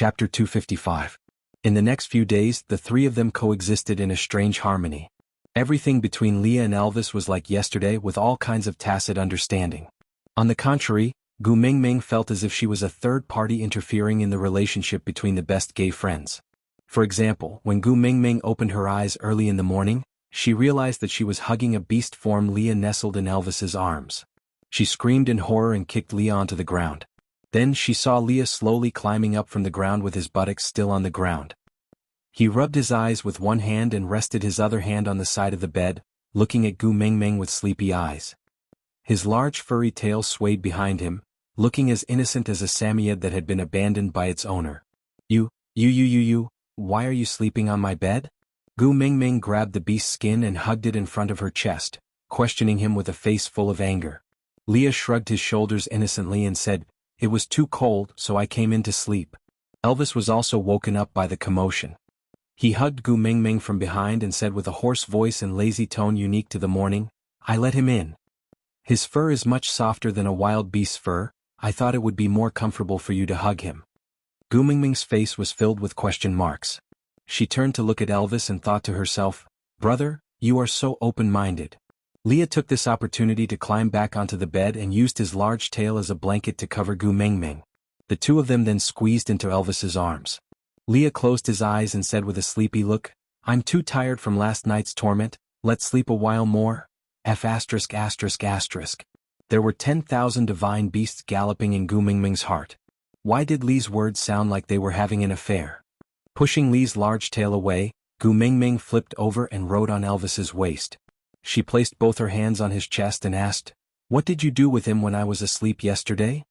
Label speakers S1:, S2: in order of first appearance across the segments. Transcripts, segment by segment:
S1: Chapter 255. In the next few days, the three of them coexisted in a strange harmony. Everything between Leah and Elvis was like yesterday, with all kinds of tacit understanding. On the contrary, Gu Mingming felt as if she was a third party interfering in the relationship between the best gay friends. For example, when Gu Mingming opened her eyes early in the morning, she realized that she was hugging a beast form Leah nestled in Elvis's arms. She screamed in horror and kicked Leah onto the ground. Then she saw Leah slowly climbing up from the ground with his buttocks still on the ground. He rubbed his eyes with one hand and rested his other hand on the side of the bed, looking at Gu Mingming with sleepy eyes. His large furry tail swayed behind him, looking as innocent as a Samoyed that had been abandoned by its owner. You, why are you sleeping on my bed? Gu Mingming grabbed the beast's skin and hugged it in front of her chest, questioning him with a face full of anger. Leah shrugged his shoulders innocently and said, "It was too cold, so I came in to sleep." Elvis was also woken up by the commotion. He hugged Gu Mingming from behind and said with a hoarse voice and lazy tone unique to the morning, "I let him in. His fur is much softer than a wild beast's fur. I thought it would be more comfortable for you to hug him." Gu Mingming's face was filled with question marks. She turned to look at Elvis and thought to herself, "Brother, you are so open-minded." Leah took this opportunity to climb back onto the bed and used his large tail as a blanket to cover Gu Mingming. The two of them then squeezed into Elvis's arms. Leah closed his eyes and said with a sleepy look, "I'm too tired from last night's torment, let's sleep a while more." There were 10,000 divine beasts galloping in Gu Mingming's heart. Why did Li's words sound like they were having an affair? Pushing Li's large tail away, Gu Mingming flipped over and rode on Elvis's waist. She placed both her hands on his chest and asked, "What did you do with him when I was asleep yesterday?"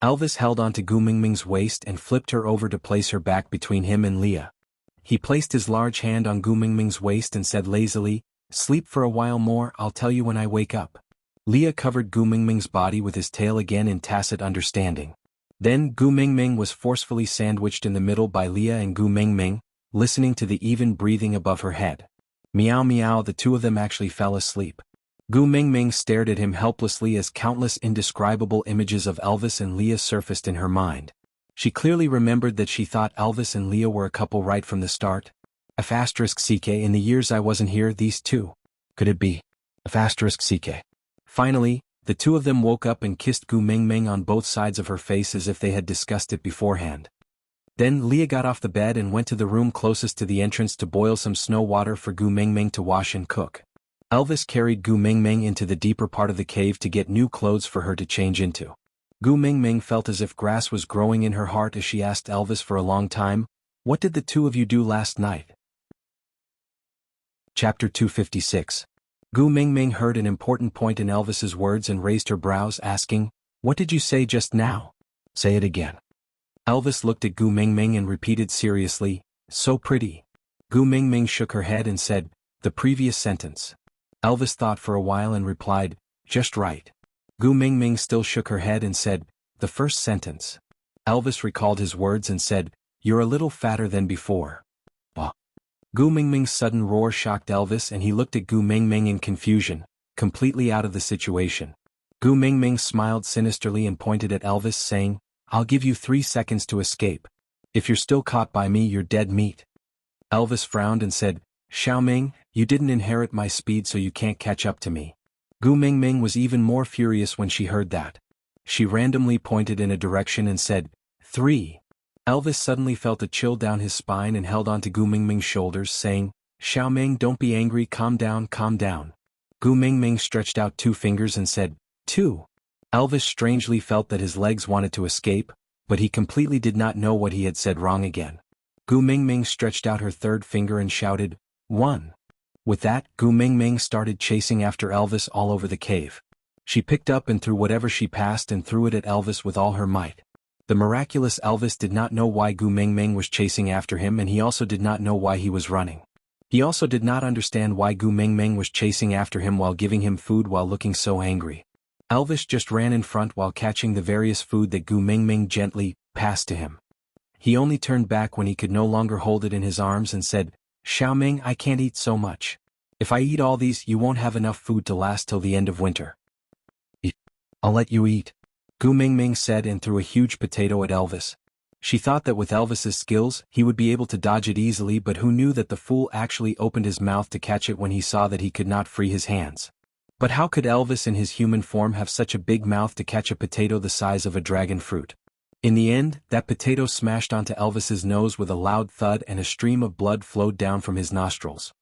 S1: Elvis held onto Gu Mingming's waist and flipped her over to place her back between him and Leah. He placed his large hand on Gu Mingming's waist and said lazily, "Sleep for a while more, I'll tell you when I wake up." Leah covered Gu Mingming's body with his tail again in tacit understanding. Then Gu Mingming was forcefully sandwiched in the middle by Leah and Gu Mingming, listening to the even breathing above her head. Meow meow, the two of them actually fell asleep. Gu Mingming stared at him helplessly as countless indescribable images of Elvis and Leah surfaced in her mind. She clearly remembered that she thought Elvis and Leah were a couple right from the start. *CK in the years I wasn't here, these two. Could it be? *CK. Finally, the two of them woke up and kissed Gu Mingming on both sides of her face as if they had discussed it beforehand. Then Leah got off the bed and went to the room closest to the entrance to boil some snow water for Gu Mingming to wash and cook. Elvis carried Gu Mingming into the deeper part of the cave to get new clothes for her to change into. Gu Mingming felt as if grass was growing in her heart as she asked Elvis for a long time, "What did the two of you do last night?" Chapter 256. Gu Mingming heard an important point in Elvis's words and raised her brows, asking, "What did you say just now? Say it again." Elvis looked at Gu Mingming and repeated seriously, "So pretty." Gu Mingming shook her head and said, "The previous sentence." Elvis thought for a while and replied, "Just right." Gu Mingming still shook her head and said, "The first sentence." Elvis recalled his words and said, "You're a little fatter than before." Bah. Gu Mingming's sudden roar shocked Elvis and he looked at Gu Mingming in confusion, completely out of the situation. Gu Mingming smiled sinisterly and pointed at Elvis saying, "I'll give you 3 seconds to escape. If you're still caught by me, you're dead meat." Elvis frowned and said, "Xiaoming, you didn't inherit my speed so you can't catch up to me." Gu Mingming was even more furious when she heard that. She randomly pointed in a direction and said, 3. Elvis suddenly felt a chill down his spine and held onto Gu Mingming's shoulders, saying, "Xiaoming, don't be angry, calm down, calm down." Gu Mingming stretched out 2 fingers and said, 2. Elvis strangely felt that his legs wanted to escape, but he completely did not know what he had said wrong again. Gu Mingming stretched out her 3rd finger and shouted, 1. With that, Gu Mingming started chasing after Elvis all over the cave. She picked up and threw whatever she passed and threw it at Elvis with all her might. The miraculous Elvis did not know why Gu Mingming was chasing after him, and he also did not know why he was running. He also did not understand why Gu Mingming was chasing after him while giving him food while looking so angry. Elvis just ran in front while catching the various food that Gu Mingming gently passed to him. He only turned back when he could no longer hold it in his arms and said, "Xiaoming, I can't eat so much. If I eat all these, you won't have enough food to last till the end of winter." "I'll let you eat," Gu Mingming said and threw a huge potato at Elvis. She thought that with Elvis's skills, he would be able to dodge it easily, but who knew that the fool actually opened his mouth to catch it when he saw that he could not free his hands. But how could Elvis in his human form have such a big mouth to catch a potato the size of a dragon fruit? In the end, that potato smashed onto Elvis's nose with a loud thud and a stream of blood flowed down from his nostrils.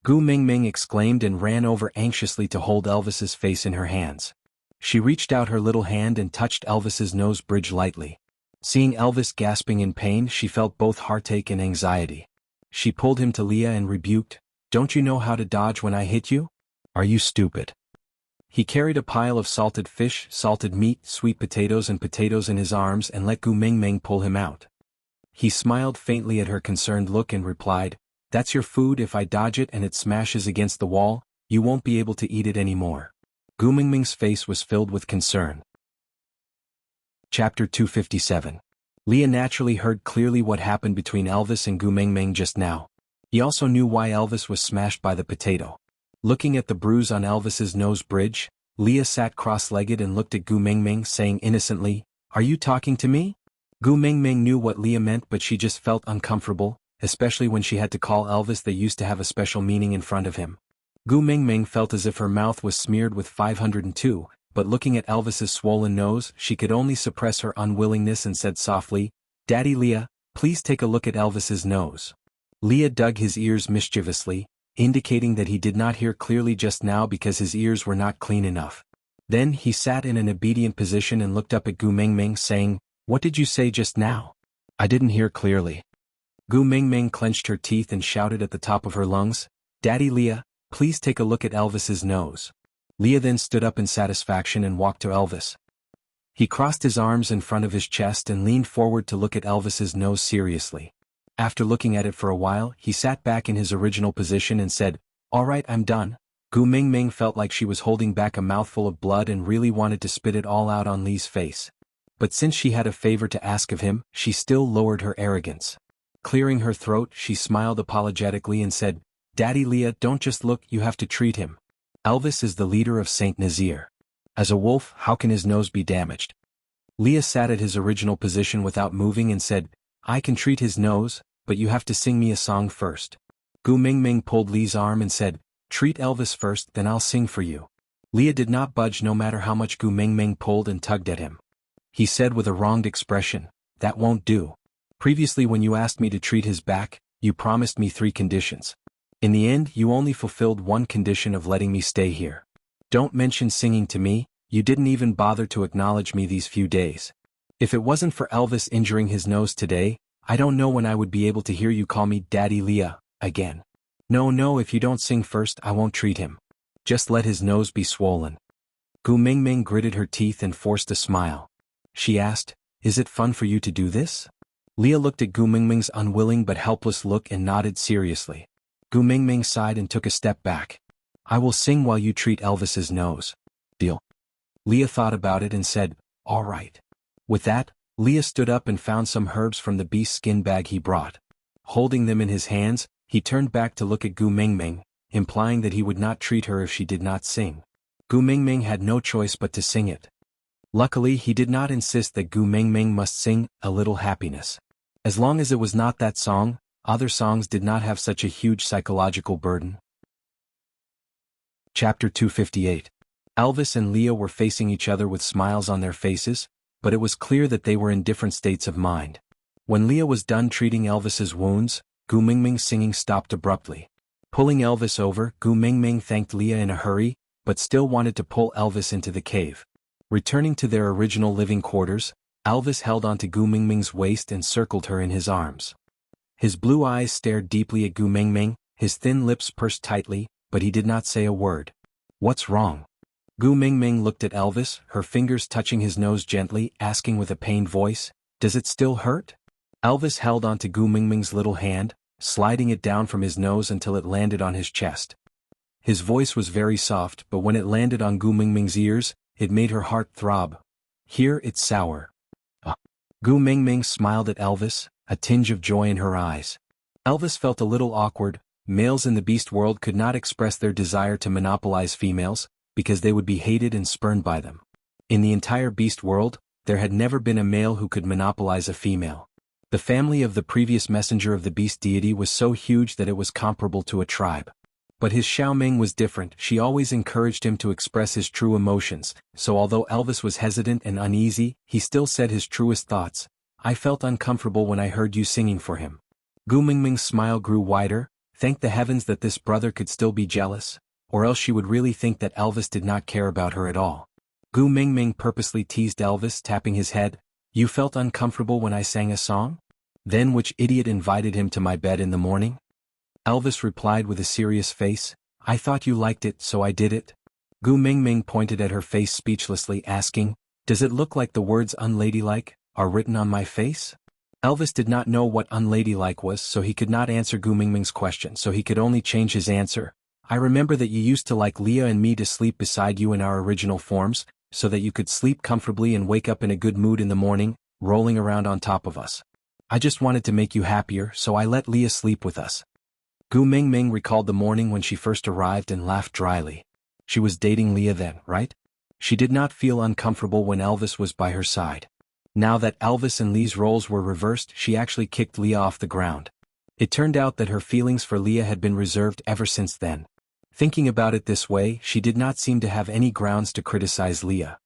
S1: Gu Mingming exclaimed and ran over anxiously to hold Elvis's face in her hands. She reached out her little hand and touched Elvis's nose bridge lightly. Seeing Elvis gasping in pain, she felt both heartache and anxiety. She pulled him to Leah and rebuked, "Don't you know how to dodge when I hit you? Are you stupid?" He carried a pile of salted fish, salted meat, sweet potatoes in his arms and let Gu Mingming pull him out. He smiled faintly at her concerned look and replied, "That's your food. If I dodge it and it smashes against the wall, you won't be able to eat it anymore." Gu Mingming's face was filled with concern. Chapter 257. Leah naturally heard clearly what happened between Elvis and Gu Mingming just now. He also knew why Elvis was smashed by the potato. Looking at the bruise on Elvis's nose bridge, Leah sat cross-legged and looked at Gu Mingming, saying innocently, "Are you talking to me?" Gu Mingming knew what Leah meant, but she just felt uncomfortable, especially when she had to call Elvis that used to have a special meaning in front of him. Gu Mingming felt as if her mouth was smeared with 502, but looking at Elvis's swollen nose, she could only suppress her unwillingness and said softly, "Daddy Leah, please take a look at Elvis's nose." Leah dug his ears mischievously, indicating that he did not hear clearly just now because his ears were not clean enough. Then he sat in an obedient position and looked up at Gu Mingming, saying, "What did you say just now? I didn't hear clearly." Gu Mingming clenched her teeth and shouted at the top of her lungs, "Daddy Leah, please take a look at Elvis's nose." Leah then stood up in satisfaction and walked to Elvis. He crossed his arms in front of his chest and leaned forward to look at Elvis's nose seriously. After looking at it for a while, he sat back in his original position and said, "All right, I'm done." Gu Mingming felt like she was holding back a mouthful of blood and really wanted to spit it all out on Lee's face. But since she had a favor to ask of him, she still lowered her arrogance. Clearing her throat, she smiled apologetically and said, "Daddy Leah, don't just look, you have to treat him. Elvis is the leader of Saint Nazir. As a wolf, how can his nose be damaged?" Leah sat at his original position without moving and said, "I can treat his nose, but you have to sing me a song first." Gu Mingming pulled Lee's arm and said, "Treat Elvis first, then I'll sing for you." Leah did not budge no matter how much Gu Mingming pulled and tugged at him. He said with a wronged expression, "That won't do. Previously when you asked me to treat his back, you promised me 3 conditions. In the end, you only fulfilled 1 condition of letting me stay here. Don't mention singing to me, you didn't even bother to acknowledge me these few days. If it wasn't for Elvis injuring his nose today, I don't know when I would be able to hear you call me Daddy Leah again. No, if you don't sing first, I won't treat him. Just let his nose be swollen." Gu Mingming gritted her teeth and forced a smile. She asked, "Is it fun for you to do this?" Leah looked at Gu Mingming's unwilling but helpless look and nodded seriously. Gu Mingming sighed and took a step back. "I will sing while you treat Elvis's nose. Deal?" Leah thought about it and said, "All right." With that, Leah stood up and found some herbs from the beast skin bag he brought. Holding them in his hands, he turned back to look at Gu Mingming, implying that he would not treat her if she did not sing. Gu Mingming had no choice but to sing it. Luckily, he did not insist that Gu Mingming must sing "A Little Happiness." As long as it was not that song, other songs did not have such a huge psychological burden. Chapter 258. Elvis and Leah were facing each other with smiles on their faces, but it was clear that they were in different states of mind. When Leah was done treating Elvis's wounds, Gu Mingming's singing stopped abruptly. Pulling Elvis over, Gu Mingming thanked Leah in a hurry, but still wanted to pull Elvis into the cave. Returning to their original living quarters, Elvis held onto Gu Mingming's waist and circled her in his arms. His blue eyes stared deeply at Gu Mingming, his thin lips pursed tightly, but he did not say a word. "What's wrong?" Gu Mingming looked at Elvis, her fingers touching his nose gently, asking with a pained voice, "Does it still hurt?" Elvis held onto Gu Mingming's little hand, sliding it down from his nose until it landed on his chest. His voice was very soft, but when it landed on Gu Mingming's ears, it made her heart throb. "Here it's sour." Gu Mingming smiled at Elvis, a tinge of joy in her eyes. Elvis felt a little awkward. Males in the beast world could not express their desire to monopolize females, because they would be hated and spurned by them. In the entire beast world, there had never been a male who could monopolize a female. The family of the previous messenger of the beast deity was so huge that it was comparable to a tribe. But his Xiaoming was different. She always encouraged him to express his true emotions, so although Elvis was hesitant and uneasy, he still said his truest thoughts. I felt uncomfortable when I heard you singing for him. Gu Mingming's smile grew wider. Thank the heavens that this brother could still be jealous, or else she would really think that Elvis did not care about her at all. Gu Mingming purposely teased Elvis, tapping his head. You felt uncomfortable when I sang a song? Then which idiot invited him to my bed in the morning? Elvis replied with a serious face. I thought you liked it, so I did it. Gu Mingming pointed at her face speechlessly, asking, Does it look like the words unladylike are written on my face? Elvis did not know what unladylike was, so he could not answer Gu Mingming's question, so he could only change his answer. I remember that you used to like Leah and me to sleep beside you in our original forms, so that you could sleep comfortably and wake up in a good mood in the morning, rolling around on top of us. I just wanted to make you happier, so I let Leah sleep with us. Gu Mingming recalled the morning when she first arrived and laughed dryly. She was dating Leah then, right? She did not feel uncomfortable when Elvis was by her side. Now that Elvis and Lee's roles were reversed, she actually kicked Leah off the ground. It turned out that her feelings for Leah had been reserved ever since then. Thinking about it this way, she did not seem to have any grounds to criticize Leah.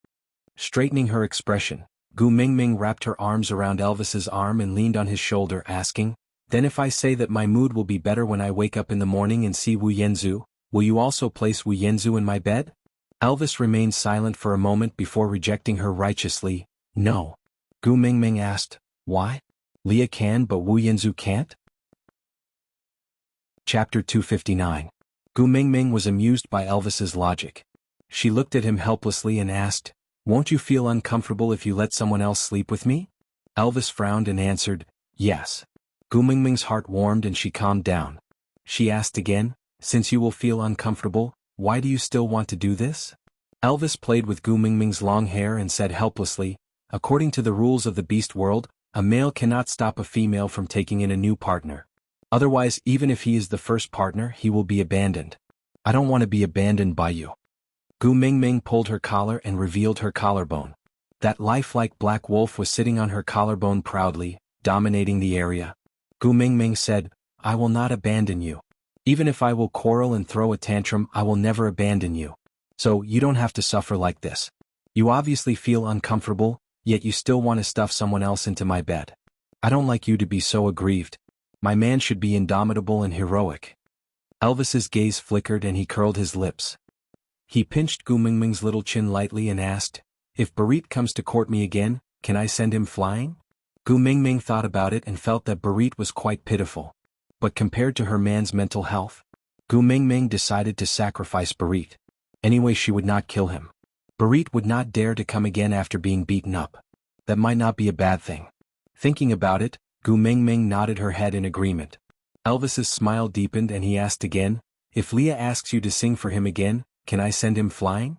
S1: Straightening her expression, Gu Mingming wrapped her arms around Elvis's arm and leaned on his shoulder, asking, Then if I say that my mood will be better when I wake up in the morning and see Wu Yanzu, will you also place Wu Yanzu in my bed? Elvis remained silent for a moment before rejecting her righteously. No. Gu Mingming asked, Why? Leah can but Wu Yanzu can't? Chapter 259. Gu Mingming was amused by Elvis's logic. She looked at him helplessly and asked, Won't you feel uncomfortable if you let someone else sleep with me? Elvis frowned and answered, Yes. Gu Mingming's heart warmed and she calmed down. She asked again, Since you will feel uncomfortable, why do you still want to do this? Elvis played with Gu Mingming's long hair and said helplessly, According to the rules of the beast world, a male cannot stop a female from taking in a new partner. Otherwise, even if he is the first partner, he will be abandoned. I don't want to be abandoned by you. Gu Mingming pulled her collar and revealed her collarbone. That lifelike black wolf was sitting on her collarbone proudly, dominating the area. Gu Mingming said, I will not abandon you. Even if I will quarrel and throw a tantrum, I will never abandon you. So, you don't have to suffer like this. You obviously feel uncomfortable, yet you still want to stuff someone else into my bed. I don't like you to be so aggrieved. My man should be indomitable and heroic. Elvis's gaze flickered and he curled his lips. He pinched Gu Mingming's little chin lightly and asked, If Barit comes to court me again, can I send him flying? Gu Mingming thought about it and felt that Barit was quite pitiful. But compared to her man's mental health, Gu Mingming decided to sacrifice Barit. Anyway, she would not kill him. Barit would not dare to come again after being beaten up. That might not be a bad thing. Thinking about it, Gu Mingming nodded her head in agreement. Elvis's smile deepened and he asked again, If Leah asks you to sing for him again, can I send him flying?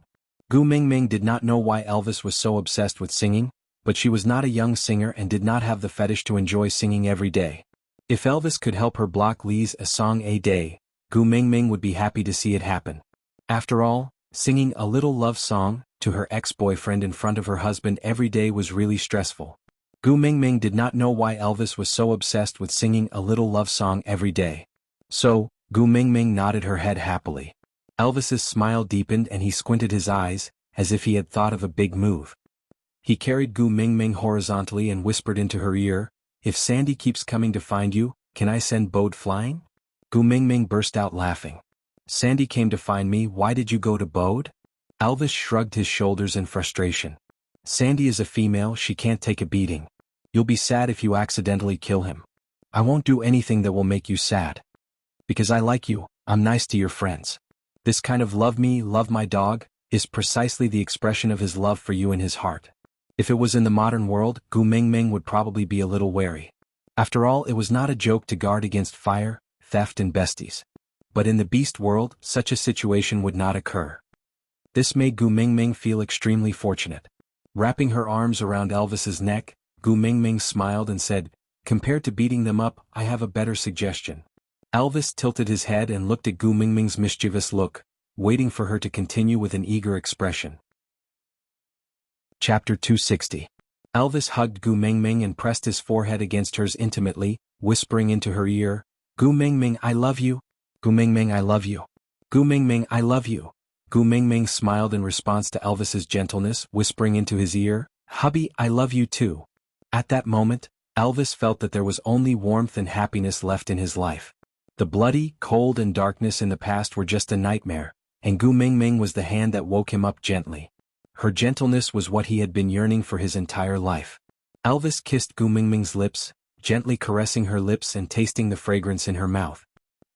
S1: Gu Mingming did not know why Elvis was so obsessed with singing, but she was not a young singer and did not have the fetish to enjoy singing every day. If Elvis could help her block Lee's a song a day, Gu Mingming would be happy to see it happen. After all, singing a little love song to her ex-boyfriend in front of her husband every day was really stressful. Gu Mingming did not know why Elvis was so obsessed with singing a little love song every day. So, Gu Mingming nodded her head happily. Elvis's smile deepened and he squinted his eyes, as if he had thought of a big move. He carried Gu Mingming horizontally and whispered into her ear, If Sandy keeps coming to find you, can I send Bode flying? Gu Mingming burst out laughing. Sandy came to find me, why did you go to Bode? Elvis shrugged his shoulders in frustration. Sandy is a female, she can't take a beating. You'll be sad if you accidentally kill him. I won't do anything that will make you sad. Because I like you, I'm nice to your friends. This kind of love me, love my dog, is precisely the expression of his love for you in his heart. If it was in the modern world, Gu Mingming would probably be a little wary. After all, it was not a joke to guard against fire, theft and besties. But in the beast world, such a situation would not occur. This made Gu Mingming feel extremely fortunate. Wrapping her arms around Elvis's neck, Gu Mingming smiled and said, Compared to beating them up, I have a better suggestion. Elvis tilted his head and looked at Gu Mingming's mischievous look, waiting for her to continue with an eager expression. Chapter 260. Elvis hugged Gu Mingming and pressed his forehead against hers intimately, whispering into her ear, "Gu Mingming, I love you. Gu Mingming, I love you. Gu Mingming, I love you." Gu Mingming smiled in response to Elvis's gentleness, whispering into his ear, "Hubby, I love you too." At that moment, Elvis felt that there was only warmth and happiness left in his life. The bloody, cold and darkness in the past were just a nightmare, and Gu Mingming was the hand that woke him up gently. Her gentleness was what he had been yearning for his entire life. Elvis kissed Gu Mingming's lips, gently caressing her lips and tasting the fragrance in her mouth.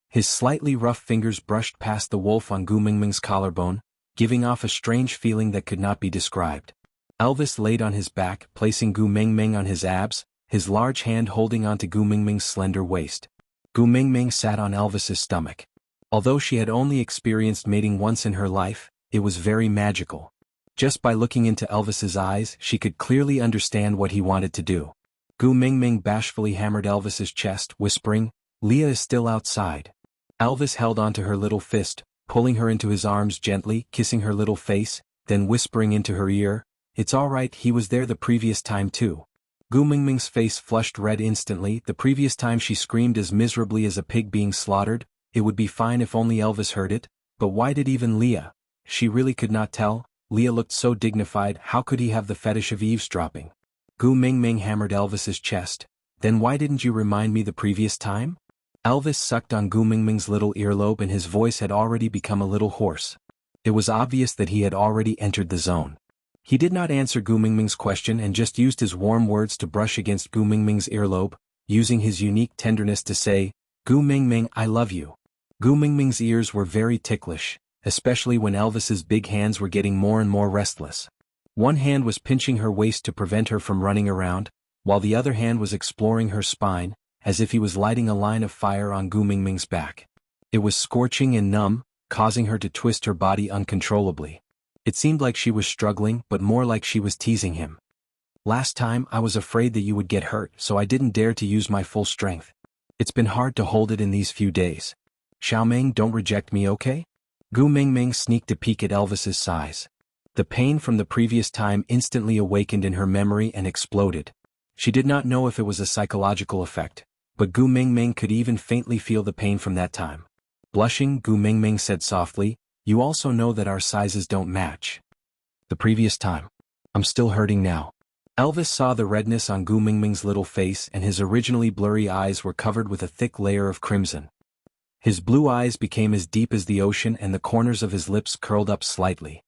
S1: His slightly rough fingers brushed past the wolf on Gu Mingming's collarbone, giving off a strange feeling that could not be described. Elvis laid on his back, placing Gu Mingming on his abs, his large hand holding onto Gu Mingming's slender waist. Gu Mingming sat on Elvis's stomach. Although she had only experienced mating once in her life, it was very magical. Just by looking into Elvis's eyes, she could clearly understand what he wanted to do. Gu Mingming bashfully hammered Elvis's chest, whispering, "Leah is still outside." Elvis held onto her little fist, pulling her into his arms gently, kissing her little face, then whispering into her ear, "It's all right, he was there the previous time too." Gu Mingming's face flushed red instantly. The previous time she screamed as miserably as a pig being slaughtered. It would be fine if only Elvis heard it, but why did even Leah? She really could not tell. Leah looked so dignified, how could he have the fetish of eavesdropping? Gu Mingming hammered Elvis's chest. "Then why didn't you remind me the previous time?" Elvis sucked on Gu Mingming's little earlobe and his voice had already become a little hoarse. It was obvious that he had already entered the zone. He did not answer Gu Mingming's question and just used his warm words to brush against Gu Mingming's earlobe, using his unique tenderness to say, "Gu Mingming, I love you." Gu Mingming's ears were very ticklish, especially when Elvis's big hands were getting more and more restless. One hand was pinching her waist to prevent her from running around, while the other hand was exploring her spine, as if he was lighting a line of fire on Gu Mingming's back. It was scorching and numb, causing her to twist her body uncontrollably. It seemed like she was struggling, but more like she was teasing him. "Last time I was afraid that you would get hurt, so I didn't dare to use my full strength. It's been hard to hold it in these few days. Xiaoming, don't reject me, okay?" Gu Mingming sneaked a peek at Elvis's size. The pain from the previous time instantly awakened in her memory and exploded. She did not know if it was a psychological effect, but Gu Mingming could even faintly feel the pain from that time. Blushing, Gu Mingming said softly, "You also know that our sizes don't match." "The previous time. I'm still hurting now." Elvis saw the redness on Gu Mingming's little face and his originally blurry eyes were covered with a thick layer of crimson. His blue eyes became as deep as the ocean and the corners of his lips curled up slightly.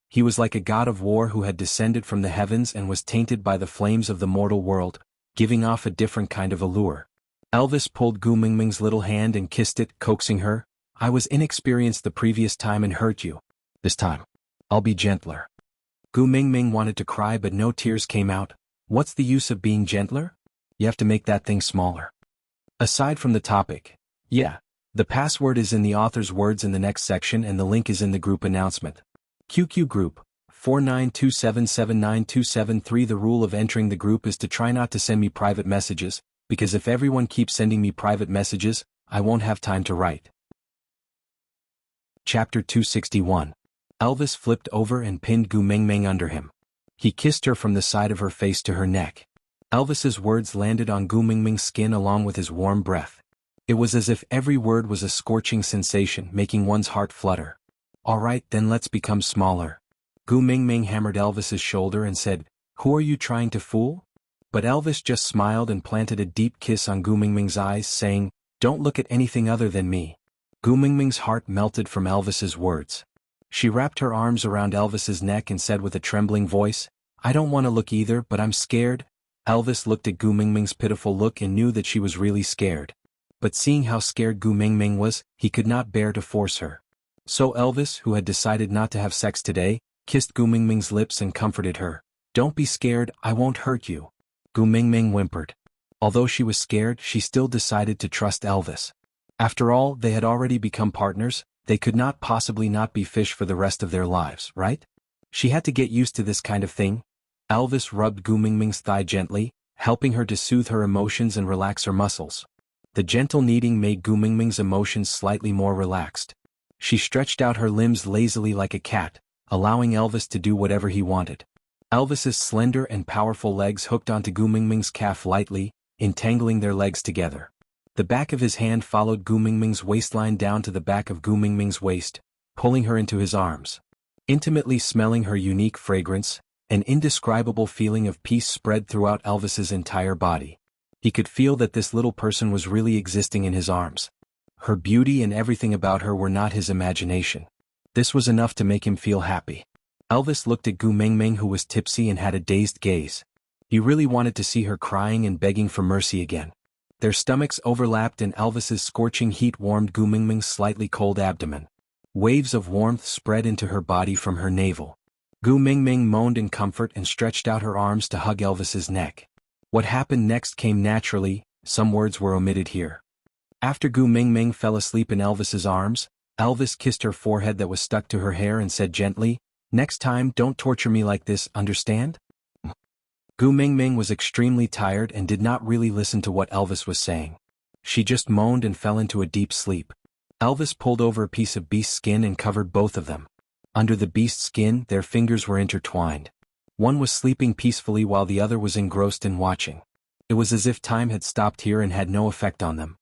S1: He was like a god of war who had descended from the heavens and was tainted by the flames of the mortal world, giving off a different kind of allure. Elvis pulled Gu Mingming's little hand and kissed it, coaxing her, "I was inexperienced the previous time and hurt you. This time, I'll be gentler." Gu Mingming wanted to cry but no tears came out. What's the use of being gentler? You have to make that thing smaller. Aside from the topic, yeah. The password is in the author's words in the next section and the link is in the group announcement. QQ Group, 4927792773. The rule of entering the group is to try not to send me private messages, because if everyone keeps sending me private messages, I won't have time to write. Chapter 261. Elvis flipped over and pinned Gu Mingming under him. He kissed her from the side of her face to her neck. Elvis's words landed on Gu Mingming's skin along with his warm breath. It was as if every word was a scorching sensation, making one's heart flutter. "All right, then let's become smaller." Gu Mingming hammered Elvis's shoulder and said, "Who are you trying to fool?" But Elvis just smiled and planted a deep kiss on Gu Mingming's eyes, saying, "Don't look at anything other than me." Gu Mingming's heart melted from Elvis's words. She wrapped her arms around Elvis's neck and said with a trembling voice, "I don't want to look either, but I'm scared." Elvis looked at Gu Mingming's pitiful look and knew that she was really scared. But seeing how scared Gu Mingming was, he could not bear to force her. So Elvis, who had decided not to have sex today, kissed Gu Mingming's lips and comforted her. "Don't be scared, I won't hurt you." Gu Mingming whimpered. Although she was scared, she still decided to trust Elvis. After all, they had already become partners, they could not possibly not be fish for the rest of their lives, right? She had to get used to this kind of thing. Elvis rubbed Gu Mingming's thigh gently, helping her to soothe her emotions and relax her muscles. The gentle kneading made Gu Mingming's emotions slightly more relaxed. She stretched out her limbs lazily like a cat, allowing Elvis to do whatever he wanted. Elvis's slender and powerful legs hooked onto Gu Mingming's calf lightly, entangling their legs together. The back of his hand followed Gu Mingming's waistline down to the back of Gu Mingming's waist, pulling her into his arms. Intimately smelling her unique fragrance, an indescribable feeling of peace spread throughout Elvis's entire body. He could feel that this little person was really existing in his arms. Her beauty and everything about her were not his imagination. This was enough to make him feel happy. Elvis looked at Gu Mingming, who was tipsy and had a dazed gaze. He really wanted to see her crying and begging for mercy again. Their stomachs overlapped and Elvis's scorching heat warmed Gu Mingming's slightly cold abdomen. Waves of warmth spread into her body from her navel. Gu Mingming moaned in comfort and stretched out her arms to hug Elvis's neck. What happened next came naturally, some words were omitted here. After Gu Mingming fell asleep in Elvis's arms, Elvis kissed her forehead that was stuck to her hair and said gently, "Next time don't torture me like this, understand?" Gu Mingming was extremely tired and did not really listen to what Elvis was saying. She just moaned and fell into a deep sleep. Elvis pulled over a piece of beast skin and covered both of them. Under the beast skin, their fingers were intertwined. One was sleeping peacefully while the other was engrossed in watching. It was as if time had stopped here and had no effect on them.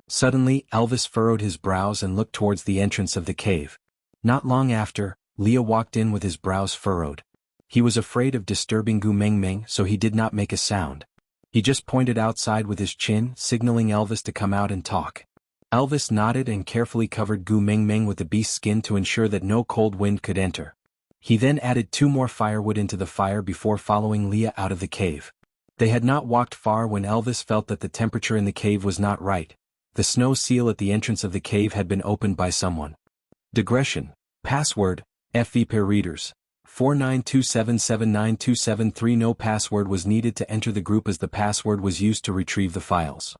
S1: Suddenly, Elvis furrowed his brows and looked towards the entrance of the cave. Not long after, Leah walked in with his brows furrowed. He was afraid of disturbing Gu Mingming, so he did not make a sound. He just pointed outside with his chin, signaling Elvis to come out and talk. Elvis nodded and carefully covered Gu Mingming with the beast skin to ensure that no cold wind could enter. He then added 2 more firewood into the fire before following Leah out of the cave. They had not walked far when Elvis felt that the temperature in the cave was not right. The snow seal at the entrance of the cave had been opened by someone. Digression. Password, FVP readers. 4927792773. No password was needed to enter the group as the password was used to retrieve the files.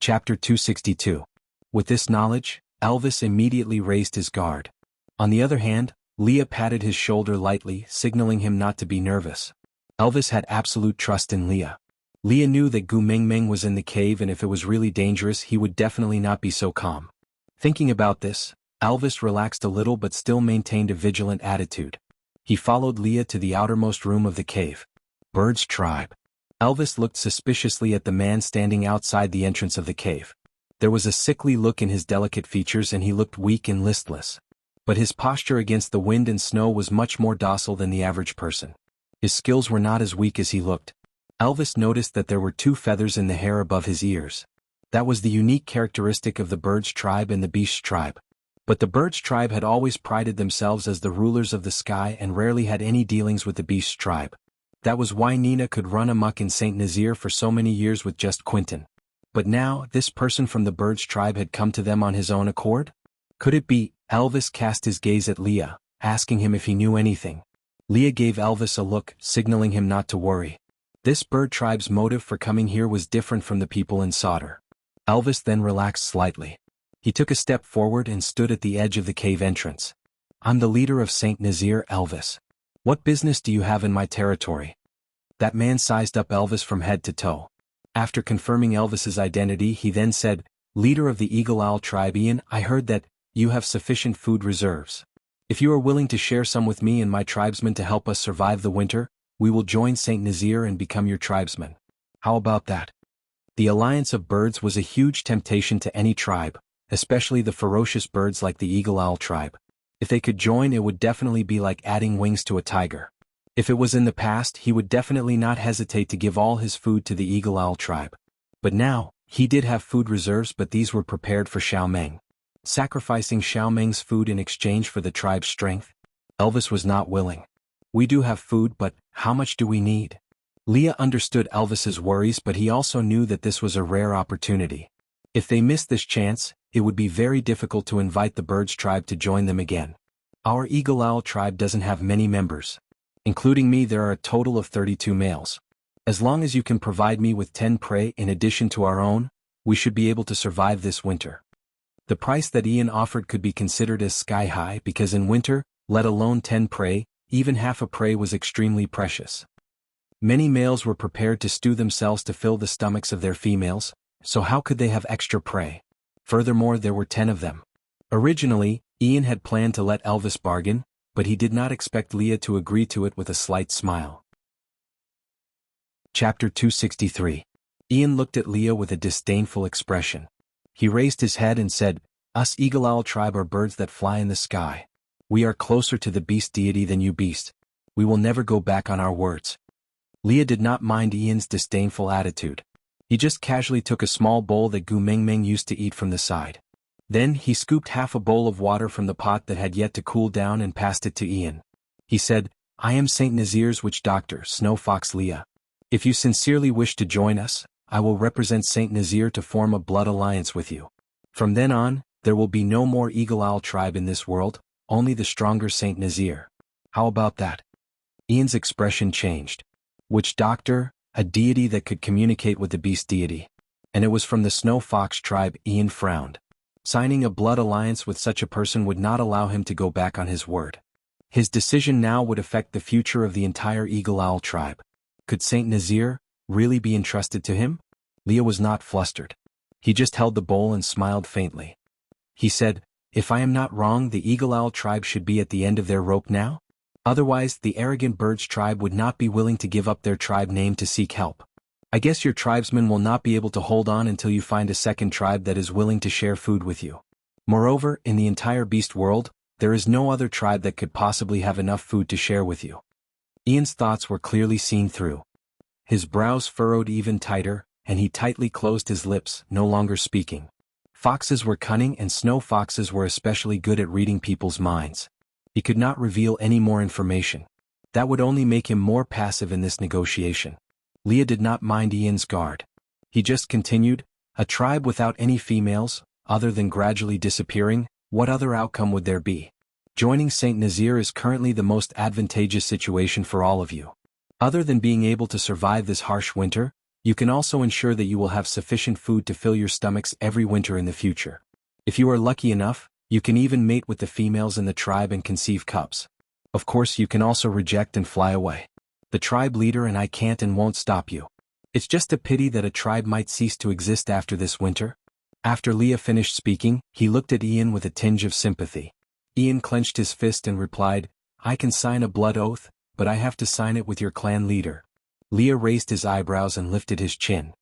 S1: Chapter 262. With this knowledge, Elvis immediately raised his guard. On the other hand, Leah patted his shoulder lightly, signaling him not to be nervous. Elvis had absolute trust in Leah. Leah knew that Gu Mingming was in the cave, and if it was really dangerous he would definitely not be so calm. Thinking about this, Elvis relaxed a little but still maintained a vigilant attitude. He followed Leah to the outermost room of the cave. Bird's tribe. Elvis looked suspiciously at the man standing outside the entrance of the cave. There was a sickly look in his delicate features and he looked weak and listless. But his posture against the wind and snow was much more docile than the average person. His skills were not as weak as he looked. Elvis noticed that there were 2 feathers in the hair above his ears. That was the unique characteristic of the Bird's tribe and the Beast's tribe. But the Bird's tribe had always prided themselves as the rulers of the sky and rarely had any dealings with the Beast's tribe. That was why Nina could run amok in Saint Nazaire for so many years with just Quentin. But now, this person from the Bird's tribe had come to them on his own accord? Could it be? Elvis cast his gaze at Leah, asking him if he knew anything. Leah gave Elvis a look, signaling him not to worry. This Bird tribe's motive for coming here was different from the people in Sodor. Elvis then relaxed slightly. He took a step forward and stood at the edge of the cave entrance. "I'm the leader of Saint Nazaire, Elvis. What business do you have in my territory?" That man sized up Elvis from head to toe. After confirming Elvis's identity, he then said, "Leader of the Eagle Owl tribe, Ian, I heard that you have sufficient food reserves. If you are willing to share some with me and my tribesmen to help us survive the winter, we will join Saint Nazaire and become your tribesmen. How about that?" The alliance of birds was a huge temptation to any tribe, especially the ferocious birds like the Eagle Owl tribe. If they could join, it would definitely be like adding wings to a tiger. If it was in the past, he would definitely not hesitate to give all his food to the Eagle Owl tribe. But now, he did have food reserves, but these were prepared for Xiao Meng. Sacrificing Xiao Meng's food in exchange for the tribe's strength? Elvis was not willing. "We do have food, but how much do we need?" Leah understood Elvis's worries, but he also knew that this was a rare opportunity. If they missed this chance, it would be very difficult to invite the Bird's tribe to join them again. "Our Eagle Owl tribe doesn't have many members. Including me, there are a total of 32 males. As long as you can provide me with 10 prey in addition to our own, we should be able to survive this winter." The price that Ian offered could be considered as sky-high because in winter, let alone 10 prey, even half a prey was extremely precious. Many males were prepared to stew themselves to fill the stomachs of their females, so how could they have extra prey? Furthermore, there were 10 of them. Originally, Ian had planned to let Elvis bargain, but he did not expect Leah to agree to it with a slight smile. Chapter 263. Ian looked at Leah with a disdainful expression. He raised his head and said, "Us Eagle Owl tribe are birds that fly in the sky. We are closer to the beast deity than you beast. We will never go back on our words." Leah did not mind Ian's disdainful attitude. He just casually took a small bowl that Gu Mingming used to eat from the side. Then he scooped half a bowl of water from the pot that had yet to cool down and passed it to Ian. He said, "I am Saint Nazir's witch doctor, Snow Fox Leah. If you sincerely wish to join us, I will represent Saint Nazir to form a blood alliance with you. From then on, there will be no more Eagle Owl tribe in this world, only the stronger Saint Nazir. How about that?" Ian's expression changed. Witch doctor, a deity that could communicate with the beast deity. And it was from the Snow Fox tribe. Ian frowned. Signing a blood alliance with such a person would not allow him to go back on his word. His decision now would affect the future of the entire Eagle Owl tribe. Could Saint Nazir really be entrusted to him? Leah was not flustered. He just held the bowl and smiled faintly. He said, "If I am not wrong, the Eagle Owl tribe should be at the end of their rope now? Otherwise, the arrogant birds tribe would not be willing to give up their tribe name to seek help. I guess your tribesmen will not be able to hold on until you find a second tribe that is willing to share food with you. Moreover, in the entire beast world, there is no other tribe that could possibly have enough food to share with you." Ian's thoughts were clearly seen through. His brows furrowed even tighter, and he tightly closed his lips, no longer speaking. Foxes were cunning, and snow foxes were especially good at reading people's minds. He could not reveal any more information. That would only make him more passive in this negotiation. Leah did not mind Ian's guard. He just continued, "A tribe without any females, other than gradually disappearing, what other outcome would there be? Joining Saint Nazir is currently the most advantageous situation for all of you. Other than being able to survive this harsh winter, you can also ensure that you will have sufficient food to fill your stomachs every winter in the future. If you are lucky enough, you can even mate with the females in the tribe and conceive cubs. Of course, you can also reject and fly away. The tribe leader and I can't and won't stop you. It's just a pity that a tribe might cease to exist after this winter." After Leah finished speaking, he looked at Ian with a tinge of sympathy. Ian clenched his fist and replied, "I can sign a blood oath, but I have to sign it with your clan leader." Leah raised his eyebrows and lifted his chin.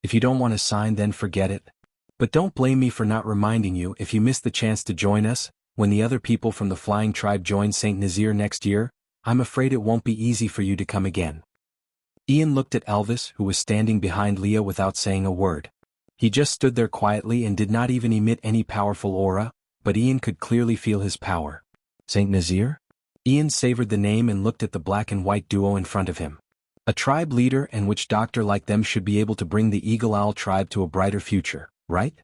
S1: "If you don't want to sign, then forget it. But don't blame me for not reminding you if you miss the chance to join us. When the other people from the flying tribe join Saint Nazir next year, I'm afraid it won't be easy for you to come again." Ian looked at Elvis, who was standing behind Leah, without saying a word. He just stood there quietly and did not even emit any powerful aura, but Ian could clearly feel his power. Saint Nazir? Ian savored the name and looked at the black and white duo in front of him. A tribe leader and witch doctor like them should be able to bring the Eagle Owl tribe to a brighter future, right?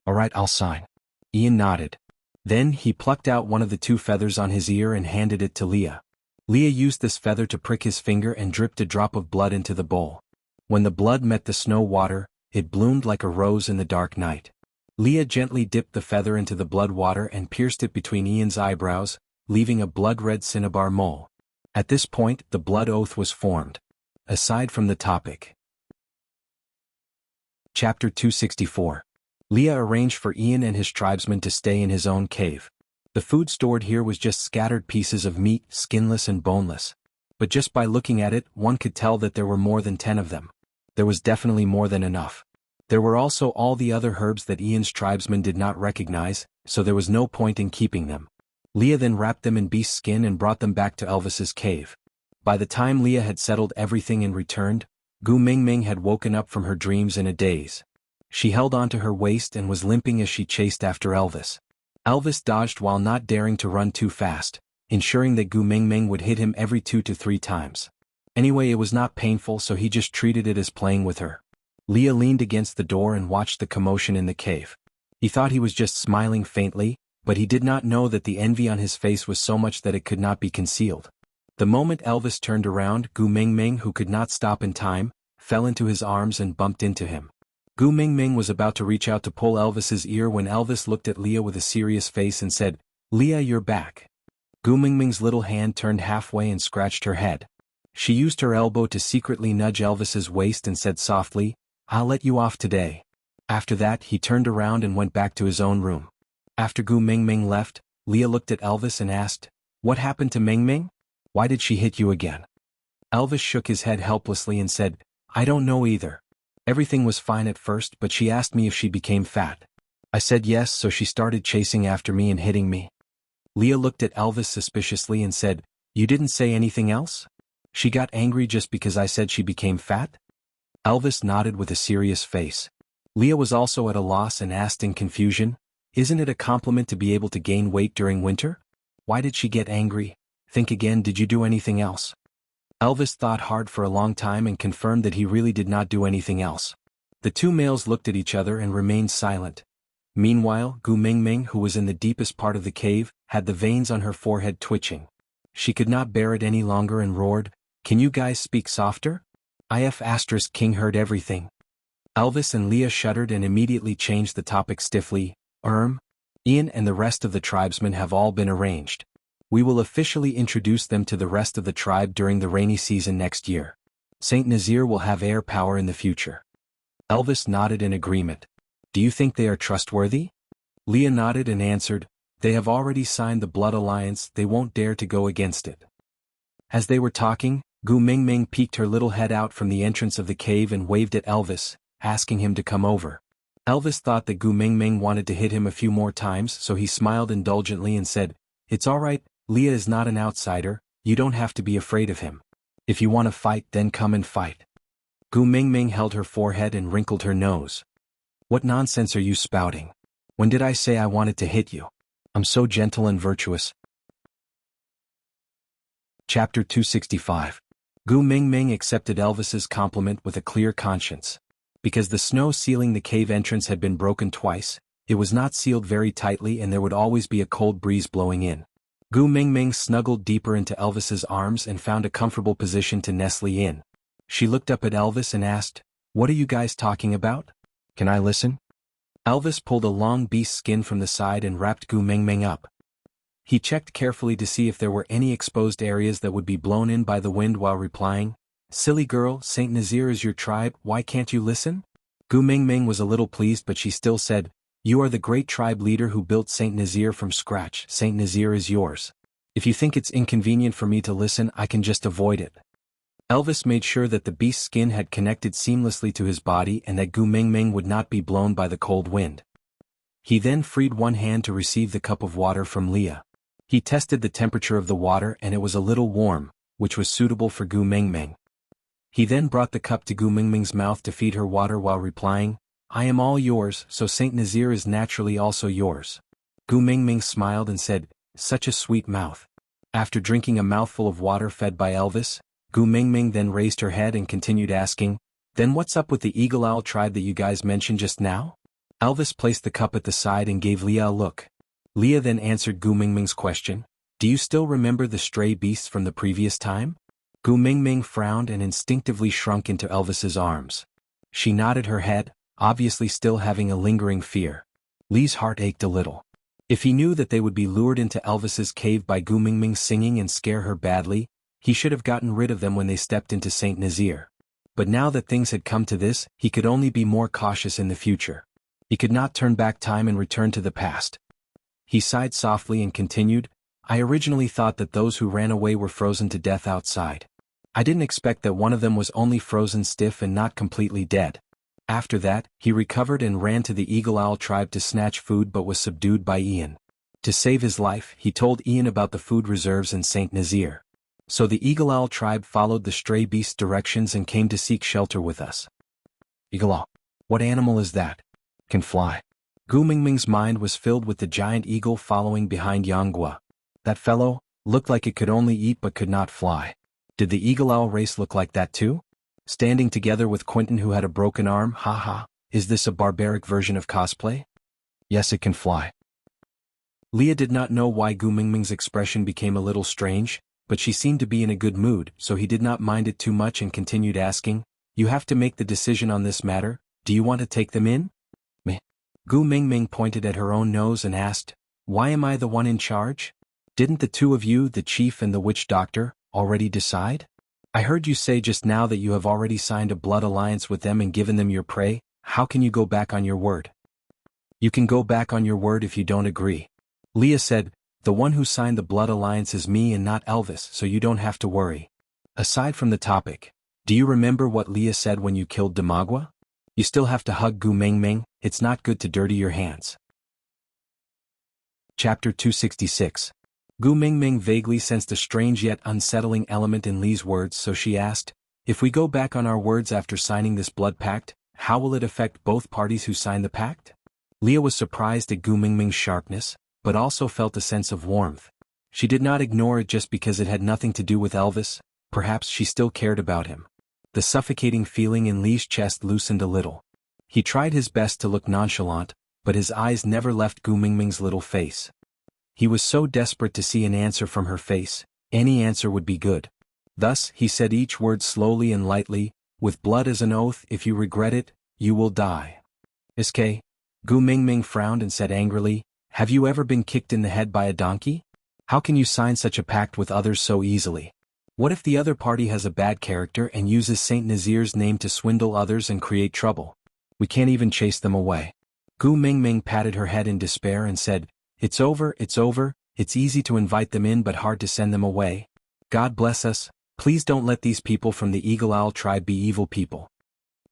S1: "All right, I'll sign." Ian nodded. Then he plucked out one of the two feathers on his ear and handed it to Leah. Leah used this feather to prick his finger and dripped a drop of blood into the bowl. When the blood met the snow water, it bloomed like a rose in the dark night. Leah gently dipped the feather into the blood water and pierced it between Ian's eyebrows, leaving a blood-red cinnabar mole. At this point, the blood oath was formed. Aside from the topic. Chapter 264. Leah arranged for Ian and his tribesmen to stay in his own cave. The food stored here was just scattered pieces of meat, skinless and boneless. But just by looking at it, one could tell that there were more than 10 of them. There was definitely more than enough. There were also all the other herbs that Ian's tribesmen did not recognize, so there was no point in keeping them. Leah then wrapped them in beast skin and brought them back to Elvis's cave. By the time Leah had settled everything and returned, Gu Mingming had woken up from her dreams in a daze. She held onto her waist and was limping as she chased after Elvis. Elvis dodged while not daring to run too fast, ensuring that Gu Mingming would hit him every 2 to 3 times. Anyway, it was not painful, so he just treated it as playing with her. Leah leaned against the door and watched the commotion in the cave. He thought he was just smiling faintly, but he did not know that the envy on his face was so much that it could not be concealed. The moment Elvis turned around, Gu Mingming, who could not stop in time, fell into his arms and bumped into him. Gu Mingming was about to reach out to pull Elvis's ear when Elvis looked at Leah with a serious face and said, "Leah, you're back." Gu Mingming's little hand turned halfway and scratched her head. She used her elbow to secretly nudge Elvis's waist and said softly, "I'll let you off today." After that, he turned around and went back to his own room. After Gu Mingming left, Leah looked at Elvis and asked, What happened to Ming Ming? Why did she hit you again? Elvis shook his head helplessly and said, I don't know either. Everything was fine at first, but she asked me if she became fat. I said yes, so she started chasing after me and hitting me. Leah looked at Elvis suspiciously and said, You didn't say anything else? She got angry just because I said she became fat? Elvis nodded with a serious face. Leah was also at a loss and asked in confusion, Isn't it a compliment to be able to gain weight during winter? Why did she get angry? Think again, did you do anything else? Elvis thought hard for a long time and confirmed that he really did not do anything else. The two males looked at each other and remained silent. Meanwhile, Gu Mingming, who was in the deepest part of the cave, had the veins on her forehead twitching. She could not bear it any longer and roared, Can you guys speak softer? King heard everything. Elvis and Leah shuddered and immediately changed the topic stiffly. Ian and the rest of the tribesmen have all been arranged. We will officially introduce them to the rest of the tribe during the rainy season next year. Saint Nazir will have air power in the future. Elvis nodded in agreement. Do you think they are trustworthy? Leah nodded and answered, They have already signed the Blood Alliance, they won't dare to go against it. As they were talking, Gu Mingming peeked her little head out from the entrance of the cave and waved at Elvis, asking him to come over. Elvis thought that Gu Mingming wanted to hit him a few more times, so he smiled indulgently and said, It's all right, Leah is not an outsider, you don't have to be afraid of him. If you want to fight, then come and fight. Gu Mingming held her forehead and wrinkled her nose. What nonsense are you spouting? When did I say I wanted to hit you? I'm so gentle and virtuous. Chapter 265. Gu Mingming accepted Elvis's compliment with a clear conscience. Because the snow sealing the cave entrance had been broken twice, it was not sealed very tightly and there would always be a cold breeze blowing in. Gu Mingming snuggled deeper into Elvis's arms and found a comfortable position to nestle in. She looked up at Elvis and asked, What are you guys talking about? Can I listen? Elvis pulled a long beast skin from the side and wrapped Gu Mingming up. He checked carefully to see if there were any exposed areas that would be blown in by the wind while replying, Silly girl, Saint Nazir is your tribe, why can't you listen? Gu Mingming was a little pleased, but she still said, You are the great tribe leader who built Saint Nazir from scratch, Saint Nazir is yours. If you think it's inconvenient for me to listen, I can just avoid it. Elvis made sure that the beast's skin had connected seamlessly to his body and that Gu Mingming would not be blown by the cold wind. He then freed one hand to receive the cup of water from Leah. He tested the temperature of the water and it was a little warm, which was suitable for Gu Mingming. He then brought the cup to Gu Mingming's mouth to feed her water while replying, I am all yours, so Saint Nazir is naturally also yours. Gu Mingming smiled and said, Such a sweet mouth. After drinking a mouthful of water fed by Elvis, Gu Mingming then raised her head and continued asking, Then what's up with the Eagle Owl tribe that you guys mentioned just now? Elvis placed the cup at the side and gave Leah a look. Leah then answered Gu Mingming's question, Do you still remember the stray beasts from the previous time? Gu Mingming frowned and instinctively shrunk into Elvis's arms. She nodded her head, obviously still having a lingering fear. Lee's heart ached a little. If he knew that they would be lured into Elvis's cave by Gu Mingming singing and scare her badly, he should have gotten rid of them when they stepped into Saint Nazir. But now that things had come to this, he could only be more cautious in the future. He could not turn back time and return to the past. He sighed softly and continued, I originally thought that those who ran away were frozen to death outside. I didn't expect that one of them was only frozen stiff and not completely dead. After that, he recovered and ran to the Eagle Owl tribe to snatch food but was subdued by Ian. To save his life, he told Ian about the food reserves in Saint Nazir. So the Eagle Owl tribe followed the stray beast's directions and came to seek shelter with us. Eagle Owl. What animal is that? Can fly. Gu Mingming's mind was filled with the giant eagle following behind Yanghua. That fellow looked like it could only eat but could not fly. Did the Eagle Owl race look like that too? Standing together with Quentin who had a broken arm, haha, is this a barbaric version of cosplay? Yes, it can fly. Leah did not know why Gu Mingming's expression became a little strange, but she seemed to be in a good mood, so he did not mind it too much and continued asking, You have to make the decision on this matter, do you want to take them in? Meh. Gu Mingming pointed at her own nose and asked, Why am I the one in charge? Didn't the two of you, the chief and the witch doctor, already decide? I heard you say just now that you have already signed a blood alliance with them and given them your prey, how can you go back on your word? You can go back on your word if you don't agree. Leah said, The one who signed the blood alliance is me and not Elvis, so you don't have to worry. Aside from the topic, do you remember what Leah said when you killed Damagua? You still have to hug Gu Mingming, it's not good to dirty your hands. Chapter 266. Gu Mingming vaguely sensed a strange yet unsettling element in Li's words, so she asked, if we go back on our words after signing this blood pact, how will it affect both parties who signed the pact? Leah was surprised at Gu Mingming's sharpness, but also felt a sense of warmth. She did not ignore it just because it had nothing to do with Elvis, perhaps she still cared about him. The suffocating feeling in Li's chest loosened a little. He tried his best to look nonchalant, but his eyes never left Gu Mingming's little face. He was so desperate to see an answer from her face, any answer would be good. Thus, he said each word slowly and lightly, with blood as an oath, if you regret it, you will die. Sk. Gu Mingming frowned and said angrily, have you ever been kicked in the head by a donkey? How can you sign such a pact with others so easily? What if the other party has a bad character and uses Saint Nazir's name to swindle others and create trouble? We can't even chase them away. Gu Mingming patted her head in despair and said, it's over, it's easy to invite them in but hard to send them away. God bless us, please don't let these people from the Eagle Owl tribe be evil people.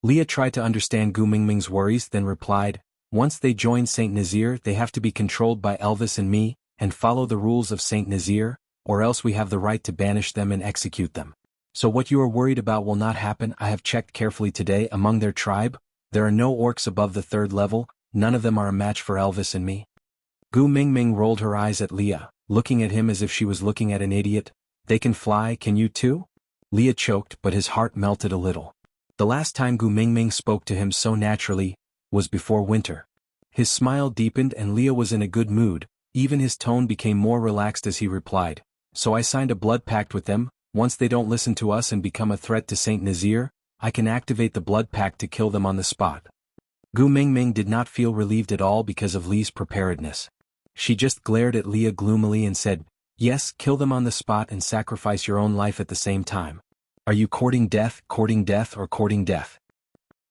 S1: Leah tried to understand Gu Mingming's worries, then replied, once they join Saint Nazir they have to be controlled by Elvis and me, and follow the rules of Saint Nazir, or else we have the right to banish them and execute them. So what you are worried about will not happen. I have checked carefully today. Among their tribe, there are no orcs above the 3rd level, none of them are a match for Elvis and me. Gu Mingming rolled her eyes at Leah, looking at him as if she was looking at an idiot. They can fly, can you too? Leah choked, but his heart melted a little. The last time Gu Mingming spoke to him so naturally was before winter. His smile deepened and Leah was in a good mood, even his tone became more relaxed as he replied, so I signed a blood pact with them. Once they don't listen to us and become a threat to Saint Nazir, I can activate the blood pact to kill them on the spot. Gu Mingming did not feel relieved at all because of Li's preparedness. She just glared at Leah gloomily and said, yes, kill them on the spot and sacrifice your own life at the same time. Are you courting death, or courting death?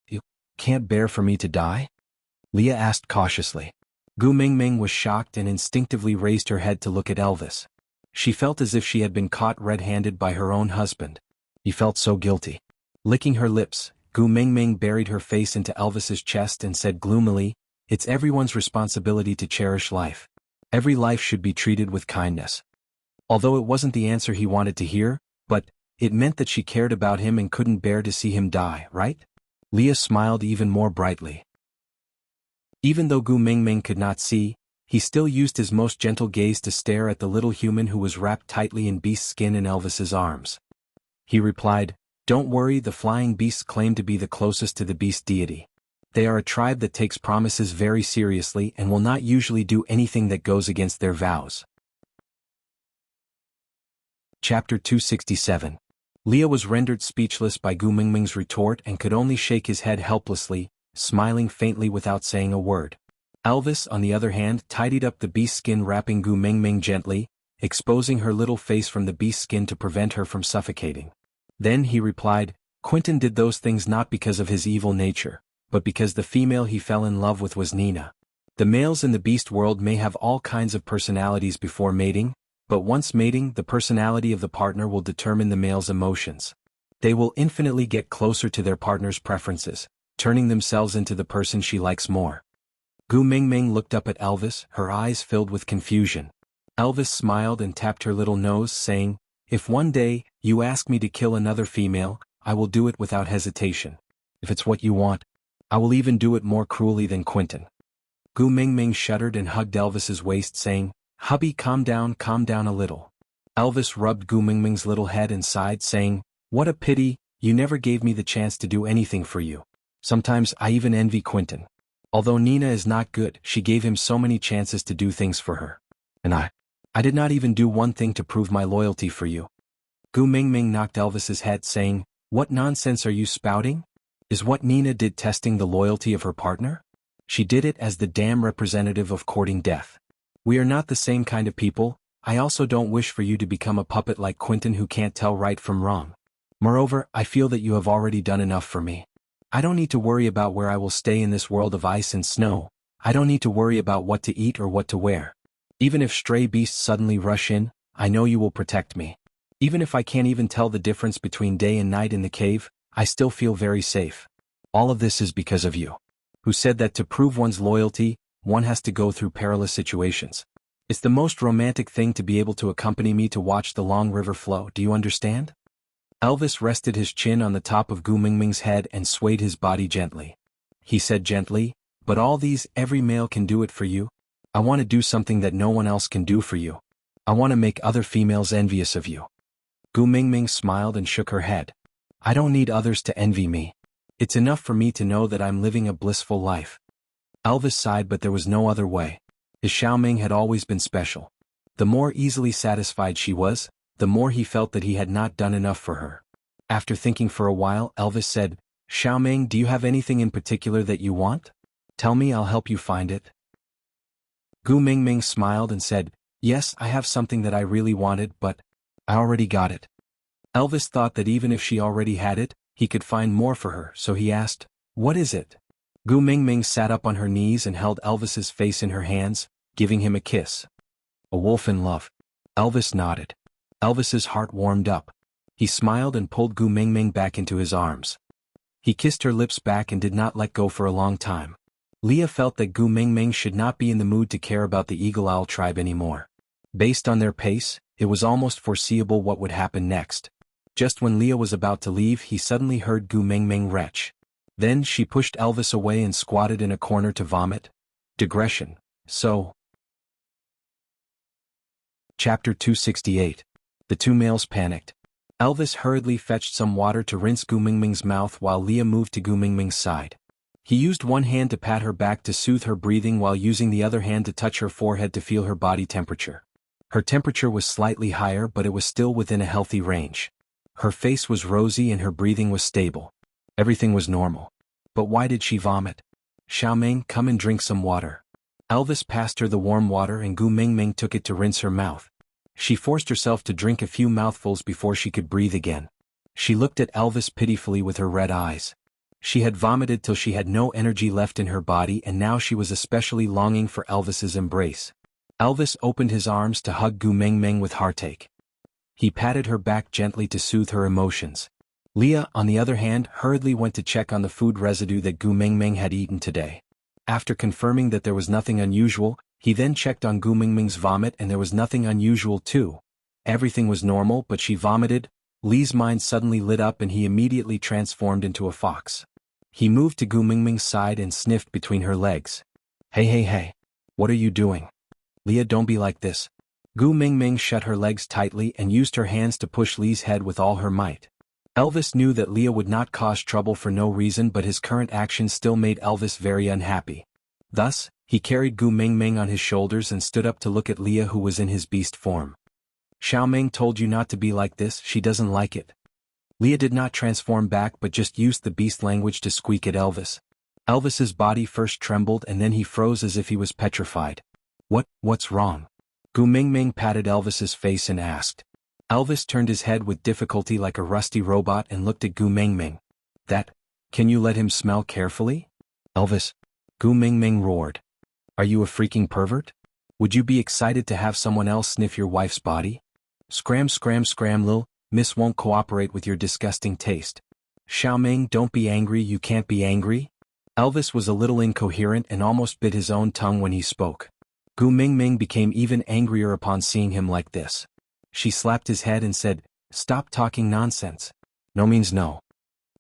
S1: You can't bear for me to die? Leah asked cautiously. Gu Mingming was shocked and instinctively raised her head to look at Elvis. She felt as if she had been caught red-handed by her own husband. He felt so guilty. Licking her lips, Gu Mingming buried her face into Elvis's chest and said gloomily, it's everyone's responsibility to cherish life. Every life should be treated with kindness. Although it wasn't the answer he wanted to hear, but it meant that she cared about him and couldn't bear to see him die, right? Leah smiled even more brightly. Even though Gu Mingming could not see, he still used his most gentle gaze to stare at the little human who was wrapped tightly in beast skin in Elvis's arms. He replied, don't worry, the flying beasts claim to be the closest to the beast deity. They are a tribe that takes promises very seriously and will not usually do anything that goes against their vows. Chapter 267. Leah was rendered speechless by Gu Mingming's retort and could only shake his head helplessly, smiling faintly without saying a word. Elvis, on the other hand, tidied up the beast skin, wrapping Gu Mingming gently, exposing her little face from the beast skin to prevent her from suffocating. Then he replied, Quentin did those things not because of his evil nature, but because the female he fell in love with was Nina. The males in the beast world may have all kinds of personalities before mating, but once mating, the personality of the partner will determine the male's emotions. They will infinitely get closer to their partner's preferences, turning themselves into the person she likes more. Gu Mingming looked up at Elvis, her eyes filled with confusion. Elvis smiled and tapped her little nose, saying, if one day you ask me to kill another female, I will do it without hesitation. If it's what you want, I will even do it more cruelly than Quentin. Gu Mingming shuddered and hugged Elvis's waist, saying, hubby, calm down a little. Elvis rubbed Gu Mingming's little head and sighed, saying, what a pity, you never gave me the chance to do anything for you. Sometimes I even envy Quentin. Although Nina is not good, she gave him so many chances to do things for her. And I did not even do one thing to prove my loyalty for you. Gu Mingming knocked Elvis's head, saying, what nonsense are you spouting? Is what Nina did testing the loyalty of her partner? She did it as the damn representative of courting death. We are not the same kind of people. I also don't wish for you to become a puppet like Quentin who can't tell right from wrong. Moreover, I feel that you have already done enough for me. I don't need to worry about where I will stay in this world of ice and snow. I don't need to worry about what to eat or what to wear. Even if stray beasts suddenly rush in, I know you will protect me. Even if I can't even tell the difference between day and night in the cave, I still feel very safe. All of this is because of you. Who said that to prove one's loyalty, one has to go through perilous situations. It's the most romantic thing to be able to accompany me to watch the long river flow, do you understand? Elvis rested his chin on the top of Gu Mingming's head and swayed his body gently. He said gently, but all these, every male can do it for you. I want to do something that no one else can do for you. I want to make other females envious of you. Gu Mingming smiled and shook her head. I don't need others to envy me. It's enough for me to know that I'm living a blissful life. Elvis sighed, but there was no other way. His Xiaoming had always been special. The more easily satisfied she was, the more he felt that he had not done enough for her. After thinking for a while, Elvis said, Xiaoming, do you have anything in particular that you want? Tell me, I'll help you find it. Gu Mingming smiled and said, yes, I have something that I really wanted, but I already got it. Elvis thought that even if she already had it, he could find more for her, so he asked, what is it? Gu Mingming sat up on her knees and held Elvis's face in her hands, giving him a kiss. A wolf in love. Elvis nodded. Elvis's heart warmed up. He smiled and pulled Gu Mingming back into his arms. He kissed her lips back and did not let go for a long time. Leah felt that Gu Mingming should not be in the mood to care about the Eagle Owl tribe anymore. Based on their pace, it was almost foreseeable what would happen next. Just when Leah was about to leave, he suddenly heard Gu Mingming retch. Then she pushed Elvis away and squatted in a corner to vomit. Digression. So. Chapter 268. The two males panicked. Elvis hurriedly fetched some water to rinse Gu Mingming's mouth while Leah moved to Gu Mingming's side. He used one hand to pat her back to soothe her breathing while using the other hand to touch her forehead to feel her body temperature. Her temperature was slightly higher, but it was still within a healthy range. Her face was rosy and her breathing was stable. Everything was normal. But why did she vomit? Xiaoming, come and drink some water. Elvis passed her the warm water and Gu Mingming took it to rinse her mouth. She forced herself to drink a few mouthfuls before she could breathe again. She looked at Elvis pitifully with her red eyes. She had vomited till she had no energy left in her body, and now she was especially longing for Elvis's embrace. Elvis opened his arms to hug Gu Mingming with heartache. He patted her back gently to soothe her emotions. Leah, on the other hand, hurriedly went to check on the food residue that Gu Mingming had eaten today. After confirming that there was nothing unusual, he then checked on Gu Mingming's vomit and there was nothing unusual too. Everything was normal, but she vomited. Lee's mind suddenly lit up and he immediately transformed into a fox. He moved to Gu Mingming's side and sniffed between her legs. Hey. What are you doing? Leah, don't be like this. Gu Mingming shut her legs tightly and used her hands to push Lee's head with all her might. Elvis knew that Leah would not cause trouble for no reason, but his current actions still made Elvis very unhappy. Thus, he carried Gu Mingming on his shoulders and stood up to look at Leah, who was in his beast form. Xiaoming told you not to be like this, she doesn't like it. Leah did not transform back but just used the beast language to squeak at Elvis. Elvis's body first trembled and then he froze as if he was petrified. What's wrong? Gu Mingming patted Elvis's face and asked. Elvis turned his head with difficulty like a rusty robot and looked at Gu Mingming. Can you let him smell carefully? Elvis. Gu Mingming roared. Are you a freaking pervert? Would you be excited to have someone else sniff your wife's body? Scram Lil, Miss won't cooperate with your disgusting taste. Xiaoming, don't be angry, you can't be angry. Elvis was a little incoherent and almost bit his own tongue when he spoke. Gu Mingming became even angrier upon seeing him like this. She slapped his head and said, stop talking nonsense. No means no.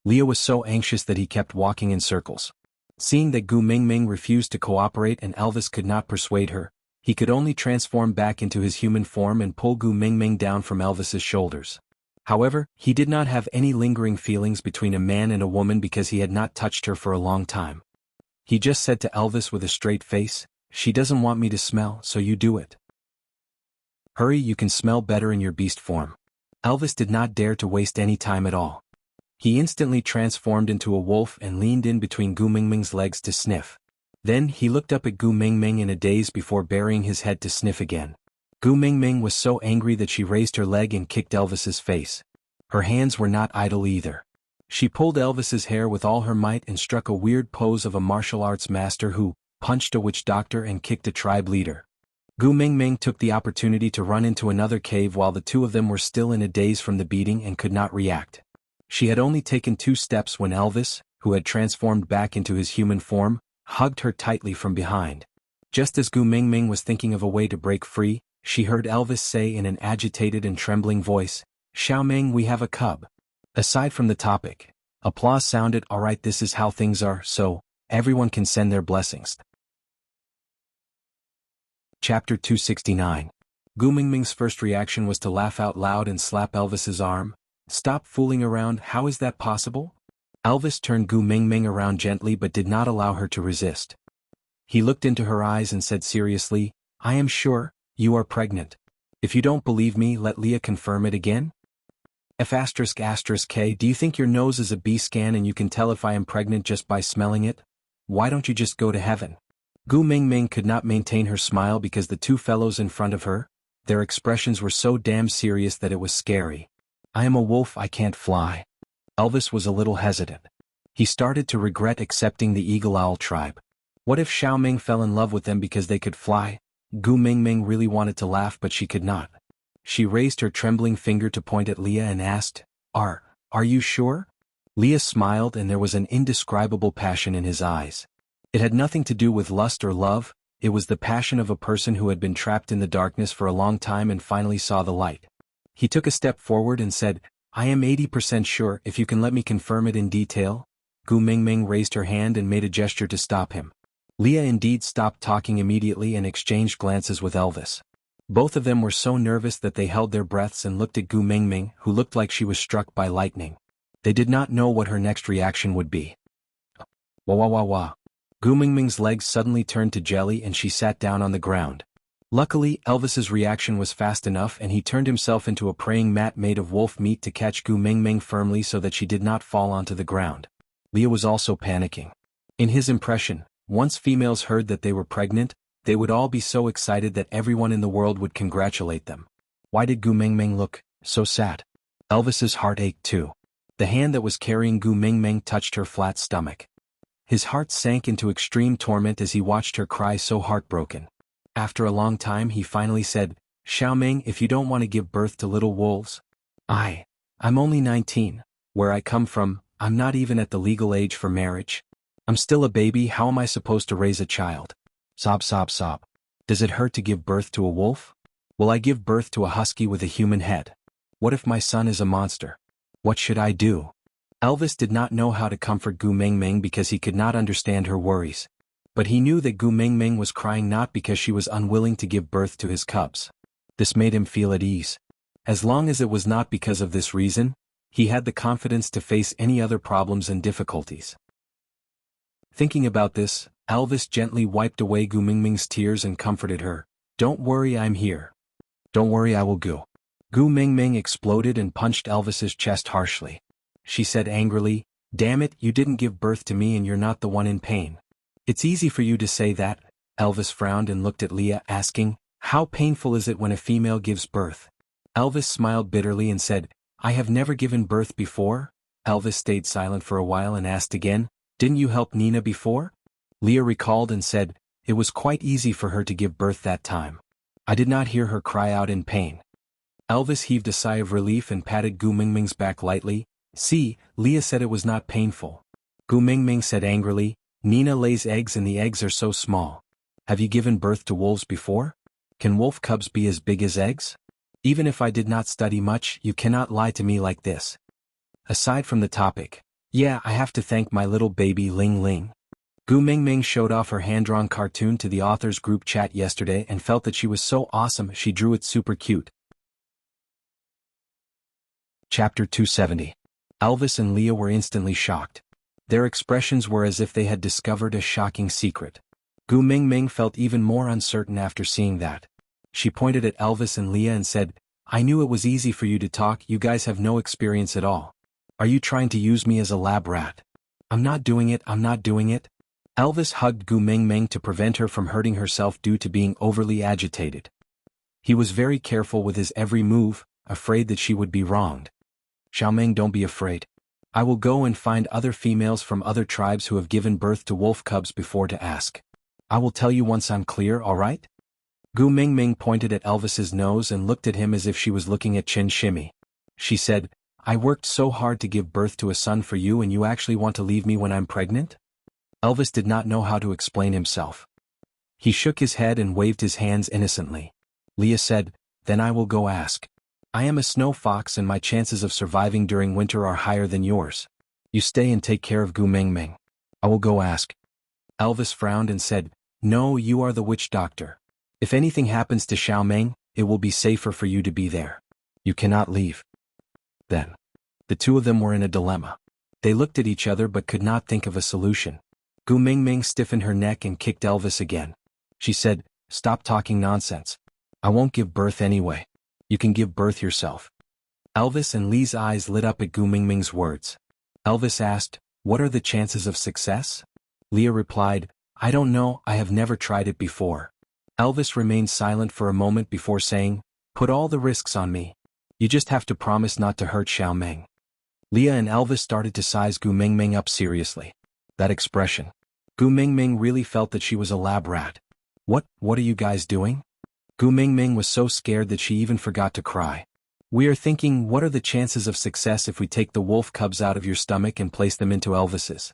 S1: Leah was so anxious that he kept walking in circles. Seeing that Gu Mingming refused to cooperate and Elvis could not persuade her, he could only transform back into his human form and pull Gu Mingming down from Elvis's shoulders. However, he did not have any lingering feelings between a man and a woman because he had not touched her for a long time. He just said to Elvis with a straight face, she doesn't want me to smell, so you do it. Hurry, you can smell better in your beast form. Elvis did not dare to waste any time at all. He instantly transformed into a wolf and leaned in between Gu Mingming's legs to sniff. Then he looked up at Gu Mingming in a daze before burying his head to sniff again. Gu Mingming was so angry that she raised her leg and kicked Elvis's face. Her hands were not idle either. She pulled Elvis's hair with all her might and struck a weird pose of a martial arts master who punched a witch doctor and kicked a tribe leader. Gu Mingming took the opportunity to run into another cave while the two of them were still in a daze from the beating and could not react. She had only taken 2 steps when Elvis, who had transformed back into his human form, hugged her tightly from behind. Just as Gu Mingming was thinking of a way to break free, she heard Elvis say in an agitated and trembling voice, "Xiaoming, we have a cub." Aside from the topic, applause sounded. Alright, this is how things are, so everyone can send their blessings. Chapter 269. Gu Mingming's first reaction was to laugh out loud and slap Elvis's arm. "Stop fooling around, how is that possible?" Elvis turned Gu Mingming around gently but did not allow her to resist. He looked into her eyes and said seriously, "I am sure, you are pregnant. If you don't believe me, let Leah confirm it again." F***K, do you think your nose is a B scan and you can tell if I am pregnant just by smelling it? Why don't you just go to heaven? Gu Mingming could not maintain her smile because the two fellows in front of her, their expressions were so damn serious that it was scary. "I am a wolf, I can't fly." Elvis was a little hesitant. He started to regret accepting the Eagle Owl tribe. What if Xiaoming fell in love with them because they could fly? Gu Mingming really wanted to laugh but she could not. She raised her trembling finger to point at Leah and asked, Are you sure?" Leah smiled and there was an indescribable passion in his eyes. It had nothing to do with lust or love, it was the passion of a person who had been trapped in the darkness for a long time and finally saw the light. He took a step forward and said, "I am 80% sure, if you can let me confirm it in detail." Gu Mingming raised her hand and made a gesture to stop him. Leah indeed stopped talking immediately and exchanged glances with Elvis. Both of them were so nervous that they held their breaths and looked at Gu Mingming, who looked like she was struck by lightning. They did not know what her next reaction would be. Wah wah wah wah. Gu Mingming's legs suddenly turned to jelly and she sat down on the ground. Luckily, Elvis's reaction was fast enough and he turned himself into a praying mat made of wolf meat to catch Gu Mingming firmly so that she did not fall onto the ground. Leah was also panicking. In his impression, once females heard that they were pregnant, they would all be so excited that everyone in the world would congratulate them. Why did Gu Mingming look so sad? Elvis's heart ached too. The hand that was carrying Gu Mingming touched her flat stomach. His heart sank into extreme torment as he watched her cry so heartbroken. After a long time he finally said, "Xiaoming, if you don't want to give birth to little wolves." I'm only 19. Where I come from, I'm not even at the legal age for marriage. I'm still a baby, how am I supposed to raise a child? Sob sob sob. Does it hurt to give birth to a wolf? Will I give birth to a husky with a human head? What if my son is a monster? What should I do? Elvis did not know how to comfort Gu Mingming because he could not understand her worries. But he knew that Gu Mingming was crying not because she was unwilling to give birth to his cubs. This made him feel at ease. As long as it was not because of this reason, he had the confidence to face any other problems and difficulties. Thinking about this, Elvis gently wiped away Gu Mingming's tears and comforted her. "Don't worry, I'm here. Don't worry, I will go." Gu Mingming exploded and punched Elvis's chest harshly. She said angrily, "Damn it, you didn't give birth to me and you're not the one in pain." "It's easy for you to say that." Elvis frowned and looked at Leah, asking, "How painful is it when a female gives birth?" Elvis smiled bitterly and said, "I have never given birth before." Elvis stayed silent for a while and asked again, "Didn't you help Nina before?" Leah recalled and said, "It was quite easy for her to give birth that time. I did not hear her cry out in pain." Elvis heaved a sigh of relief and patted Gu Mingming's back lightly. "See, Leah said it was not painful." Gu Mingming said angrily, "Nina lays eggs and the eggs are so small. Have you given birth to wolves before? Can wolf cubs be as big as eggs? Even if I did not study much, you cannot lie to me like this." Aside from the topic, yeah, I have to thank my little baby Ling Ling. Gu Mingming showed off her hand-drawn cartoon to the authors group chat yesterday and felt that she was so awesome she drew it super cute. Chapter 270. Elvis and Leah were instantly shocked. Their expressions were as if they had discovered a shocking secret. Gu Mingming felt even more uncertain after seeing that. She pointed at Elvis and Leah and said, "I knew it was easy for you to talk, you guys have no experience at all. Are you trying to use me as a lab rat?" I'm not doing it. Elvis hugged Gu Mingming to prevent her from hurting herself due to being overly agitated. He was very careful with his every move, afraid that she would be wronged. "Xiaoming, don't be afraid. I will go and find other females from other tribes who have given birth to wolf cubs before to ask. I will tell you once I'm clear, alright?" Gu Mingming pointed at Elvis's nose and looked at him as if she was looking at Chin Shimmy. She said, I worked so hard to give birth to a son for you and you actually want to leave me when I'm pregnant? Elvis did not know how to explain himself. He shook his head and waved his hands innocently. Leah said, then I will go ask. I am a snow fox and my chances of surviving during winter are higher than yours. You stay and take care of Gu Mingming. I will go ask. Elvis frowned and said, no, you are the witch doctor. If anything happens to Xiao Meng, it will be safer for you to be there. You cannot leave. Then. The two of them were in a dilemma. They looked at each other but could not think of a solution. Gu Mingming stiffened her neck and kicked Elvis again. She said, stop talking nonsense. I won't give birth anyway. You can give birth yourself. Elvis and Lee's eyes lit up at Gu Mingming's words. Elvis asked, what are the chances of success? Leah replied, I don't know, I have never tried it before. Elvis remained silent for a moment before saying, put all the risks on me. You just have to promise not to hurt Xiao Meng. Leah and Elvis started to size Gu Mingming up seriously. That expression. Gu Mingming really felt that she was a lab rat. What are you guys doing? Gu Mingming was so scared that she even forgot to cry. We are thinking, what are the chances of success if we take the wolf cubs out of your stomach and place them into Elvis's?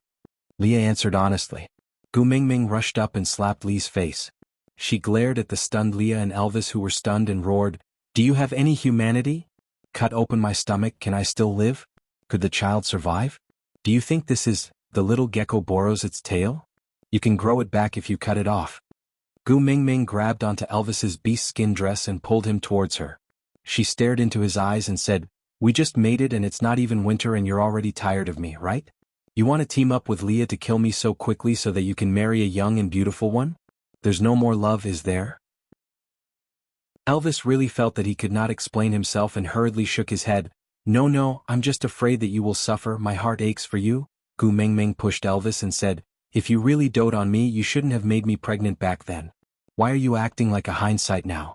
S1: Leah answered honestly. Gu Mingming rushed up and slapped Lee's face. She glared at the stunned Leah and Elvis who were stunned and roared, do you have any humanity? Cut open my stomach, can I still live? Could the child survive? Do you think this is, the little gecko borrows its tail? You can grow it back if you cut it off. Gu Mingming grabbed onto Elvis's beast skin dress and pulled him towards her. She stared into his eyes and said, we just made it and it's not even winter and you're already tired of me, right? You want to team up with Leah to kill me so quickly so that you can marry a young and beautiful one? There's no more love, is there? Elvis really felt that he could not explain himself and hurriedly shook his head. No, I'm just afraid that you will suffer, my heart aches for you. Gu Mingming pushed Elvis and said, if you really dote on me you shouldn't have made me pregnant back then. Why are you acting like a hindsight now?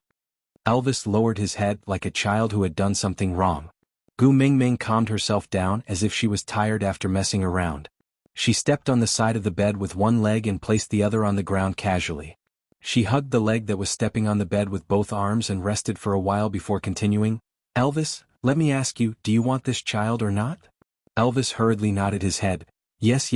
S1: Elvis lowered his head like a child who had done something wrong. Gu Mingming calmed herself down as if she was tired after messing around. She stepped on the side of the bed with one leg and placed the other on the ground casually. She hugged the leg that was stepping on the bed with both arms and rested for a while before continuing, Elvis, let me ask you, do you want this child or not? Elvis hurriedly nodded his head. Yes.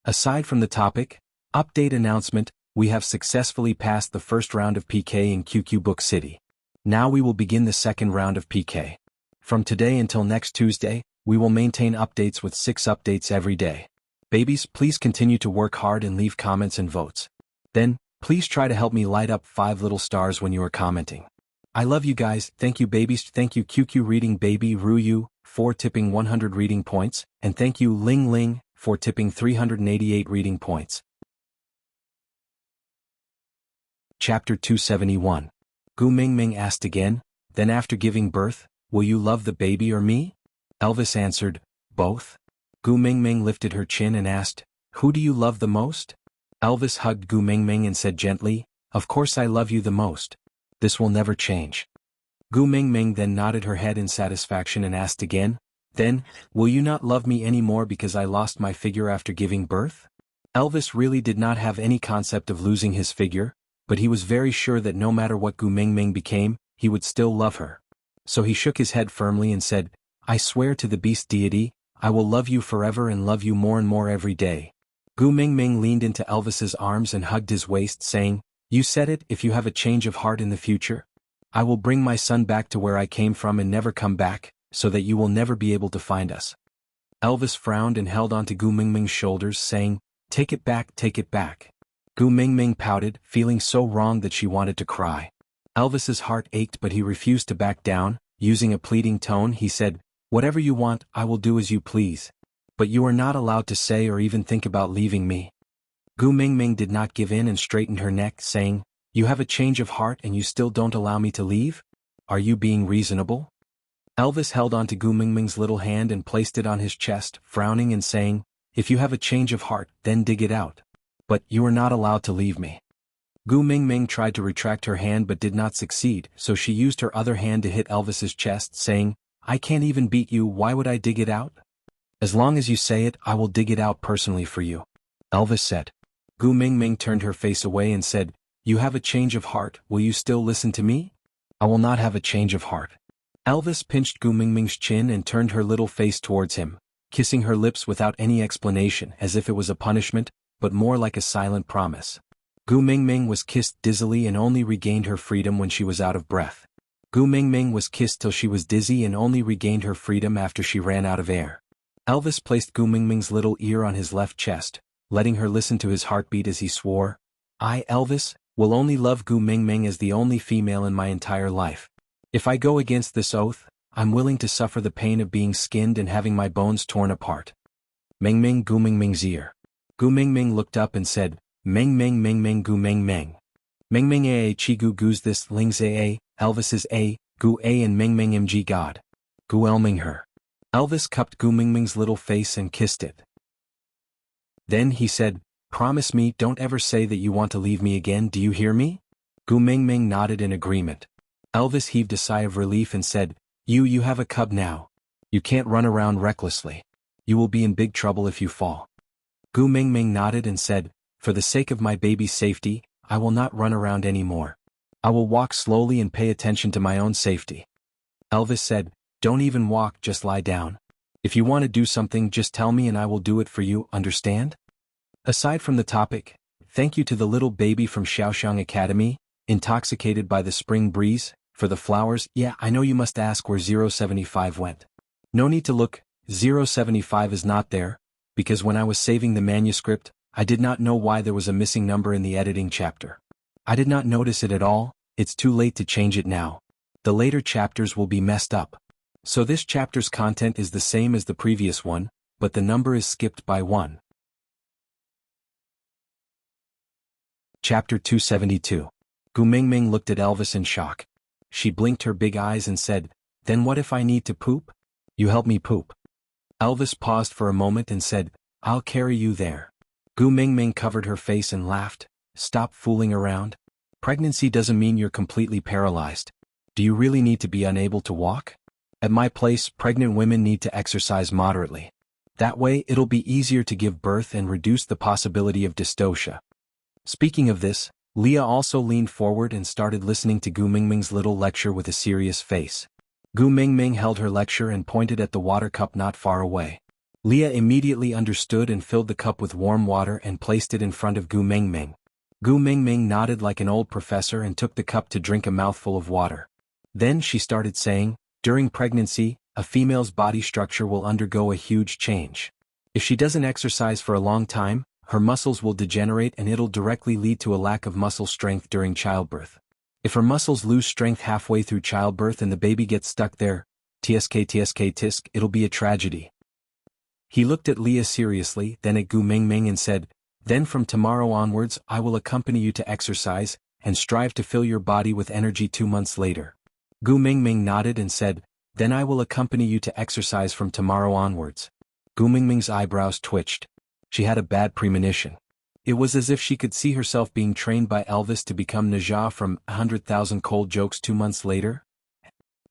S1: Aside from the topic, update announcement, we have successfully passed the first round of PK in QQ Book City. Now we will begin the second round of PK. From today until next Tuesday, we will maintain updates with 6 updates every day. Babies, please continue to work hard and leave comments and votes. Then, please try to help me light up 5 little stars when you are commenting. I love you guys, thank you babies, thank you QQ Reading Baby Ruyu, for tipping 100 reading points, and thank you Ling Ling, for tipping 388 reading points. Chapter 271. Gu Mingming asked again, then after giving birth, will you love the baby or me? Elvis answered, both. Gu Mingming lifted her chin and asked, who do you love the most? Elvis hugged Gu Mingming and said gently, of course I love you the most. This will never change. Gu Mingming then nodded her head in satisfaction and asked again, then, will you not love me anymore because I lost my figure after giving birth? Elvis really did not have any concept of losing his figure, but he was very sure that no matter what Gu Mingming became, he would still love her. So he shook his head firmly and said, I swear to the beast deity, I will love you forever and love you more and more every day. Gu Mingming leaned into Elvis's arms and hugged his waist saying, you said it, if you have a change of heart in the future, I will bring my son back to where I came from and never come back, so that you will never be able to find us. Elvis frowned and held onto Gu Mingming's shoulders saying, take it back, take it back. Gu Mingming pouted, feeling so wrong that she wanted to cry. Elvis's heart ached but he refused to back down. Using a pleading tone he said, whatever you want, I will do as you please. But you are not allowed to say or even think about leaving me. Gu Mingming did not give in and straightened her neck saying, you have a change of heart and you still don't allow me to leave? Are you being reasonable? Elvis held onto Gu Mingming's little hand and placed it on his chest, frowning and saying, if you have a change of heart, then dig it out. But you are not allowed to leave me. Gu Mingming tried to retract her hand but did not succeed, so she used her other hand to hit Elvis's chest, saying, I can't even beat you, why would I dig it out? As long as you say it, I will dig it out personally for you. Elvis said. Gu Mingming turned her face away and said, You have a change of heart, will you still listen to me? I will not have a change of heart. Elvis pinched Gu Mingming's chin and turned her little face towards him, kissing her lips without any explanation as if it was a punishment, but more like a silent promise. Gu Mingming was kissed dizzily and only regained her freedom when she was out of breath. Gu Mingming was kissed till she was dizzy and only regained her freedom after she ran out of air. Elvis placed Gu Mingming's little ear on his left chest, letting her listen to his heartbeat as he swore, I, Elvis, will only love Gu Mingming as the only female in my entire life. If I go against this oath, I'm willing to suffer the pain of being skinned and having my bones torn apart. Mingming Gu Mingming's ear. Gu Mingming looked up and said, Mingming Mingming Gu Mingming. Mingming a chi gu gu's this ling's a, Elvis's a, Gu a and Mingming mg God. Gu elming her. Elvis cupped Gu Mingming's little face and kissed it. Then he said, promise me don't ever say that you want to leave me again, do you hear me? Gu Mingming nodded in agreement. Elvis heaved a sigh of relief and said, You have a cub now. You can't run around recklessly. You will be in big trouble if you fall. Gu Mingming nodded and said, for the sake of my baby's safety, I will not run around anymore. I will walk slowly and pay attention to my own safety. Elvis said, don't even walk, just lie down. If you want to do something, just tell me and I will do it for you, understand? Aside from the topic, thank you to the little baby from Xiaoxiang Academy, intoxicated by the spring breeze, for the flowers. Yeah, I know you must ask where 075 went. No need to look, 075 is not there, because when I was saving the manuscript, I did not know why there was a missing number in the editing chapter. I did not notice it at all, it's too late to change it now. The later chapters will be messed up. So this chapter's content is the same as the previous one, but the number is skipped by 1. Chapter 272. Gu Mingming looked at Elvis in shock. She blinked her big eyes and said, then what if I need to poop? You help me poop. Elvis paused for a moment and said, I'll carry you there. Gu Mingming covered her face and laughed, stop fooling around. Pregnancy doesn't mean you're completely paralyzed. Do you really need to be unable to walk? At my place, pregnant women need to exercise moderately. That way it'll be easier to give birth and reduce the possibility of dystocia. Speaking of this, Leah also leaned forward and started listening to Gu Mingming's little lecture with a serious face. Gu Mingming held her lecture and pointed at the water cup not far away. Leah immediately understood and filled the cup with warm water and placed it in front of Gu Mingming. Gu Mingming nodded like an old professor and took the cup to drink a mouthful of water. Then she started saying, during pregnancy, a female's body structure will undergo a huge change. If she doesn't exercise for a long time, her muscles will degenerate and it'll directly lead to a lack of muscle strength during childbirth. If her muscles lose strength halfway through childbirth and the baby gets stuck there, tisk, it'll be a tragedy. He looked at Leah seriously, then at Gu Mingming and said, then from tomorrow onwards I will accompany you to exercise, and strive to fill your body with energy 2 months later. Gu Mingming nodded and said, then I will accompany you to exercise from tomorrow onwards. Gu Mingming's eyebrows twitched. She had a bad premonition. It was as if she could see herself being trained by Elvis to become Naja from 100,000 Cold Jokes 2 months later.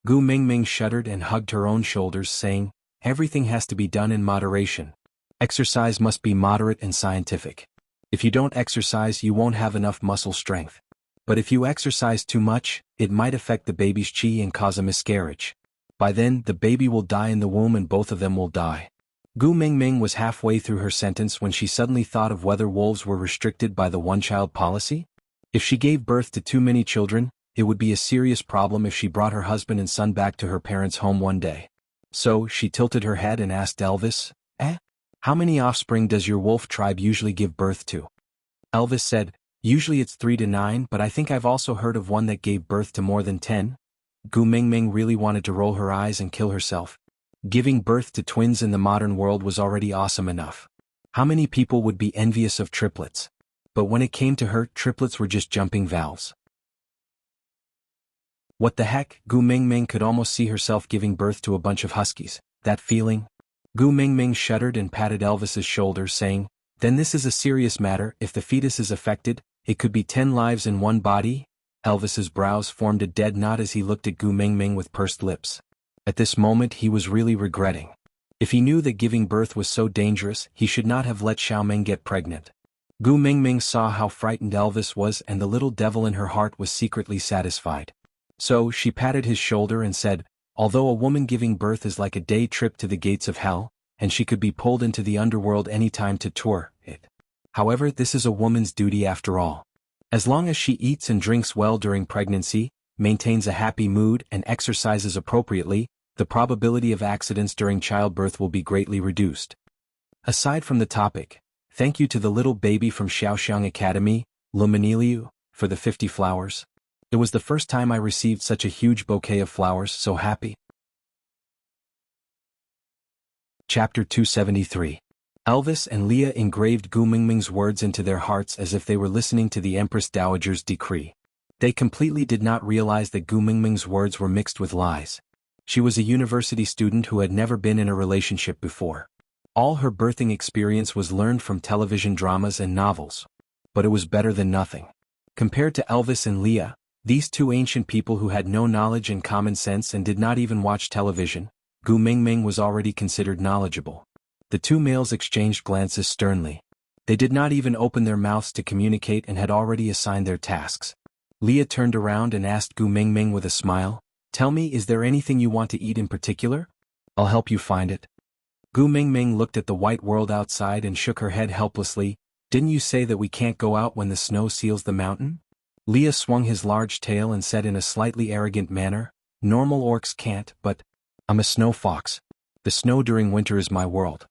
S1: Gu Mingming shuddered and hugged her own shoulders, saying, everything has to be done in moderation. Exercise must be moderate and scientific. If you don't exercise, you won't have enough muscle strength. But if you exercise too much, it might affect the baby's chi and cause a miscarriage. By then, the baby will die in the womb and both of them will die. Gu Mingming was halfway through her sentence when she suddenly thought of whether wolves were restricted by the one-child policy. If she gave birth to too many children, it would be a serious problem if she brought her husband and son back to her parents' home one day. So, she tilted her head and asked Elvis, how many offspring does your wolf tribe usually give birth to? Elvis said, usually it's 3 to 9, but I think I've also heard of one that gave birth to more than 10. Gu Mingming really wanted to roll her eyes and kill herself. Giving birth to twins in the modern world was already awesome enough. How many people would be envious of triplets? But when it came to her, triplets were just jumping valves. What the heck? Gu Mingming could almost see herself giving birth to a bunch of huskies. That feeling? Gu Mingming shuddered and patted Elvis's shoulder, saying, then this is a serious matter. If the fetus is affected, it could be 10 lives in one body. Elvis's brows formed a dead knot as he looked at Gu Mingming with pursed lips. At this moment he was really regretting. If he knew that giving birth was so dangerous, he should not have let Xiaomeng get pregnant. Gu Mingming saw how frightened Elvis was, and the little devil in her heart was secretly satisfied. So, she patted his shoulder and said, although a woman giving birth is like a day trip to the gates of hell, and she could be pulled into the underworld any time to tour it. However, this is a woman's duty after all. As long as she eats and drinks well during pregnancy, maintains a happy mood, and exercises appropriately, the probability of accidents during childbirth will be greatly reduced. Aside from the topic, thank you to the little baby from Xiaoxiang Academy, Luminiliu, for the 50 flowers. It was the first time I received such a huge bouquet of flowers, so happy. Chapter 273. Elvis and Leah engraved Gu Mingming's words into their hearts as if they were listening to the Empress Dowager's decree. They completely did not realize that Gu Mingming's words were mixed with lies. She was a university student who had never been in a relationship before. All her birthing experience was learned from television dramas and novels. But it was better than nothing. Compared to Elvis and Leah, these two ancient people who had no knowledge and common sense and did not even watch television, Gu Mingming was already considered knowledgeable. The two males exchanged glances sternly. They did not even open their mouths to communicate and had already assigned their tasks. Leah turned around and asked Gu Mingming with a smile, "Tell me, is there anything you want to eat in particular? I'll help you find it." Gu Mingming looked at the white world outside and shook her head helplessly. "Didn't you say that we can't go out when the snow seals the mountain?" Leah swung his large tail and said in a slightly arrogant manner, "Normal orcs can't, but I'm a snow fox. The snow during winter is my world."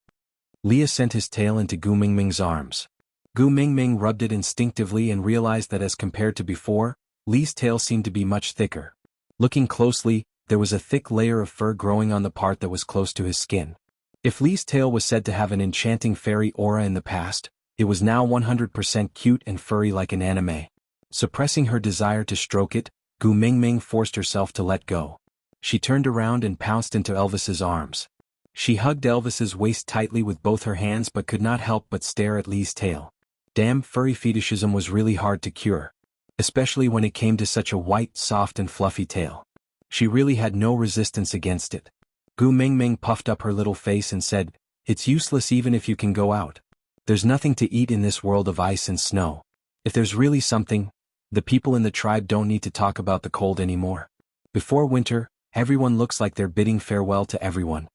S1: Leah sent his tail into Gu Mingming's arms. Gu Mingming rubbed it instinctively and realized that as compared to before, Lee's tail seemed to be much thicker. Looking closely, there was a thick layer of fur growing on the part that was close to his skin. If Lee's tail was said to have an enchanting fairy aura in the past, it was now 100% cute and furry like an anime. Suppressing her desire to stroke it, Gu Mingming forced herself to let go. She turned around and pounced into Elvis's arms. She hugged Elvis's waist tightly with both her hands but could not help but stare at Lee's tail. Damn, furry fetishism was really hard to cure. Especially when it came to such a white, soft and fluffy tail. She really had no resistance against it. Gu Mingming puffed up her little face and said, "It's useless even if you can go out. There's nothing to eat in this world of ice and snow. If there's really something, the people in the tribe don't need to talk about the cold anymore. Before winter, everyone looks like they're bidding farewell to everyone."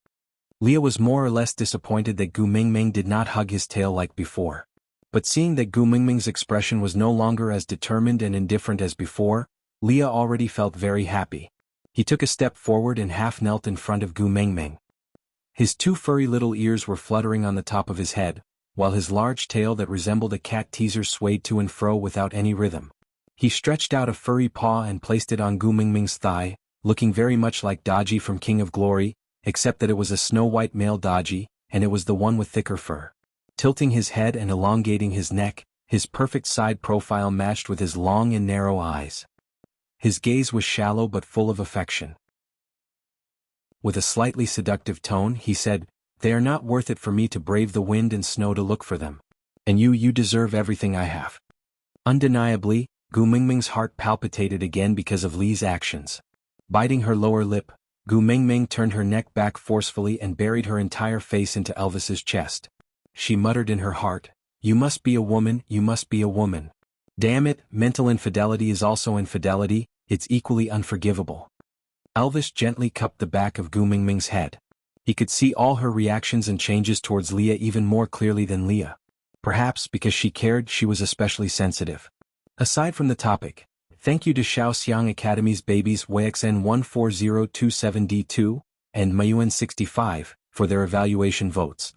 S1: Leah was more or less disappointed that Gu Mingming did not hug his tail like before. But seeing that Gu Mingming's expression was no longer as determined and indifferent as before, Leah already felt very happy. He took a step forward and half knelt in front of Gu Mingming. His two furry little ears were fluttering on the top of his head, while his large tail that resembled a cat teaser swayed to and fro without any rhythm. He stretched out a furry paw and placed it on Gu Mingming's thigh, looking very much like Daji from King of Glory, except that it was a snow-white male Daji, and it was the one with thicker fur. Tilting his head and elongating his neck, his perfect side profile matched with his long and narrow eyes. His gaze was shallow but full of affection. With a slightly seductive tone, he said, "They are not worth it for me to brave the wind and snow to look for them. And you deserve everything I have." Undeniably, Gu Mingming's heart palpitated again because of Lee's actions. Biting her lower lip, Gu Mingming turned her neck back forcefully and buried her entire face into Elvis's chest. She muttered in her heart, "You must be a woman, you must be a woman. Damn it, mental infidelity is also infidelity, it's equally unforgivable." Elvis gently cupped the back of Gu Mingming's head. He could see all her reactions and changes towards Leah even more clearly than Leah. Perhaps because she cared, she was especially sensitive. Aside from the topic, thank you to Xiaoxiang Academy's babies WXN 14027D2 and Mayuan 65 for their evaluation votes.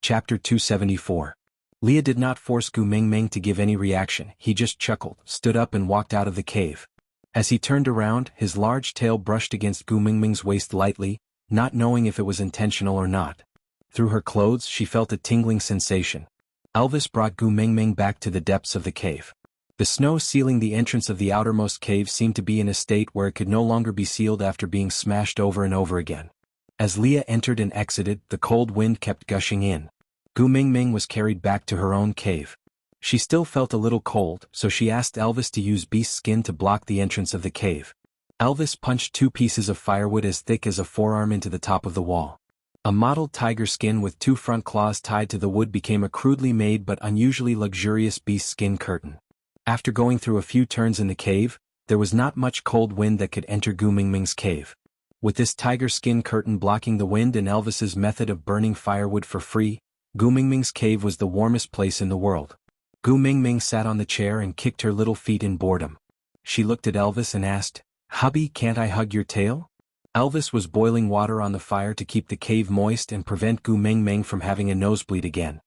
S1: Chapter 274. Leah did not force Gu Mingming to give any reaction. He just chuckled, stood up and walked out of the cave. As he turned around, his large tail brushed against Gu Mingming's waist lightly, not knowing if it was intentional or not. Through her clothes she felt a tingling sensation. Elvis brought Gu Mingming back to the depths of the cave. The snow sealing the entrance of the outermost cave seemed to be in a state where it could no longer be sealed after being smashed over and over again. As Leah entered and exited, the cold wind kept gushing in. Gu Mingming was carried back to her own cave. She still felt a little cold, so she asked Elvis to use beast skin to block the entrance of the cave. Elvis punched 2 pieces of firewood as thick as a forearm into the top of the wall. A mottled tiger skin with 2 front claws tied to the wood became a crudely made but unusually luxurious beast skin curtain. After going through a few turns in the cave, there was not much cold wind that could enter Gu Mingming's cave. With this tiger skin curtain blocking the wind and Elvis's method of burning firewood for free, Gu Mingming's cave was the warmest place in the world. Gu Mingming sat on the chair and kicked her little feet in boredom. She looked at Elvis and asked, "Hubby, can't I hug your tail?" Elvis was boiling water on the fire to keep the cave moist and prevent Gu Mingming from having a nosebleed again.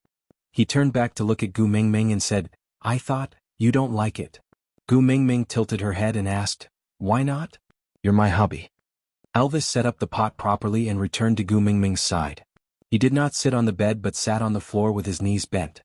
S1: He turned back to look at Gu Mingming and said, "I thought, you don't like it." Gu Mingming tilted her head and asked, "Why not?" "You're my hubby." Elvis set up the pot properly and returned to Gu Mingming's side. He did not sit on the bed but sat on the floor with his knees bent.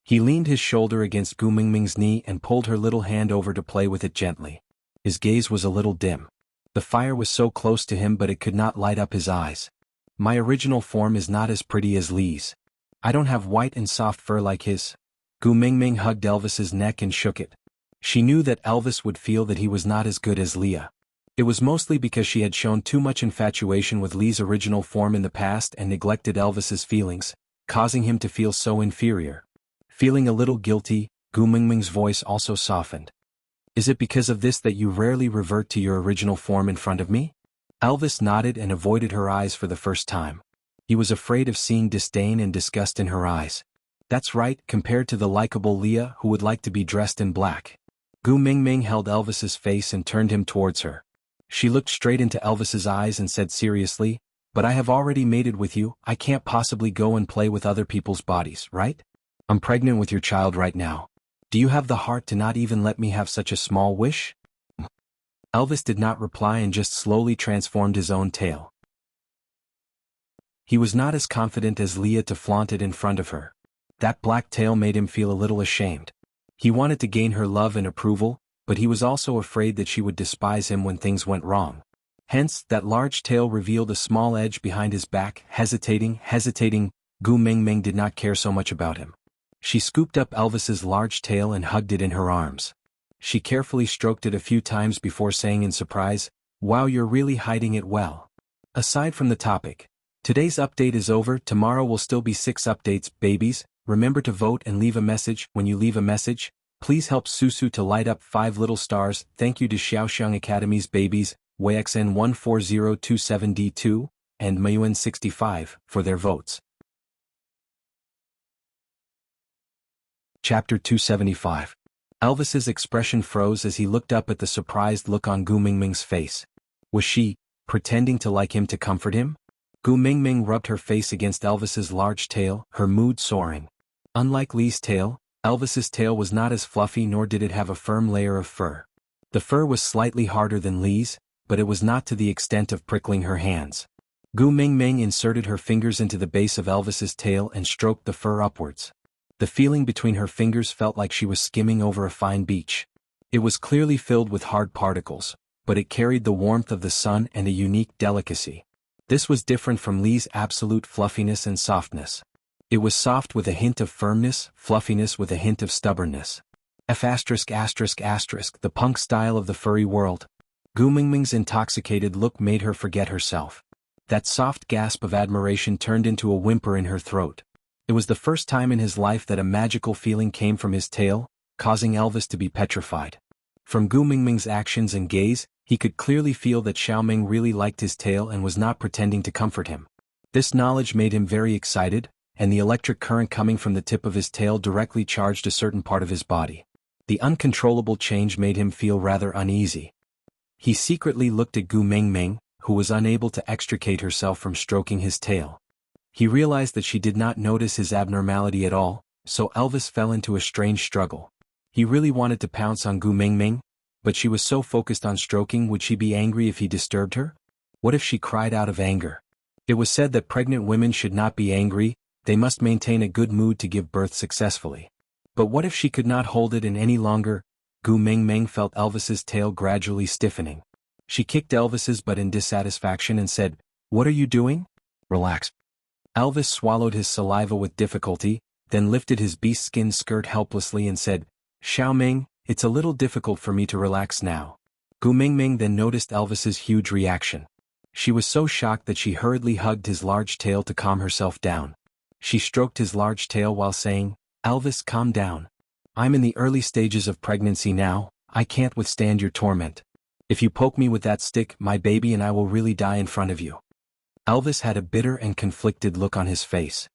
S1: He leaned his shoulder against Gu Mingming's knee and pulled her little hand over to play with it gently. His gaze was a little dim. The fire was so close to him but it could not light up his eyes. "My original form is not as pretty as Lee's. I don't have white and soft fur like his." Gu Mingming hugged Elvis's neck and shook it. She knew that Elvis would feel that he was not as good as Leah. It was mostly because she had shown too much infatuation with Lee's original form in the past and neglected Elvis's feelings, causing him to feel so inferior. Feeling a little guilty, Gu Mingming's voice also softened. "Is it because of this that you rarely revert to your original form in front of me?" Elvis nodded and avoided her eyes for the first time. He was afraid of seeing disdain and disgust in her eyes. That's right, compared to the likable Leah who would like to be dressed in black. Gu Mingming held Elvis's face and turned him towards her. She looked straight into Elvis's eyes and said seriously, "But I have already mated with you, I can't possibly go and play with other people's bodies, right? I'm pregnant with your child right now. Do you have the heart to not even let me have such a small wish?" Elvis did not reply and just slowly transformed his own tail. He was not as confident as Leah to flaunt it in front of her. That black tail made him feel a little ashamed. He wanted to gain her love and approval, but he was also afraid that she would despise him when things went wrong. Hence, that large tail revealed a small edge behind his back. Hesitating, Gu Mingming did not care so much about him. She scooped up Elvis's large tail and hugged it in her arms. She carefully stroked it a few times before saying in surprise, "Wow, you're really hiding it well." Aside from the topic, today's update is over. Tomorrow will still be 6 updates, babies. Remember to vote and leave a message. When you leave a message, please help Susu to light up 5 little stars. Thank you to Xiaoxiang Academy's babies, WeiXN14027D2, and Mayuan65, for their votes. Chapter 275. Elvis's expression froze as he looked up at the surprised look on Gu Mingming's face. Was she pretending to like him to comfort him? Gu Mingming rubbed her face against Elvis's large tail, her mood soaring. Unlike Lee's tail, Elvis's tail was not as fluffy nor did it have a firm layer of fur. The fur was slightly harder than Lee's, but it was not to the extent of prickling her hands. Gu Mingming inserted her fingers into the base of Elvis's tail and stroked the fur upwards. The feeling between her fingers felt like she was skimming over a fine beach. It was clearly filled with hard particles, but it carried the warmth of the sun and a unique delicacy. This was different from Lee's absolute fluffiness and softness. It was soft with a hint of firmness, fluffiness with a hint of stubbornness. The punk style of the furry world. Gu Mingming's intoxicated look made her forget herself. That soft gasp of admiration turned into a whimper in her throat. It was the first time in his life that a magical feeling came from his tail, causing Elvis to be petrified. From Gu Mingming's actions and gaze, he could clearly feel that Xiaoming really liked his tail and was not pretending to comfort him. This knowledge made him very excited, and the electric current coming from the tip of his tail directly charged a certain part of his body. The uncontrollable change made him feel rather uneasy. He secretly looked at Gu Mingming, who was unable to extricate herself from stroking his tail. He realized that she did not notice his abnormality at all, so Elvis fell into a strange struggle. He really wanted to pounce on Gu Mingming, but she was so focused on stroking. Would she be angry if he disturbed her? What if she cried out of anger? It was said that pregnant women should not be angry, they must maintain a good mood to give birth successfully. But what if she could not hold it in any longer? Gu Mingming felt Elvis's tail gradually stiffening. She kicked Elvis's butt in dissatisfaction and said, "What are you doing? Relax." Elvis swallowed his saliva with difficulty, then lifted his beast-skin skirt helplessly and said, "Xiaoming, it's a little difficult for me to relax now." Gu Mingming then noticed Elvis's huge reaction. She was so shocked that she hurriedly hugged his large tail to calm herself down. She stroked his large tail while saying, "Elvis, calm down. I'm in the early stages of pregnancy now, I can't withstand your torment. If you poke me with that stick, my baby and I will really die in front of you." Elvis had a bitter and conflicted look on his face.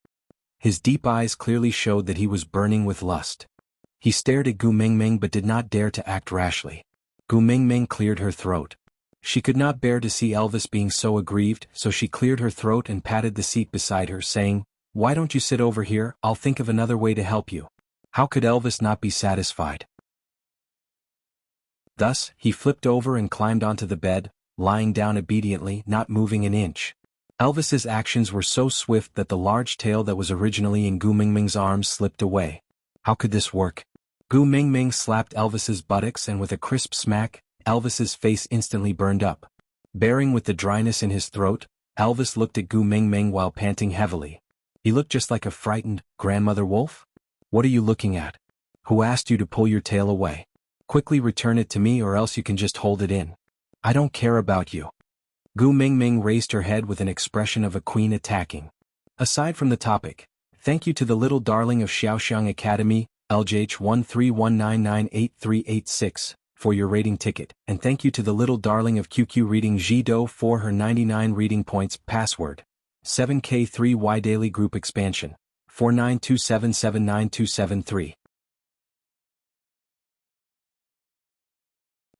S1: His deep eyes clearly showed that he was burning with lust. He stared at Gu Mingming but did not dare to act rashly. Gu Mingming cleared her throat. She could not bear to see Elvis being so aggrieved, so she cleared her throat and patted the seat beside her, saying, "Why don't you sit over here? I'll think of another way to help you." How could Elvis not be satisfied? Thus, he flipped over and climbed onto the bed, lying down obediently, not moving an inch. Elvis's actions were so swift that the large tail that was originally in Gu Mingming's arms slipped away. How could this work? Gu Mingming slapped Elvis's buttocks and with a crisp smack, Elvis's face instantly burned up. Bearing with the dryness in his throat, Elvis looked at Gu Mingming while panting heavily. He looked just like a frightened grandmother wolf. "What are you looking at? Who asked you to pull your tail away? Quickly return it to me or else you can just hold it in. I don't care about you." Gu Mingming raised her head with an expression of a queen attacking. Aside from the topic, thank you to the little darling of Xiaoxiang Academy, LJH 1319983886, for your rating ticket, and thank you to the little darling of QQ Reading Jido for her 99 reading points. Password 7K3Y Daily Group Expansion 4927792773.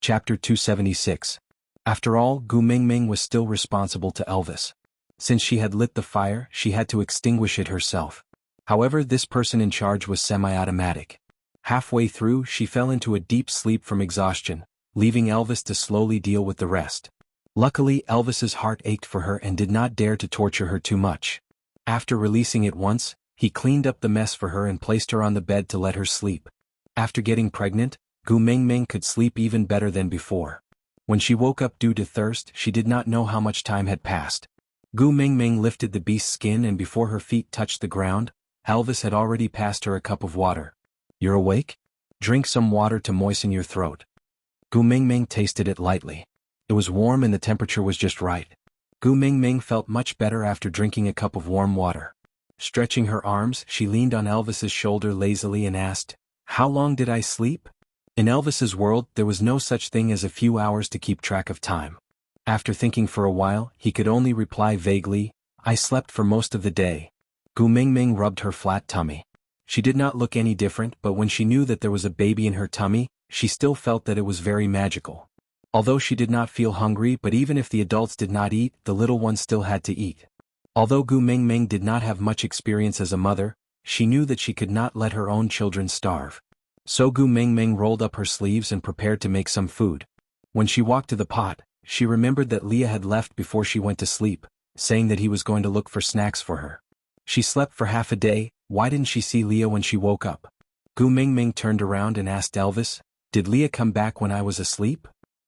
S1: Chapter 276. After all, Gu Mingming was still responsible to Elvis. Since she had lit the fire, she had to extinguish it herself. However, this person in charge was semi-automatic. Halfway through, she fell into a deep sleep from exhaustion, leaving Elvis to slowly deal with the rest. Luckily, Elvis's heart ached for her and did not dare to torture her too much. After releasing it once, he cleaned up the mess for her and placed her on the bed to let her sleep. After getting pregnant, Gu Mingming could sleep even better than before. When she woke up due to thirst, she did not know how much time had passed. Gu Mingming lifted the beast's skin and before her feet touched the ground, Elvis had already passed her a cup of water. "You're awake? Drink some water to moisten your throat." Gu Mingming tasted it lightly. It was warm and the temperature was just right. Gu Mingming felt much better after drinking a cup of warm water. Stretching her arms, she leaned on Elvis's shoulder lazily and asked, "How long did I sleep?" In Elvis's world, there was no such thing as a few hours to keep track of time. After thinking for a while, he could only reply vaguely, "I slept for most of the day." Gu Mingming rubbed her flat tummy. She did not look any different, but when she knew that there was a baby in her tummy, she still felt that it was very magical. Although she did not feel hungry, but even if the adults did not eat, the little one still had to eat. Although Gu Mingming did not have much experience as a mother, she knew that she could not let her own children starve. So Gu Mingming rolled up her sleeves and prepared to make some food. When she walked to the pot, she remembered that Leah had left before she went to sleep, saying that he was going to look for snacks for her. She slept for half a day, why didn't she see Leah when she woke up? Gu Mingming turned around and asked Elvis, "Did Leah come back when I was asleep?"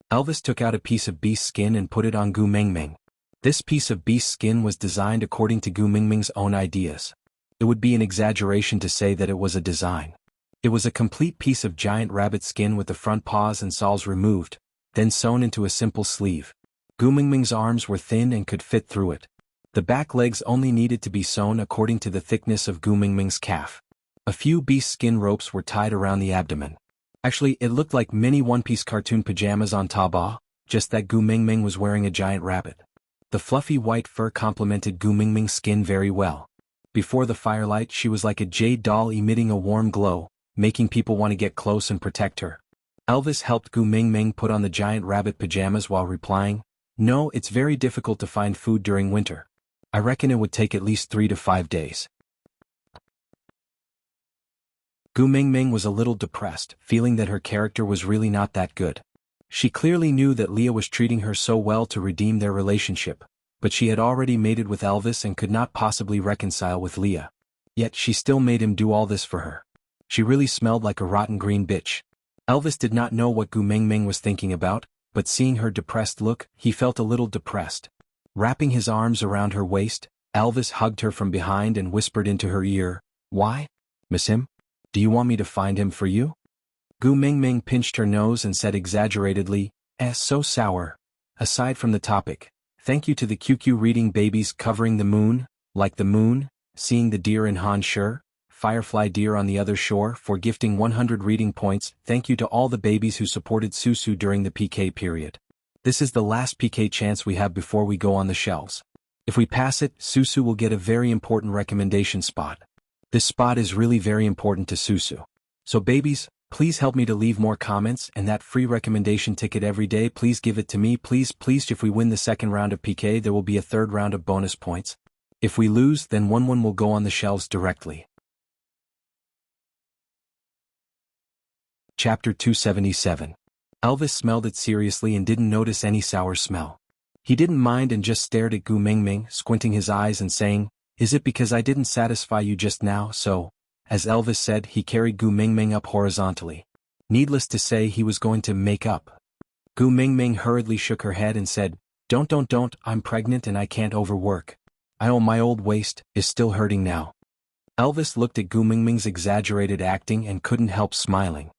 S1: Elvis took out a piece of beast skin and put it on Gu Mingming. This piece of beast skin was designed according to Gu Mingming's own ideas. It would be an exaggeration to say that it was a design. It was a complete piece of giant rabbit skin with the front paws and soles removed, then sewn into a simple sleeve. Gu Mingming's arms were thin and could fit through it. The back legs only needed to be sewn according to the thickness of Gu Mingming's calf. A few beast skin ropes were tied around the abdomen. Actually, it looked like mini one-piece cartoon pajamas on Taobao, just that Gu Mingming was wearing a giant rabbit. The fluffy white fur complemented Gu Mingming's skin very well. Before the firelight, she was like a jade doll emitting a warm glow, making people want to get close and protect her. Elvis helped Gu Mingming put on the giant rabbit pajamas while replying, "No, it's very difficult to find food during winter. I reckon it would take at least 3 to 5 days." Gu Mingming was a little depressed, feeling that her character was really not that good. She clearly knew that Leah was treating her so well to redeem their relationship, but she had already mated with Elvis and could not possibly reconcile with Leah. Yet she still made him do all this for her. She really smelled like a rotten green bitch. Elvis did not know what Gu Mingming was thinking about, but seeing her depressed look, he felt a little depressed. Wrapping his arms around her waist, Elvis hugged her from behind and whispered into her ear, "Why? Miss him? Do you want me to find him for you?" Gu Mingming pinched her nose and said exaggeratedly, "So sour." Aside from the topic, Thank you to the QQ reading babies covering the moon, like the moon, seeing the deer in Han Shi, Firefly Deer on the other shore for gifting 100 reading points. Thank you to all the babies who supported Susu during the PK period. This is the last PK chance we have before we go on the shelves. If we pass it, Susu will get a very important recommendation spot. This spot is really very important to Susu. So babies, please help me to leave more comments, and that free recommendation ticket every day, please give it to me, please. If we win the second round of PK, there will be a third round of bonus points. If we lose, then one will go on the shelves directly. Chapter 277. Elvis smelled it seriously and didn't notice any sour smell. He didn't mind and just stared at Gu Mingming, squinting his eyes and saying, "Is it because I didn't satisfy you just now?" So, as Elvis said, he carried Gu Mingming up horizontally. Needless to say, he was going to make up. Gu Mingming hurriedly shook her head and said, Don't, I'm pregnant and I can't overwork. My old waist is still hurting now." Elvis looked at Gu Mingming's exaggerated acting and couldn't help smiling.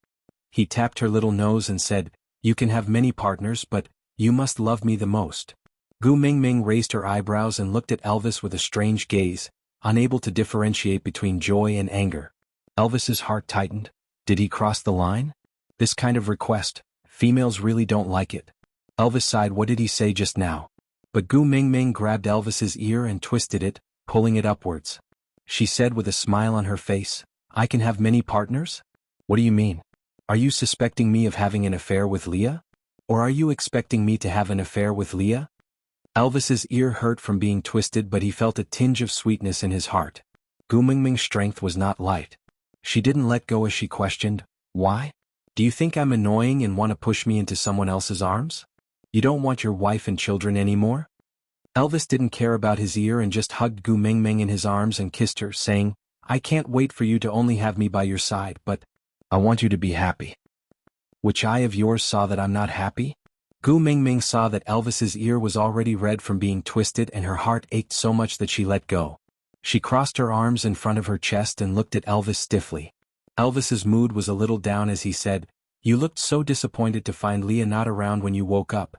S1: He tapped her little nose and said, "You can have many partners, but you must love me the most." Gu Mingming raised her eyebrows and looked at Elvis with a strange gaze, unable to differentiate between joy and anger. Elvis's heart tightened. Did he cross the line? This kind of request, females really don't like it. Elvis sighed. What did he say just now? But Gu Mingming grabbed Elvis's ear and twisted it, pulling it upwards. She said with a smile on her face, "I can have many partners? What do you mean? Are you suspecting me of having an affair with Leah? Or are you expecting me to have an affair with Leah?" Elvis's ear hurt from being twisted, but he felt a tinge of sweetness in his heart. Gu Mingming's strength was not light. She didn't let go as she questioned, "Why? Do you think I'm annoying and want to push me into someone else's arms? You don't want your wife and children anymore?" Elvis didn't care about his ear and just hugged Gu Mingming in his arms and kissed her, saying, "I can't wait for you to only have me by your side, but I want you to be happy." "Which eye of yours saw that I'm not happy?" Gu Mingming saw that Elvis's ear was already red from being twisted and her heart ached so much that she let go. She crossed her arms in front of her chest and looked at Elvis stiffly. Elvis's mood was a little down as he said, "You looked so disappointed to find Leah not around when you woke up."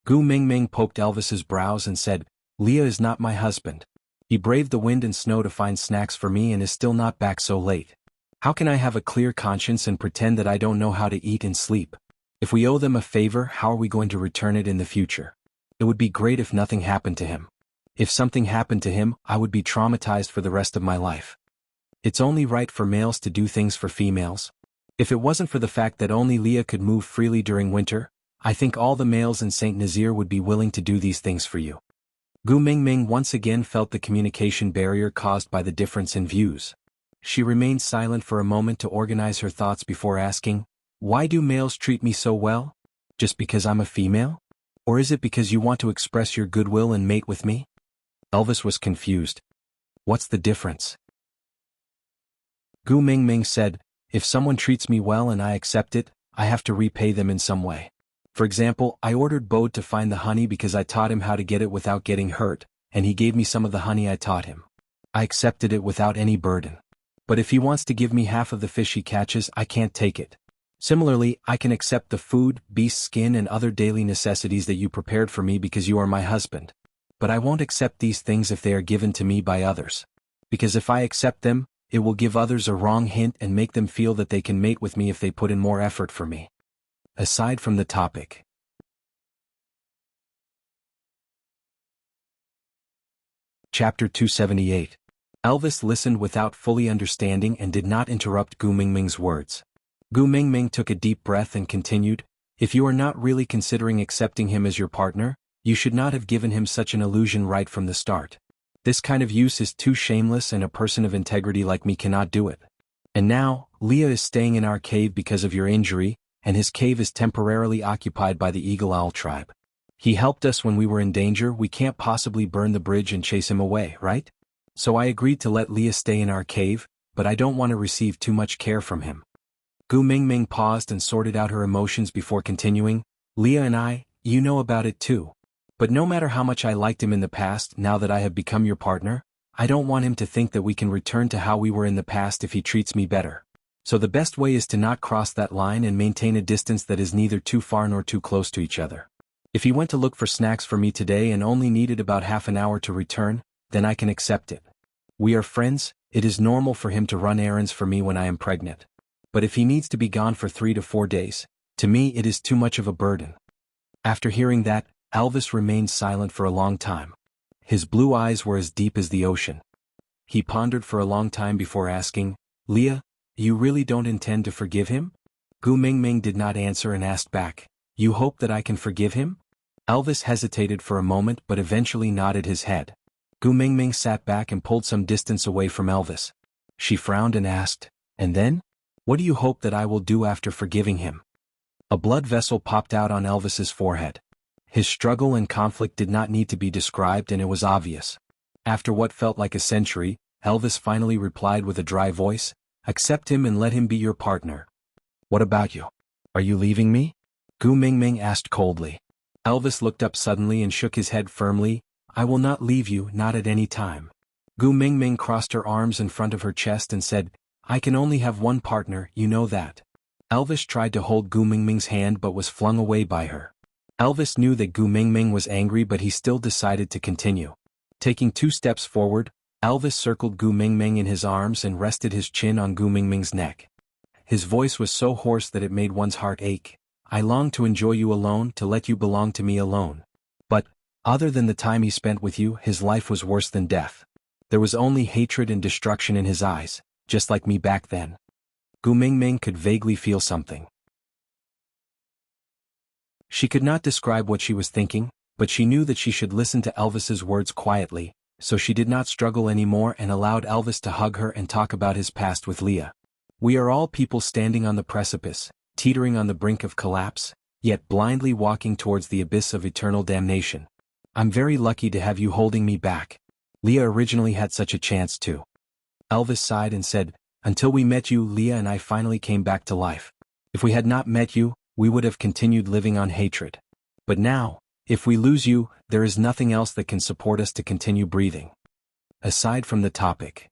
S1: Gu Mingming poked Elvis's brows and said, "Leah is not my husband. He braved the wind and snow to find snacks for me and is still not back so late. How can I have a clear conscience and pretend that I don't know how to eat and sleep? If we owe them a favor, how are we going to return it in the future? It would be great if nothing happened to him. If something happened to him, I would be traumatized for the rest of my life. It's only right for males to do things for females. If it wasn't for the fact that only Leah could move freely during winter, I think all the males in St. Nazaire would be willing to do these things for you." Gu Mingming once again felt the communication barrier caused by the difference in views. She remained silent for a moment to organize her thoughts before asking, "Why do males treat me so well? Just because I'm a female? Or is it because you want to express your goodwill and mate with me?" Elvis was confused. "What's the difference?" Gu Mingming said, "If someone treats me well and I accept it, I have to repay them in some way. For example, I ordered Bode to find the honey because I taught him how to get it without getting hurt, and he gave me some of the honey I taught him. I accepted it without any burden. But if he wants to give me half of the fish he catches, I can't take it. Similarly, I can accept the food, beast skin and other daily necessities that you prepared for me because you are my husband. But I won't accept these things if they are given to me by others. Because if I accept them, it will give others a wrong hint and make them feel that they can mate with me if they put in more effort for me." Aside from the topic. Chapter 278. Elvis listened without fully understanding and did not interrupt Gu Mingming's words. Gu Mingming took a deep breath and continued, "If you are not really considering accepting him as your partner, you should not have given him such an illusion right from the start. This kind of use is too shameless and a person of integrity like me cannot do it. And now, Leah is staying in our cave because of your injury, and his cave is temporarily occupied by the Eagle Owl tribe. He helped us when we were in danger. We can't possibly burn the bridge and chase him away, right? So I agreed to let Leah stay in our cave, but I don't want to receive too much care from him." Gu Mingming paused and sorted out her emotions before continuing, "Leah and I, you know about it too. But no matter how much I liked him in the past, now that I have become your partner, I don't want him to think that we can return to how we were in the past if he treats me better. So the best way is to not cross that line and maintain a distance that is neither too far nor too close to each other. If he went to look for snacks for me today and only needed about half an hour to return, then I can accept it. We are friends, it is normal for him to run errands for me when I am pregnant. But if he needs to be gone for 3 to 4 days, to me it is too much of a burden. After hearing that, Elvis remained silent for a long time. His blue eyes were as deep as the ocean. He pondered for a long time before asking, "Leah, you really don't intend to forgive him?" Gu Mingming did not answer and asked back, "You hope that I can forgive him?" Elvis hesitated for a moment but eventually nodded his head. Gu Mingming sat back and pulled some distance away from Elvis. She frowned and asked, "And then? What do you hope that I will do after forgiving him?" A blood vessel popped out on Elvis's forehead. His struggle and conflict did not need to be described and it was obvious. After what felt like a century, Elvis finally replied with a dry voice, "Accept him and let him be your partner." "What about you? Are you leaving me?" Gu Mingming asked coldly. Elvis looked up suddenly and shook his head firmly, "I will not leave you, not at any time." Gu Mingming crossed her arms in front of her chest and said, "I can only have one partner, you know that." Elvis tried to hold Gu Mingming's hand but was flung away by her. Elvis knew that Gu Mingming was angry but he still decided to continue. Taking 2 steps forward, Elvis circled Gu Mingming in his arms and rested his chin on Gu Mingming's neck. His voice was so hoarse that it made one's heart ache. "I long to enjoy you alone, to let you belong to me alone." But, other than the time he spent with you, his life was worse than death. There was only hatred and destruction in his eyes, just like me back then. Gu Mingming could vaguely feel something. She could not describe what she was thinking, but she knew that she should listen to Elvis's words quietly, so she did not struggle anymore and allowed Elvis to hug her and talk about his past with Leah. "We are all people standing on the precipice, teetering on the brink of collapse, yet blindly walking towards the abyss of eternal damnation. I'm very lucky to have you holding me back. Leah originally had such a chance too." Elvis sighed and said, "Until we met you, Leah and I finally came back to life. If we had not met you, we would have continued living on hatred. But now, if we lose you, there is nothing else that can support us to continue breathing." Aside from the topic.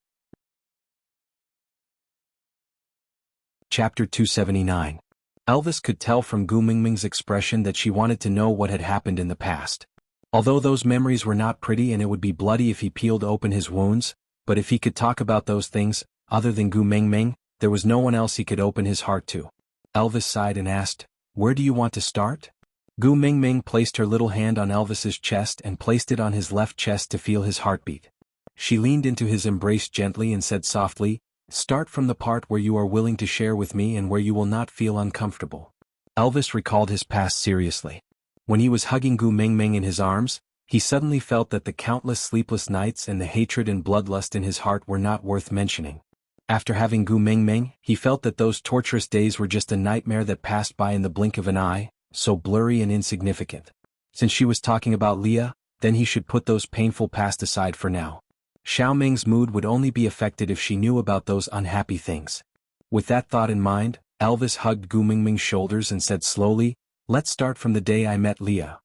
S1: Chapter 279. Elvis could tell from Gu Mingming's expression that she wanted to know what had happened in the past. Although those memories were not pretty and it would be bloody if he peeled open his wounds, but if he could talk about those things, other than Gu Mingming, there was no one else he could open his heart to. Elvis sighed and asked, "Where do you want to start?" Gu Mingming placed her little hand on Elvis's chest and placed it on his left chest to feel his heartbeat. She leaned into his embrace gently and said softly, "Start from the part where you are willing to share with me and where you will not feel uncomfortable." Elvis recalled his past seriously. When he was hugging Gu Mingming in his arms, he suddenly felt that the countless sleepless nights and the hatred and bloodlust in his heart were not worth mentioning. After having Gu Mingming, he felt that those torturous days were just a nightmare that passed by in the blink of an eye, so blurry and insignificant. Since she was talking about Leah, then he should put those painful past aside for now. Xiao Ming's mood would only be affected if she knew about those unhappy things. With that thought in mind, Elvis hugged Gu Mingming's shoulders and said slowly, "Let's start from the day I met Leah.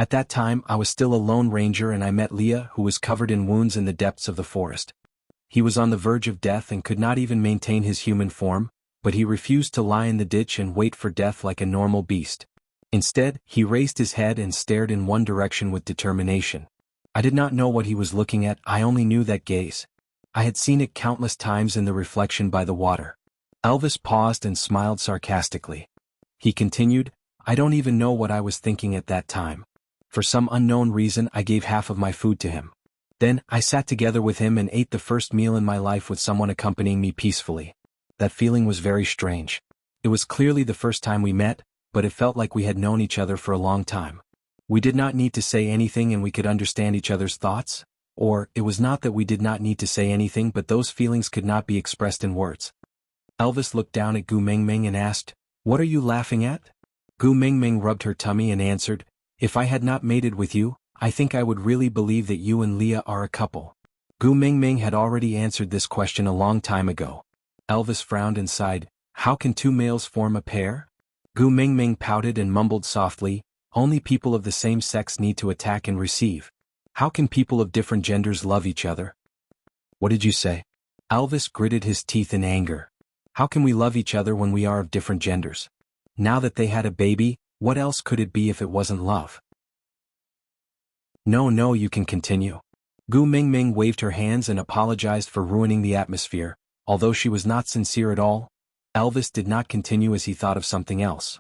S1: At that time I was still a lone ranger and I met Leah who was covered in wounds in the depths of the forest. He was on the verge of death and could not even maintain his human form, but he refused to lie in the ditch and wait for death like a normal beast. Instead, he raised his head and stared in one direction with determination. I did not know what he was looking at, I only knew that gaze. I had seen it countless times in the reflection by the water." Elvis paused and smiled sarcastically. He continued, "I don't even know what I was thinking at that time. For some unknown reason I gave half of my food to him. Then, I sat together with him and ate the first meal in my life with someone accompanying me peacefully. That feeling was very strange. It was clearly the first time we met, but it felt like we had known each other for a long time. We did not need to say anything and we could understand each other's thoughts, or, it was not that we did not need to say anything but those feelings could not be expressed in words." Elvis looked down at Gu Mingming and asked, "What are you laughing at?" Gu Mingming rubbed her tummy and answered, "If I had not mated with you, I think I would really believe that you and Leah are a couple." Gu Mingming had already answered this question a long time ago. Elvis frowned and sighed, "How can 2 males form a pair?" Gu Mingming pouted and mumbled softly, "Only people of the same sex need to attack and receive. How can people of different genders love each other?" "What did you say?" Elvis gritted his teeth in anger. "How can we love each other when we are of different genders? Now that they had a baby, what else could it be if it wasn't love?" No, you can continue. Gu Mingming waved her hands and apologized for ruining the atmosphere. Although she was not sincere at all, Elvis did not continue as he thought of something else.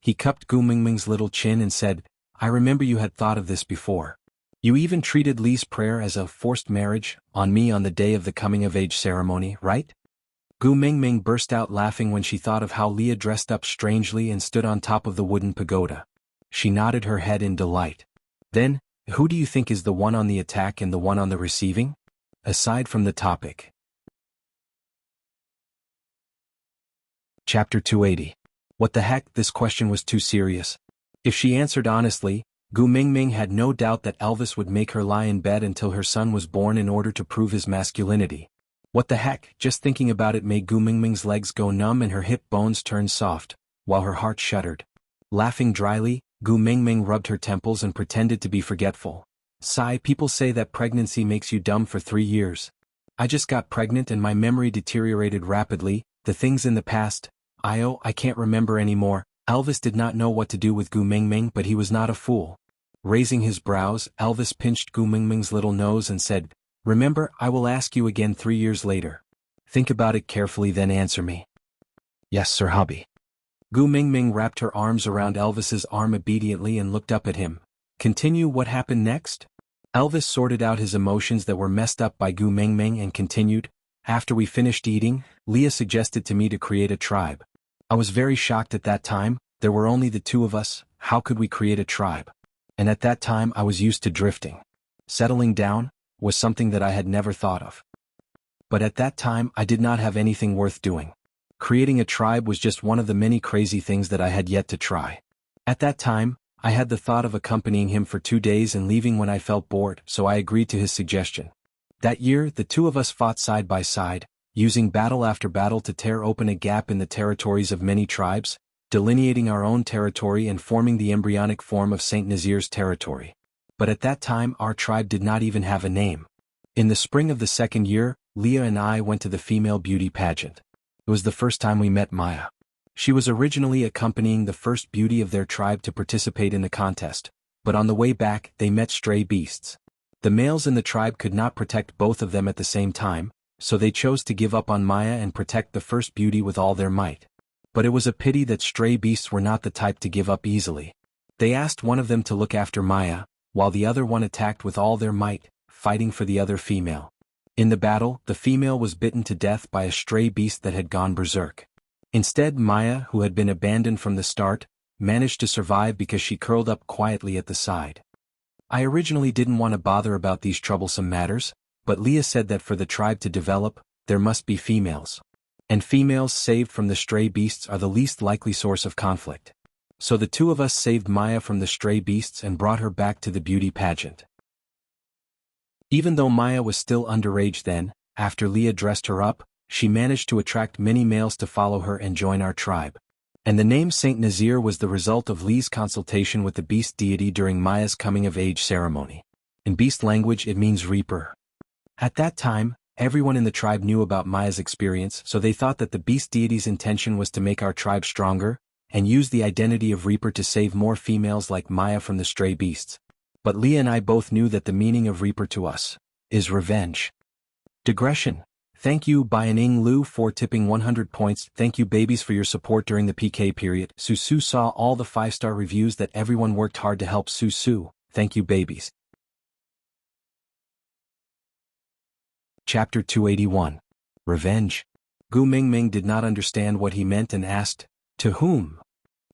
S1: He cupped Gu Mingming's little chin and said, I remember you had thought of this before. You even treated Li's prayer as a forced marriage on me on the day of the coming-of-age ceremony, right? Gu Mingming burst out laughing when she thought of how Leah dressed up strangely and stood on top of the wooden pagoda. She nodded her head in delight. Then, who do you think is the one on the attack and the one on the receiving? Aside from the topic. Chapter 280. What the heck, this question was too serious. If she answered honestly, Gu Mingming had no doubt that Elvis would make her lie in bed until her son was born in order to prove his masculinity. What the heck, just thinking about it made Gu Mingming's legs go numb and her hip bones turn soft, while her heart shuddered. Laughing dryly, Gu Mingming rubbed her temples and pretended to be forgetful. Sigh, people say that pregnancy makes you dumb for 3 years. I just got pregnant and my memory deteriorated rapidly, the things in the past, I can't remember anymore. Elvis did not know what to do with Gu Mingming, but he was not a fool. Raising his brows, Elvis pinched Gu Mingming's little nose and said, Remember, I will ask you again 3 years later. Think about it carefully then answer me. Yes, sir, hubby. Gu Mingming wrapped her arms around Elvis's arm obediently and looked up at him. Continue, what happened next? Elvis sorted out his emotions that were messed up by Gu Mingming and continued, After we finished eating, Leah suggested to me to create a tribe. I was very shocked at that time, there were only the two of us, how could we create a tribe? And at that time I was used to drifting. Settling down was something that I had never thought of. But at that time I did not have anything worth doing. Creating a tribe was just one of the many crazy things that I had yet to try. At that time, I had the thought of accompanying him for 2 days and leaving when I felt bored, so I agreed to his suggestion. That year, the two of us fought side by side, using battle after battle to tear open a gap in the territories of many tribes, delineating our own territory and forming the embryonic form of Saint Nazir's territory. But at that time our tribe did not even have a name. In the spring of the 2nd year, Leah and I went to the female beauty pageant. It was the first time we met Maya. She was originally accompanying the first beauty of their tribe to participate in the contest, but on the way back they met stray beasts. The males in the tribe could not protect both of them at the same time, so they chose to give up on Maya and protect the first beauty with all their might. But it was a pity that stray beasts were not the type to give up easily. They asked one of them to look after Maya, while the other one attacked with all their might, fighting for the other female. In the battle, the female was bitten to death by a stray beast that had gone berserk. Instead, Maya, who had been abandoned from the start, managed to survive because she curled up quietly at the side. I originally didn't want to bother about these troublesome matters, but Leah said that for the tribe to develop, there must be females. And females saved from the stray beasts are the least likely source of conflict. So the two of us saved Maya from the stray beasts and brought her back to the beauty pageant. Even though Maya was still underage then, after Leah dressed her up, she managed to attract many males to follow her and join our tribe. And the name Saint Nazir was the result of Lee's consultation with the beast deity during Maya's coming-of-age ceremony. In beast language it means reaper. At that time, everyone in the tribe knew about Maya's experience, so they thought that the beast deity's intention was to make our tribe stronger, and use the identity of reaper to save more females like Maya from the stray beasts. But Leah and I both knew that the meaning of reaper to us is revenge. Digression. Thank you Bianing Lu for tipping 100 points. Thank you babies for your support during the PK period. Susu saw all the 5-star reviews that everyone worked hard to help Susu. Thank you babies. Chapter 281. Revenge. Gu Mingming did not understand what he meant and asked, To whom?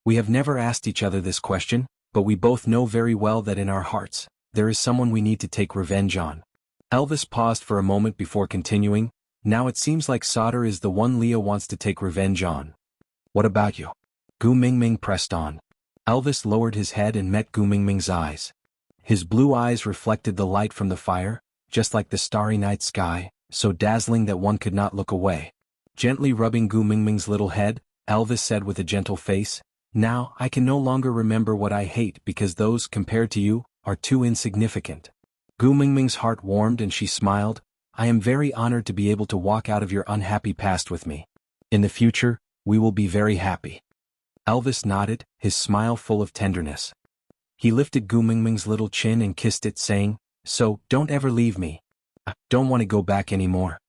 S1: We have never asked each other this question, but we both know very well that in our hearts, there is someone we need to take revenge on. Elvis paused for a moment before continuing, Now it seems like Sauter is the one Leah wants to take revenge on. What about you? Gu Mingming pressed on. Elvis lowered his head and met Gu Mingming's eyes. His blue eyes reflected the light from the fire, just like the starry night sky, so dazzling that one could not look away. Gently rubbing Gu Mingming's little head, Elvis said with a gentle face, Now I can no longer remember what I hate because those, compared to you, are too insignificant. Gu Mingming's heart warmed and she smiled, I am very honored to be able to walk out of your unhappy past with me. In the future, we will be very happy. Elvis nodded, his smile full of tenderness. He lifted Gu Mingming's little chin and kissed it, saying, "So, don't ever leave me. I don't want to go back anymore."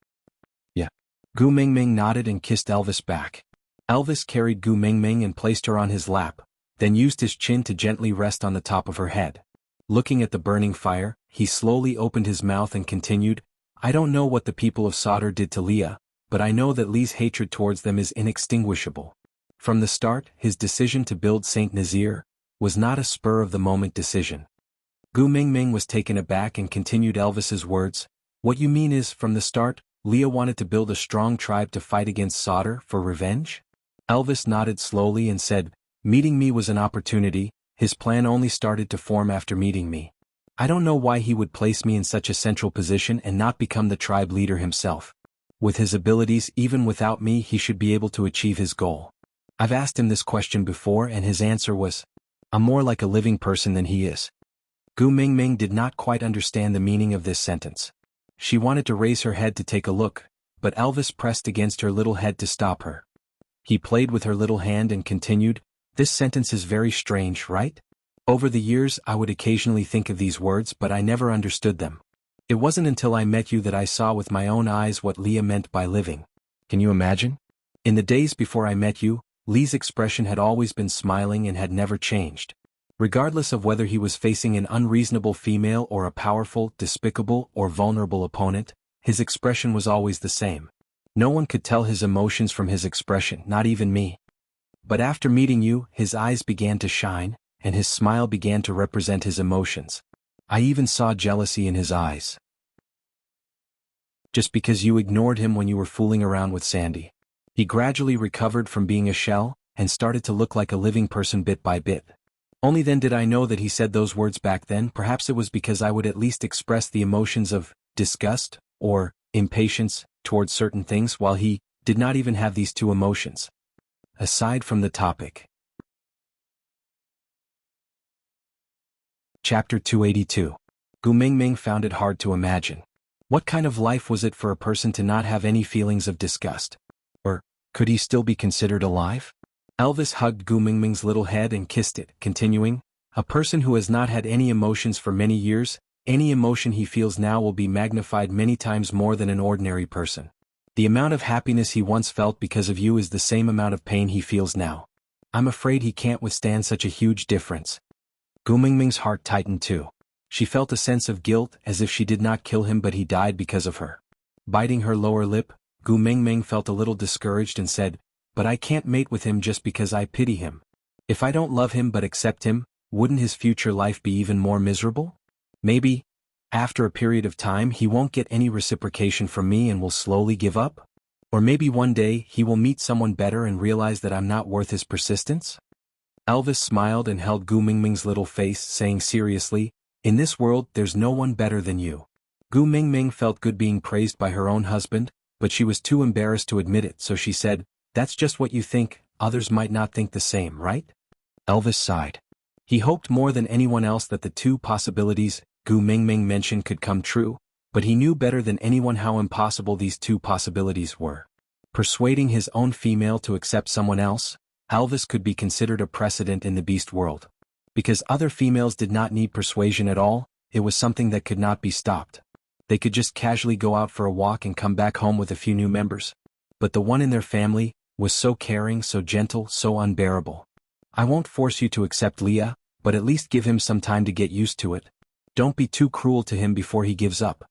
S1: "Yeah." Gu Mingming nodded and kissed Elvis back. Elvis carried Gu Mingming and placed her on his lap, then used his chin to gently rest on the top of her head. Looking at the burning fire, he slowly opened his mouth and continued, "I don't know what the people of Sadr did to Leah, but I know that Lee's hatred towards them is inextinguishable. From the start, his decision to build Saint Nazir was not a spur-of-the-moment decision." Gu Mingming was taken aback and continued Elvis's words, "What you mean is, from the start, Leah wanted to build a strong tribe to fight against Sadr for revenge?" Elvis nodded slowly and said, "Meeting me was an opportunity. His plan only started to form after meeting me. I don't know why he would place me in such a central position and not become the tribe leader himself. With his abilities, even without me, he should be able to achieve his goal. I've asked him this question before and his answer was, 'I'm more like a living person than he is.'" Gu Mingming did not quite understand the meaning of this sentence. She wanted to raise her head to take a look, but Elvis pressed against her little head to stop her. He played with her little hand and continued, "This sentence is very strange, right? Over the years I would occasionally think of these words, but I never understood them. It wasn't until I met you that I saw with my own eyes what Leah meant by living. Can you imagine? In the days before I met you, Lee's expression had always been smiling and had never changed. Regardless of whether he was facing an unreasonable female or a powerful, despicable, or vulnerable opponent, his expression was always the same. No one could tell his emotions from his expression, not even me. But after meeting you, his eyes began to shine, and his smile began to represent his emotions. I even saw jealousy in his eyes. Just because you ignored him when you were fooling around with Sandy. He gradually recovered from being a shell, and started to look like a living person bit by bit. Only then did I know that he said those words back then. Perhaps it was because I would at least express the emotions of disgust or impatience towards certain things, while he did not even have these two emotions. Aside from the topic. Chapter 282. Gu Mingming found it hard to imagine. What kind of life was it for a person to not have any feelings of disgust? Or, could he still be considered alive? Elvis hugged Gu Mingming's little head and kissed it, continuing, "A person who has not had any emotions for many years, any emotion he feels now will be magnified many times more than an ordinary person. The amount of happiness he once felt because of you is the same amount of pain he feels now. I'm afraid he can't withstand such a huge difference." Gu Mingming's heart tightened too. She felt a sense of guilt, as if she did not kill him but he died because of her. Biting her lower lip, Gu Mingming felt a little discouraged and said, "But I can't mate with him just because I pity him. If I don't love him but accept him, wouldn't his future life be even more miserable? Maybe, after a period of time, he won't get any reciprocation from me and will slowly give up? Or maybe one day he will meet someone better and realize that I'm not worth his persistence?" Elvis smiled and held Gu Mingming's little face, saying seriously, "In this world there's no one better than you." Gu Mingming felt good being praised by her own husband, but she was too embarrassed to admit it, so she said, "That's just what you think, others might not think the same, right?" Elvis sighed. He hoped more than anyone else that the two possibilities Gu Mingming mentioned could come true, but he knew better than anyone how impossible these two possibilities were. Persuading his own female to accept someone else, Elvis could be considered a precedent in the beast world. Because other females did not need persuasion at all, it was something that could not be stopped. They could just casually go out for a walk and come back home with a few new members. But the one in their family was so caring, so gentle, so unbearable. "I won't force you to accept Leah, but at least give him some time to get used to it. Don't be too cruel to him before he gives up."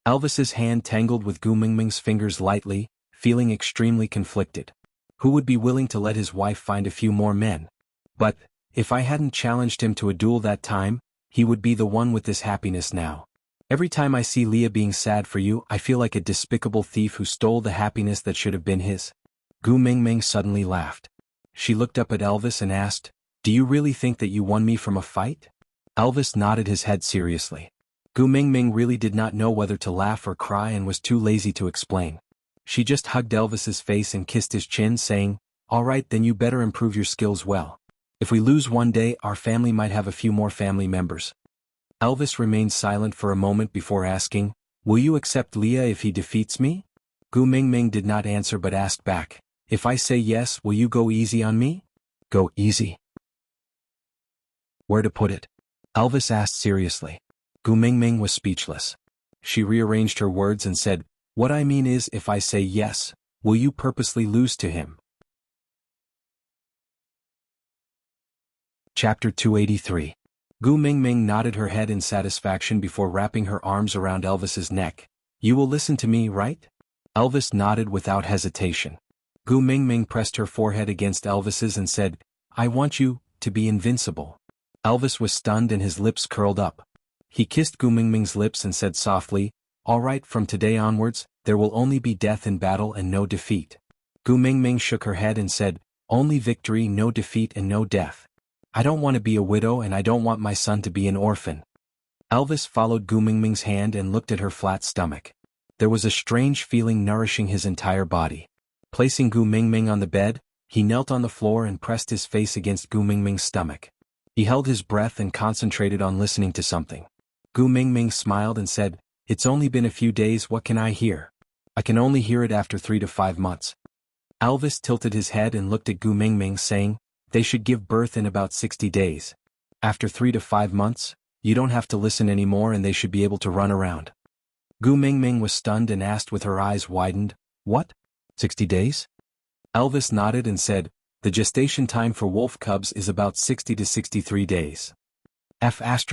S1: Elvis's hand tangled with Gu Mingming's fingers lightly, feeling extremely conflicted. Who would be willing to let his wife find a few more men? But, if I hadn't challenged him to a duel that time, he would be the one with this happiness now. Every time I see Leah being sad for you, I feel like a despicable thief who stole the happiness that should have been his. Gu Mingming suddenly laughed. She looked up at Elvis and asked, "Do you really think that you won me from a fight?" Elvis nodded his head seriously. Gu Mingming really did not know whether to laugh or cry and was too lazy to explain. She just hugged Elvis's face and kissed his chin, saying, "All right, then you better improve your skills well. If we lose one day, our family might have a few more family members." Elvis remained silent for a moment before asking, "Will you accept Leah if he defeats me?" Gu Mingming did not answer but asked back, "If I say yes, will you go easy on me?" "Go easy?" Where to put it? Elvis asked seriously. Gu Mingming was speechless. She rearranged her words and said, "What I mean is, if I say yes, will you purposely lose to him?" Chapter 283. Gu Mingming nodded her head in satisfaction before wrapping her arms around Elvis's neck. "You will listen to me, right?" Elvis nodded without hesitation. Gu Mingming pressed her forehead against Elvis's and said, "I want you to be invincible." Elvis was stunned and his lips curled up. He kissed Gu Mingming's lips and said softly, "All right, from today onwards, there will only be death in battle and no defeat." Gu Mingming shook her head and said, "Only victory, no defeat and no death. I don't want to be a widow and I don't want my son to be an orphan." Elvis followed Gu Mingming's hand and looked at her flat stomach. There was a strange feeling nourishing his entire body. Placing Gu Mingming on the bed, he knelt on the floor and pressed his face against Gu Mingming's stomach. He held his breath and concentrated on listening to something. Gu Mingming smiled and said, "It's only been a few days, what can I hear? I can only hear it after 3 to 5 months. Elvis tilted his head and looked at Gu Mingming saying, "They should give birth in about 60 days. After 3 to 5 months, you don't have to listen anymore and they should be able to run around." Gu Mingming was stunned and asked with her eyes widened, "What? 60 days?" Elvis nodded and said, "The gestation time for wolf cubs is about 60 to 63 days. F*******.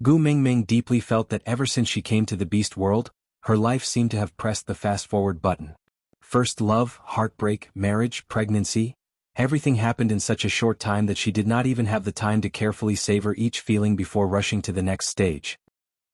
S1: Gu Mingming deeply felt that ever since she came to the beast world, her life seemed to have pressed the fast-forward button. First love, heartbreak, marriage, pregnancy. Everything happened in such a short time that she did not even have the time to carefully savor each feeling before rushing to the next stage.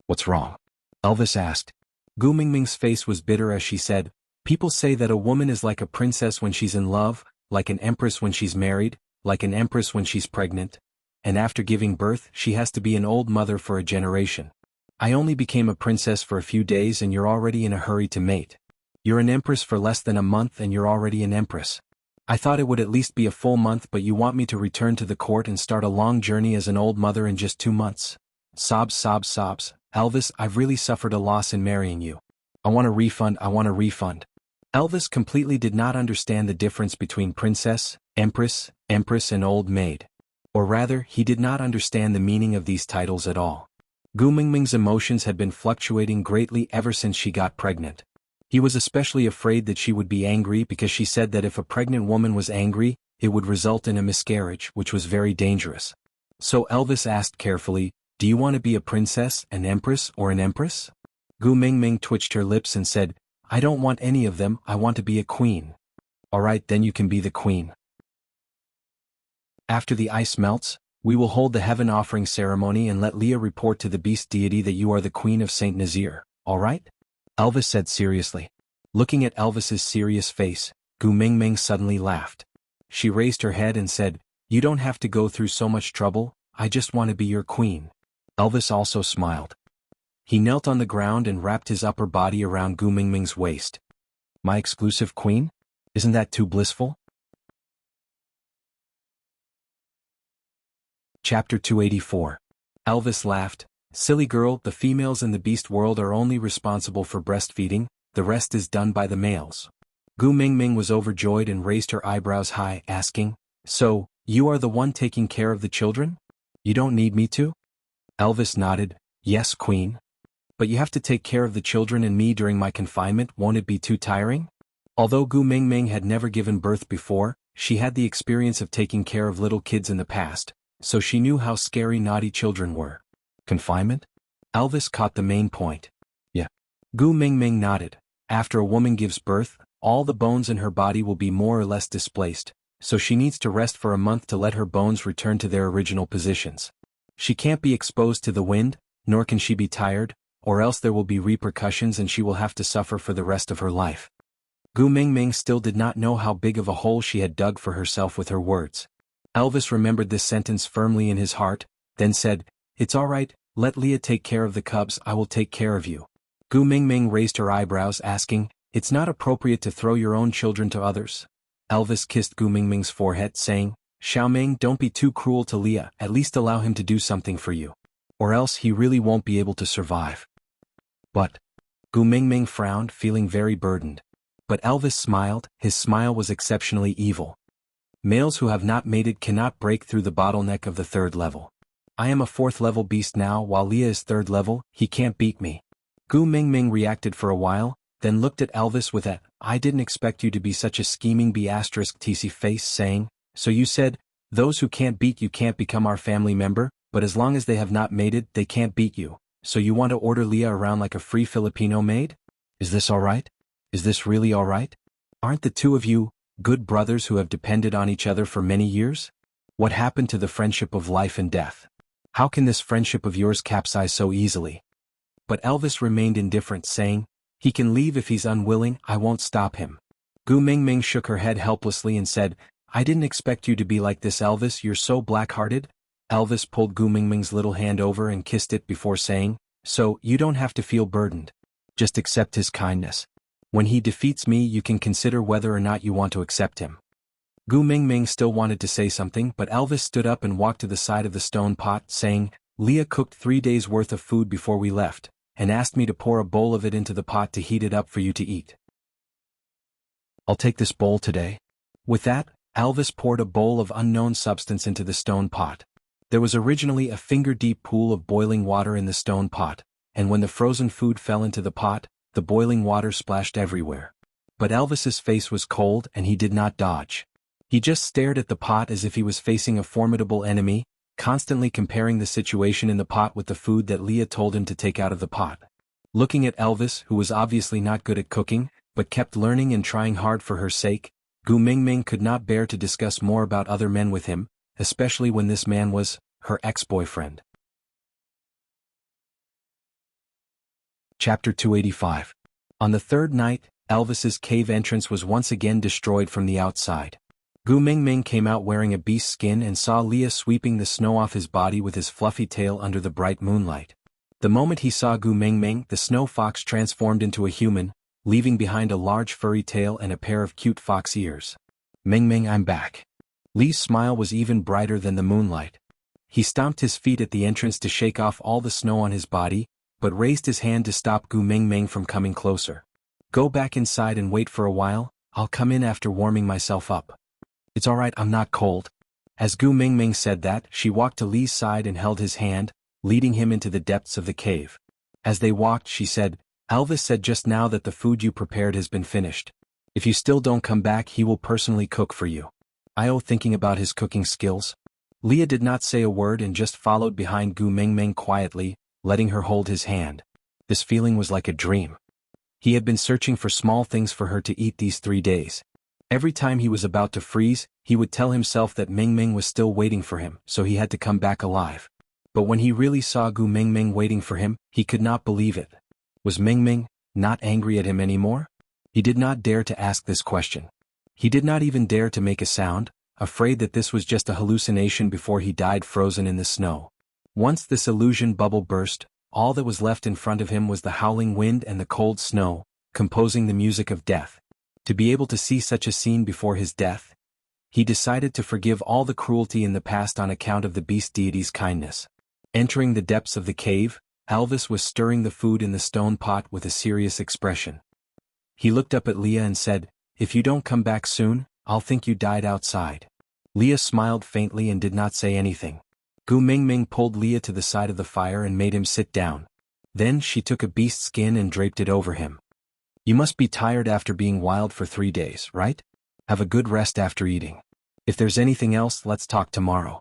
S1: "What's wrong?" Elvis asked. Gu Mingming's face was bitter as she said, "People say that a woman is like a princess when she's in love, like an empress when she's married, like an empress when she's pregnant, and after giving birth she has to be an old mother for a generation. I only became a princess for a few days and you're already in a hurry to mate. You're an empress for less than a month and you're already an empress. I thought it would at least be a full month, but you want me to return to the court and start a long journey as an old mother in just 2 months. Sobs, sobs, sobs. Elvis, I've really suffered a loss in marrying you. I want a refund, I want a refund." Elvis completely did not understand the difference between princess, empress, and old maid. Or rather, he did not understand the meaning of these titles at all. Gu Mingming's emotions had been fluctuating greatly ever since she got pregnant. He was especially afraid that she would be angry because she said that if a pregnant woman was angry, it would result in a miscarriage, which was very dangerous. So Elvis asked carefully, "Do you want to be a princess, an empress, or an empress?" Gu Mingming twitched her lips and said, "I don't want any of them, I want to be a queen." "Alright, then you can be the queen. After the ice melts, we will hold the heaven offering ceremony and let Leah report to the beast deity that you are the queen of Saint Nazir, alright?" Elvis said seriously. Looking at Elvis's serious face, Gu Mingming suddenly laughed. She raised her head and said, "You don't have to go through so much trouble, I just want to be your queen." Elvis also smiled. He knelt on the ground and wrapped his upper body around Gu Mingming's waist. "My exclusive queen? Isn't that too blissful?" Chapter 284. Elvis laughed. "Silly girl, the females in the beast world are only responsible for breastfeeding, the rest is done by the males." Gu Mingming was overjoyed and raised her eyebrows high, asking, "So, you are the one taking care of the children? You don't need me to?" Elvis nodded, "Yes, queen. But you have to take care of the children and me during my confinement, won't it be too tiring?" Although Gu Mingming had never given birth before, she had the experience of taking care of little kids in the past, so she knew how scary naughty children were. "Confinement?" Elvis caught the main point. "Yeah." Gu Mingming nodded. After a woman gives birth, all the bones in her body will be more or less displaced, so she needs to rest for a month to let her bones return to their original positions. She can't be exposed to the wind, nor can she be tired, or else there will be repercussions and she will have to suffer for the rest of her life. Gu Mingming still did not know how big of a hole she had dug for herself with her words. Elvis remembered this sentence firmly in his heart, then said, "It's all right, let Leah take care of the cubs, I will take care of you." Gu Mingming raised her eyebrows asking, "It's not appropriate to throw your own children to others?" Elvis kissed Gu Mingming's forehead saying, "Xiaoming, don't be too cruel to Leah, at least allow him to do something for you. Or else he really won't be able to survive." "But..." Gu Mingming frowned, feeling very burdened. But Elvis smiled, his smile was exceptionally evil. "Males who have not mated cannot break through the bottleneck of the 3rd level. I am a 4th level beast now while Leah is 3rd level, he can't beat me. Gu Mingming reacted for a while, then looked at Elvis with a, I didn't expect you to be such a scheming B*TC face saying, so you said, those who can't beat you can't become our family member, but as long as they have not mated they can't beat you, so you want to order Leah around like a free Filipino maid? Is this alright? Is this really alright? Aren't the two of you good brothers who have depended on each other for many years? What happened to the friendship of life and death? How can this friendship of yours capsize so easily? But Elvis remained indifferent saying, he can leave if he's unwilling, I won't stop him. Gu Mingming shook her head helplessly and said, I didn't expect you to be like this Elvis, you're so black-hearted. Elvis pulled Gu Mingming's little hand over and kissed it before saying, so, you don't have to feel burdened. Just accept his kindness. When he defeats me you can consider whether or not you want to accept him. Gu Mingming still wanted to say something but Elvis stood up and walked to the side of the stone pot saying, Leah cooked 3 days worth of food before we left, and asked me to pour a bowl of it into the pot to heat it up for you to eat. I'll take this bowl today. With that, Elvis poured a bowl of unknown substance into the stone pot. There was originally a finger-deep pool of boiling water in the stone pot, and when the frozen food fell into the pot, the boiling water splashed everywhere. But Elvis's face was cold and he did not dodge. He just stared at the pot as if he was facing a formidable enemy, constantly comparing the situation in the pot with the food that Leah told him to take out of the pot. Looking at Elvis, who was obviously not good at cooking, but kept learning and trying hard for her sake, Gu Mingming could not bear to discuss more about other men with him, especially when this man was her ex-boyfriend. Chapter 285. On the 3rd night, Elvis's cave entrance was once again destroyed from the outside. Gu Mingming came out wearing a beast skin and saw Leah sweeping the snow off his body with his fluffy tail under the bright moonlight. The moment he saw Gu Mingming, the snow fox transformed into a human, leaving behind a large furry tail and a pair of cute fox ears. Mingming, I'm back. Lee's smile was even brighter than the moonlight. He stomped his feet at the entrance to shake off all the snow on his body, but raised his hand to stop Gu Mingming from coming closer. Go back inside and wait for a while, I'll come in after warming myself up. It's alright, I'm not cold. As Gu Mingming said that, she walked to Lee's side and held his hand, leading him into the depths of the cave. As they walked, she said, Elvis said just now that the food you prepared has been finished. If you still don't come back he will personally cook for you. Thinking about his cooking skills. Leah did not say a word and just followed behind Gu Mingming quietly, letting her hold his hand. This feeling was like a dream. He had been searching for small things for her to eat these 3 days. Every time he was about to freeze, he would tell himself that Mingming was still waiting for him, so he had to come back alive. But when he really saw Gu Mingming waiting for him, he could not believe it. Was Mingming not angry at him anymore? He did not dare to ask this question. He did not even dare to make a sound, afraid that this was just a hallucination before he died frozen in the snow. Once this illusion bubble burst, all that was left in front of him was the howling wind and the cold snow, composing the music of death. To be able to see such a scene before his death, he decided to forgive all the cruelty in the past on account of the beast deity's kindness. Entering the depths of the cave, Elvis was stirring the food in the stone pot with a serious expression. He looked up at Leah and said, if you don't come back soon, I'll think you died outside. Leah smiled faintly and did not say anything. Gu Mingming pulled Leah to the side of the fire and made him sit down. Then she took a beast skin and draped it over him. You must be tired after being wild for 3 days, right? Have a good rest after eating. If there's anything else, let's talk tomorrow.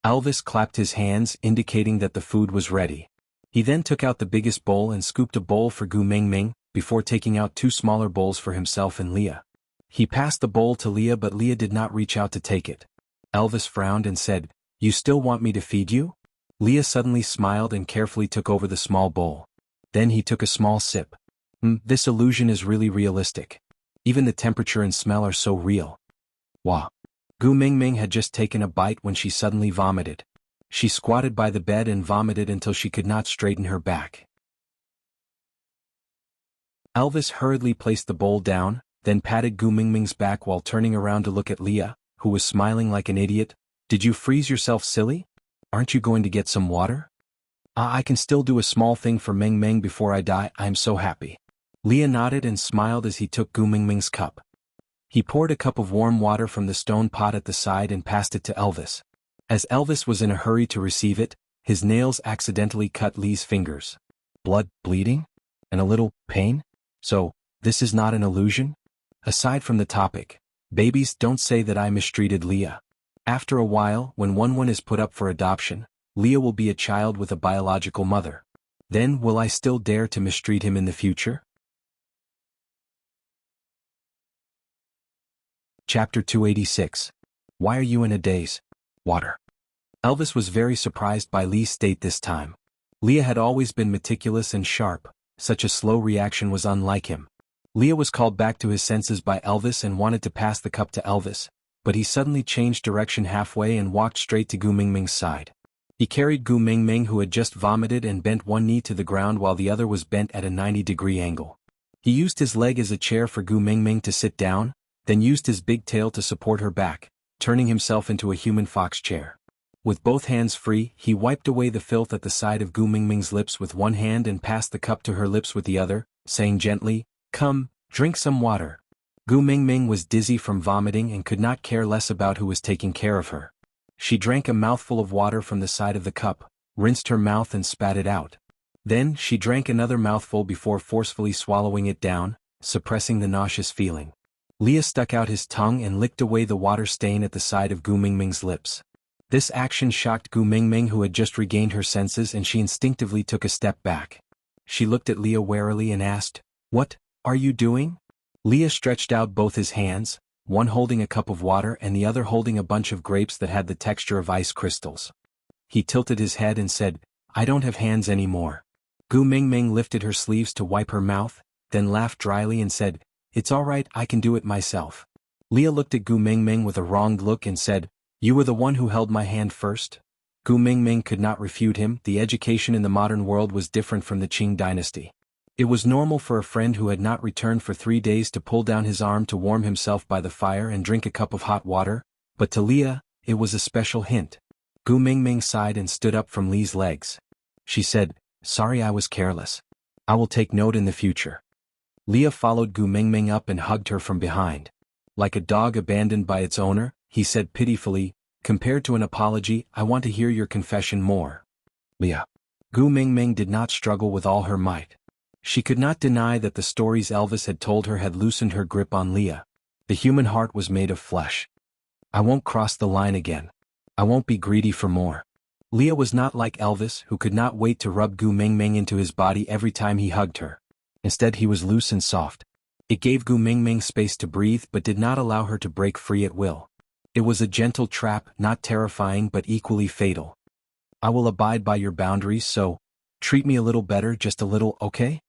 S1: Elvis clapped his hands, indicating that the food was ready. He then took out the biggest bowl and scooped a bowl for Gu Mingming, before taking out 2 smaller bowls for himself and Leah. He passed the bowl to Leah but Leah did not reach out to take it. Elvis frowned and said, you still want me to feed you? Leah suddenly smiled and carefully took over the small bowl. Then he took a small sip. This illusion is really realistic. Even the temperature and smell are so real. Wow. Gu Mingming had just taken a bite when she suddenly vomited. She squatted by the bed and vomited until she could not straighten her back. Elvis hurriedly placed the bowl down, then patted Gu Mingming's back while turning around to look at Leah, who was smiling like an idiot. Did you freeze yourself silly? Aren't you going to get some water? I can still do a small thing for Mingming before I die, I'm so happy. Leah nodded and smiled as he took Gu Mingming's cup. He poured a cup of warm water from the stone pot at the side and passed it to Elvis. As Elvis was in a hurry to receive it, His nails accidentally cut Li's fingers. Blood, bleeding? And a little pain? So, this is not an illusion? Aside from the topic, babies, don't say that I mistreated Leah. After a while, when one is put up for adoption, Leah will be a child with a biological mother. Then will I still dare to mistreat him in the future? Chapter 286. Why are you in a daze? Water. Elvis was very surprised by Li's state this time. Leah had always been meticulous and sharp, such a slow reaction was unlike him. Leah was called back to his senses by Elvis and wanted to pass the cup to Elvis, but he suddenly changed direction halfway and walked straight to Gu Mingming's side. He carried Gu Mingming, who had just vomited, and bent one knee to the ground while the other was bent at a 90-degree angle. He used his leg as a chair for Gu Mingming to sit down, then used his big tail to support her back, turning himself into a human fox chair. With both hands free, he wiped away the filth at the side of Gu Mingming's lips with one hand and passed the cup to her lips with the other, saying gently, "Come, drink some water." Gu Mingming was dizzy from vomiting and could not care less about who was taking care of her. She drank a mouthful of water from the side of the cup, rinsed her mouth and spat it out. Then she drank another mouthful before forcefully swallowing it down, suppressing the nauseous feeling. Leah stuck out his tongue and licked away the water stain at the side of Gu Mingming's lips. This action shocked Gu Mingming, who had just regained her senses, and she instinctively took a step back. She looked at Leah warily and asked, "What are you doing?" Leah stretched out both his hands, one holding a cup of water and the other holding a bunch of grapes that had the texture of ice crystals. He tilted his head and said, "I don't have hands anymore." Gu Mingming lifted her sleeves to wipe her mouth, then laughed dryly and said, "It's all right, I can do it myself." Leah looked at Gu Mingming with a wronged look and said, "You were the one who held my hand first?" Gu Mingming could not refute him. The education in the modern world was different from the Qing dynasty. It was normal for a friend who had not returned for 3 days to pull down his arm to warm himself by the fire and drink a cup of hot water, but to Leah, it was a special hint. Gu Mingming sighed and stood up from Li's legs. She said, "Sorry, I was careless. I will take note in the future." Leah followed Gu Mingming up and hugged her from behind. Like a dog abandoned by its owner, he said pitifully, "Compared to an apology, I want to hear your confession more." Leah. Gu Mingming did not struggle with all her might. She could not deny that the stories Elvis had told her had loosened her grip on Leah. The human heart was made of flesh. "I won't cross the line again. I won't be greedy for more." Leah was not like Elvis, who could not wait to rub Gu Mingming into his body every time he hugged her. Instead, he was loose and soft. It gave Gu Mingming space to breathe but did not allow her to break free at will. It was a gentle trap, not terrifying but equally fatal. "I will abide by your boundaries, so treat me a little better, just a little, okay?"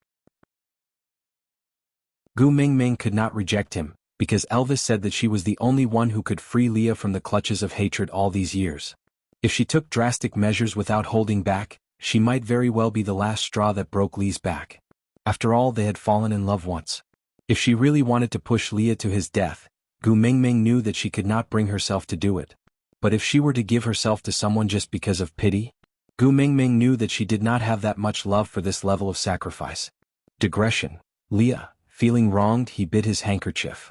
S1: Gu Mingming could not reject him, because Elvis said that she was the only one who could free Leah from the clutches of hatred all these years. If she took drastic measures without holding back, she might very well be the last straw that broke Li's back. After all, they had fallen in love once. If she really wanted to push Leah to his death, Gu Mingming knew that she could not bring herself to do it. But if she were to give herself to someone just because of pity, Gu Mingming knew that she did not have that much love for this level of sacrifice. Digression. Leah. Feeling wronged, he bit his handkerchief.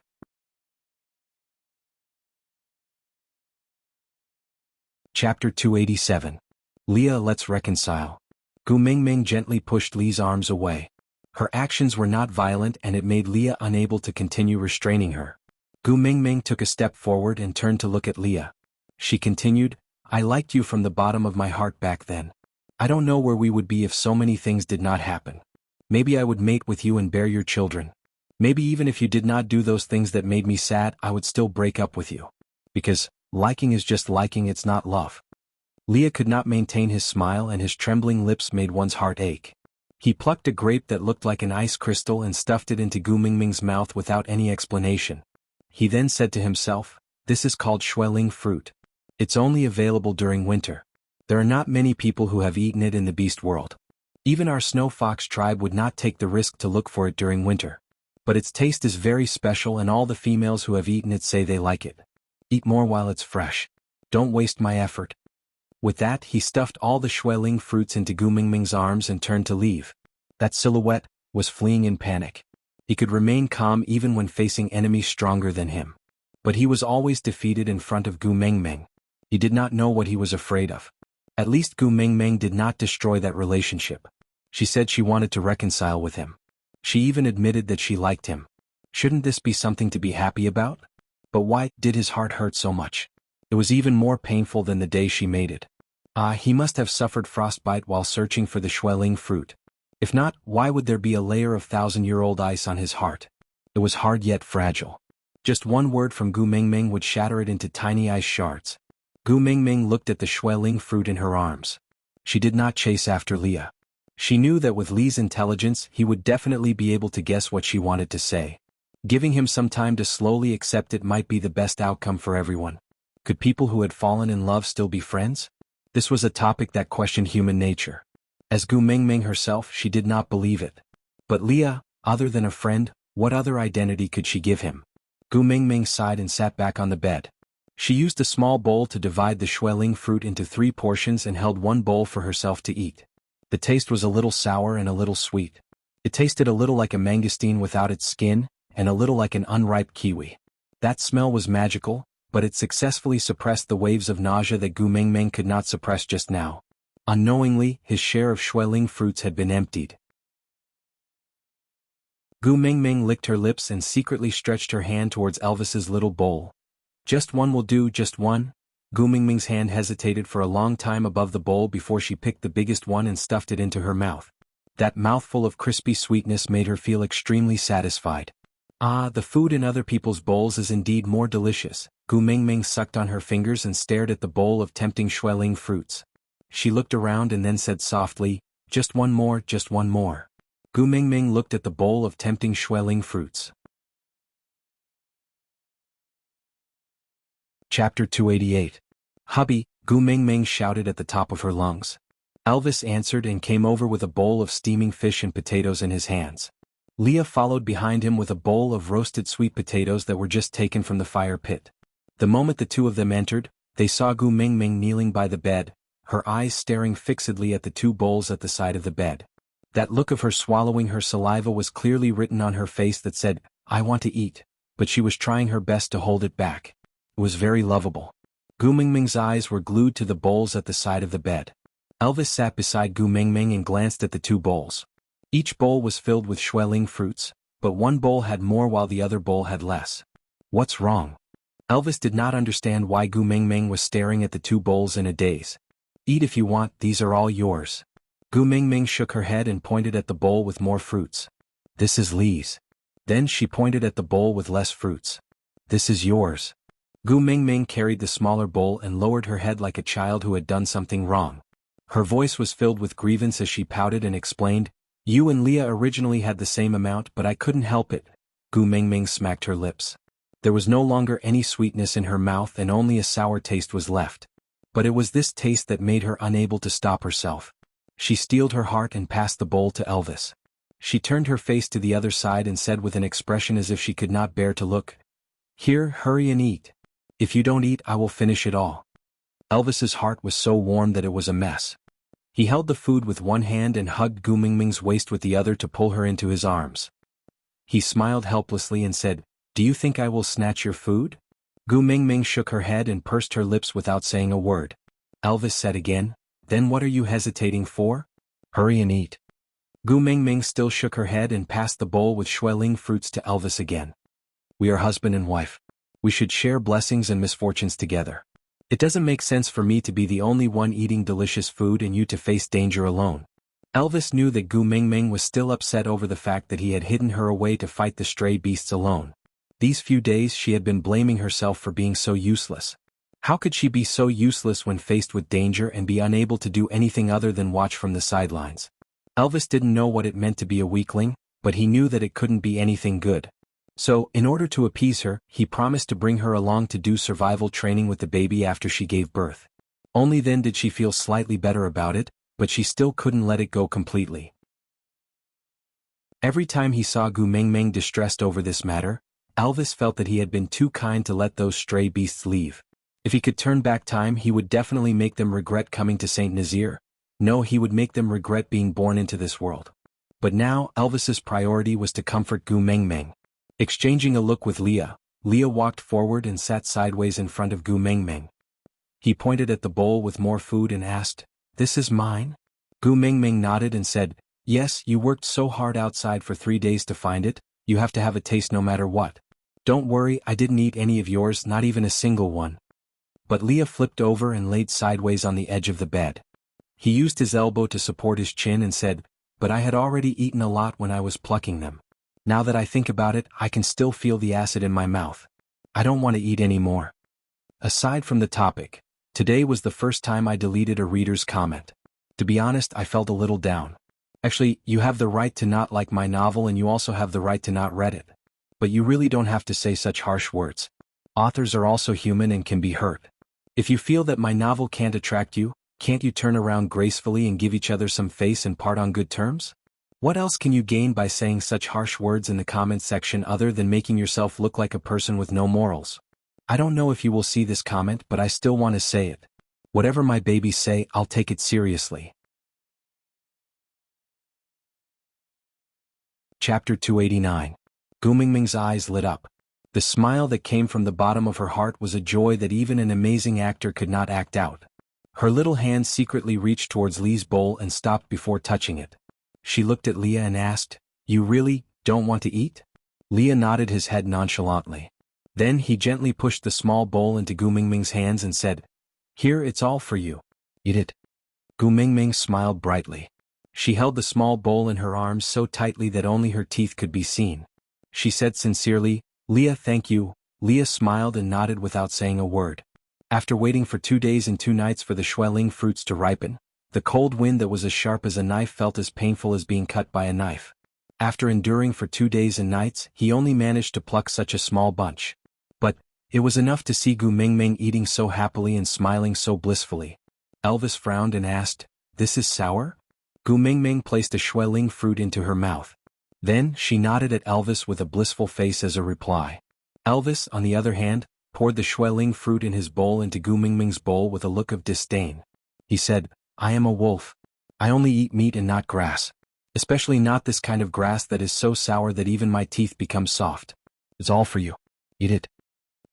S1: Chapter 287. Leah, let's reconcile. Gu Mingming gently pushed Li's arms away. Her actions were not violent and it made Leah unable to continue restraining her. Gu Mingming took a step forward and turned to look at Leah. She continued, "I liked you from the bottom of my heart back then. I don't know where we would be if so many things did not happen. Maybe I would mate with you and bear your children. Maybe even if you did not do those things that made me sad, I would still break up with you. Because liking is just liking, it's not love." Leah could not maintain his smile and his trembling lips made one's heart ache. He plucked a grape that looked like an ice crystal and stuffed it into Gu Mingming's mouth without any explanation. He then said to himself, "This is called Xueling fruit. It's only available during winter. There are not many people who have eaten it in the beast world. Even our snow fox tribe would not take the risk to look for it during winter. But its taste is very special and all the females who have eaten it say they like it. Eat more while it's fresh. Don't waste my effort." With that, he stuffed all the Xueling fruits into Gu Mingming's arms and turned to leave. That silhouette was fleeing in panic. He could remain calm even when facing enemies stronger than him. But he was always defeated in front of Gu Mingming. He did not know what he was afraid of. At least Gu Mingming did not destroy that relationship. She said she wanted to reconcile with him. She even admitted that she liked him. Shouldn't this be something to be happy about? But why did his heart hurt so much? It was even more painful than the day she made it. He must have suffered frostbite while searching for the Xueling fruit. If not, why would there be a layer of thousand-year-old ice on his heart? It was hard yet fragile. Just one word from Gu Mingming would shatter it into tiny ice shards. Gu Mingming looked at the Xueling fruit in her arms. She did not chase after Leah. She knew that with Li's intelligence he would definitely be able to guess what she wanted to say. Giving him some time to slowly accept it might be the best outcome for everyone. Could people who had fallen in love still be friends? This was a topic that questioned human nature. As Gu Mingming herself, she did not believe it. But Leah, other than a friend, what other identity could she give him? Gu Mingming sighed and sat back on the bed. She used a small bowl to divide the Xueling fruit into 3 portions and held one bowl for herself to eat. The taste was a little sour and a little sweet. It tasted a little like a mangosteen without its skin, and a little like an unripe kiwi. That smell was magical, but it successfully suppressed the waves of nausea that Gu Mingming could not suppress just now. Unknowingly, his share of Xueling fruits had been emptied. Gu Mingming licked her lips and secretly stretched her hand towards Elvis's little bowl. Just one will do, just one. Gu Mingming's hand hesitated for a long time above the bowl before she picked the biggest one and stuffed it into her mouth. That mouthful of crispy sweetness made her feel extremely satisfied. The food in other people's bowls is indeed more delicious. Gu Mingming sucked on her fingers and stared at the bowl of tempting Xueling fruits. She looked around and then said softly, just one more, just one more. Gu Mingming looked at the bowl of tempting Xueling fruits. Chapter 288. Hubby, Gu Mingming shouted at the top of her lungs. Elvis answered and came over with a bowl of steaming fish and potatoes in his hands. Leah followed behind him with a bowl of roasted sweet potatoes that were just taken from the fire pit. The moment the two of them entered, they saw Gu Mingming kneeling by the bed, her eyes staring fixedly at the 2 bowls at the side of the bed. That look of her swallowing her saliva was clearly written on her face that said, I want to eat, but she was trying her best to hold it back. It was very lovable. Gu Mingming's eyes were glued to the bowls at the side of the bed. Elvis sat beside Gu Mingming and glanced at the 2 bowls. Each bowl was filled with Xueling fruits, but one bowl had more while the other bowl had less. What's wrong? Elvis did not understand why Gu Mingming was staring at the 2 bowls in a daze. Eat if you want, these are all yours. Gu Mingming shook her head and pointed at the bowl with more fruits. This is Li's. Then she pointed at the bowl with less fruits. This is yours. Gu Mingming carried the smaller bowl and lowered her head like a child who had done something wrong. Her voice was filled with grievance as she pouted and explained, You and Leah originally had the same amount but I couldn't help it. Gu Mingming smacked her lips. There was no longer any sweetness in her mouth and only a sour taste was left. But it was this taste that made her unable to stop herself. She steeled her heart and passed the bowl to Elvis. She turned her face to the other side and said with an expression as if she could not bear to look, Here, hurry and eat. If you don't eat, I will finish it all. Elvis's heart was so warm that it was a mess. He held the food with one hand and hugged Gu Mingming's waist with the other to pull her into his arms. He smiled helplessly and said, Do you think I will snatch your food? Gu Mingming shook her head and pursed her lips without saying a word. Elvis said again, Then what are you hesitating for? Hurry and eat. Gu Mingming still shook her head and passed the bowl with Xueling fruits to Elvis again. We are husband and wife. We should share blessings and misfortunes together. It doesn't make sense for me to be the only one eating delicious food and you to face danger alone. Elvis knew that Gu Mingming was still upset over the fact that he had hidden her away to fight the stray beasts alone. These few days she had been blaming herself for being so useless. How could she be so useless when faced with danger and be unable to do anything other than watch from the sidelines? Elvis didn't know what it meant to be a weakling, but he knew that it couldn't be anything good. So, in order to appease her, he promised to bring her along to do survival training with the baby after she gave birth. Only then did she feel slightly better about it, but she still couldn't let it go completely. Every time he saw Gu Mingming distressed over this matter, Elvis felt that he had been too kind to let those stray beasts leave. If he could turn back time, he would definitely make them regret coming to Saint Nazaire. No, he would make them regret being born into this world. But now, Elvis's priority was to comfort Gu Mingming. Exchanging a look with Leah, Leah walked forward and sat sideways in front of Gu Mingming. He pointed at the bowl with more food and asked, "This is mine?" Gu Mingming nodded and said, "Yes, you worked so hard outside for 3 days to find it, you have to have a taste no matter what. Don't worry, I didn't eat any of yours, not even a single one." But Leah flipped over and laid sideways on the edge of the bed. He used his elbow to support his chin and said, "But I had already eaten a lot when I was plucking them. Now that I think about it, I can still feel the acid in my mouth. I don't want to eat any more." Aside from the topic, today was the first time I deleted a reader's comment. To be honest, I felt a little down. Actually, you have the right to not like my novel and you also have the right to not read it. But you really don't have to say such harsh words. Authors are also human and can be hurt. If you feel that my novel can't attract you, can't you turn around gracefully and give each other some face and part on good terms? What else can you gain by saying such harsh words in the comments section other than making yourself look like a person with no morals? I don't know if you will see this comment, but I still want to say it. Whatever my babies say, I'll take it seriously. Chapter 289. Gu Mingming's eyes lit up. The smile that came from the bottom of her heart was a joy that even an amazing actor could not act out. Her little hand secretly reached towards Lee's bowl and stopped before touching it. She looked at Leah and asked, "You really don't want to eat?" Leah nodded his head nonchalantly. Then he gently pushed the small bowl into Gu Mingming's hands and said, "Here, it's all for you. Eat it." Gu Mingming smiled brightly. She held the small bowl in her arms so tightly that only her teeth could be seen. She said sincerely, "Leah, thank you." Leah smiled and nodded without saying a word. After waiting for 2 days and 2 nights for the xueling fruits to ripen, the cold wind that was as sharp as a knife felt as painful as being cut by a knife. After enduring for 2 days and nights, he only managed to pluck such a small bunch. But it was enough to see Gu Mingming eating so happily and smiling so blissfully. Elvis frowned and asked, "This is sour?" Gu Mingming placed a xueling fruit into her mouth. Then she nodded at Elvis with a blissful face as a reply. Elvis, on the other hand, poured the xueling fruit in his bowl into Gu Mingming's bowl with a look of disdain. He said, "I am a wolf. I only eat meat and not grass. Especially not this kind of grass that is so sour that even my teeth become soft. It's all for you. Eat it."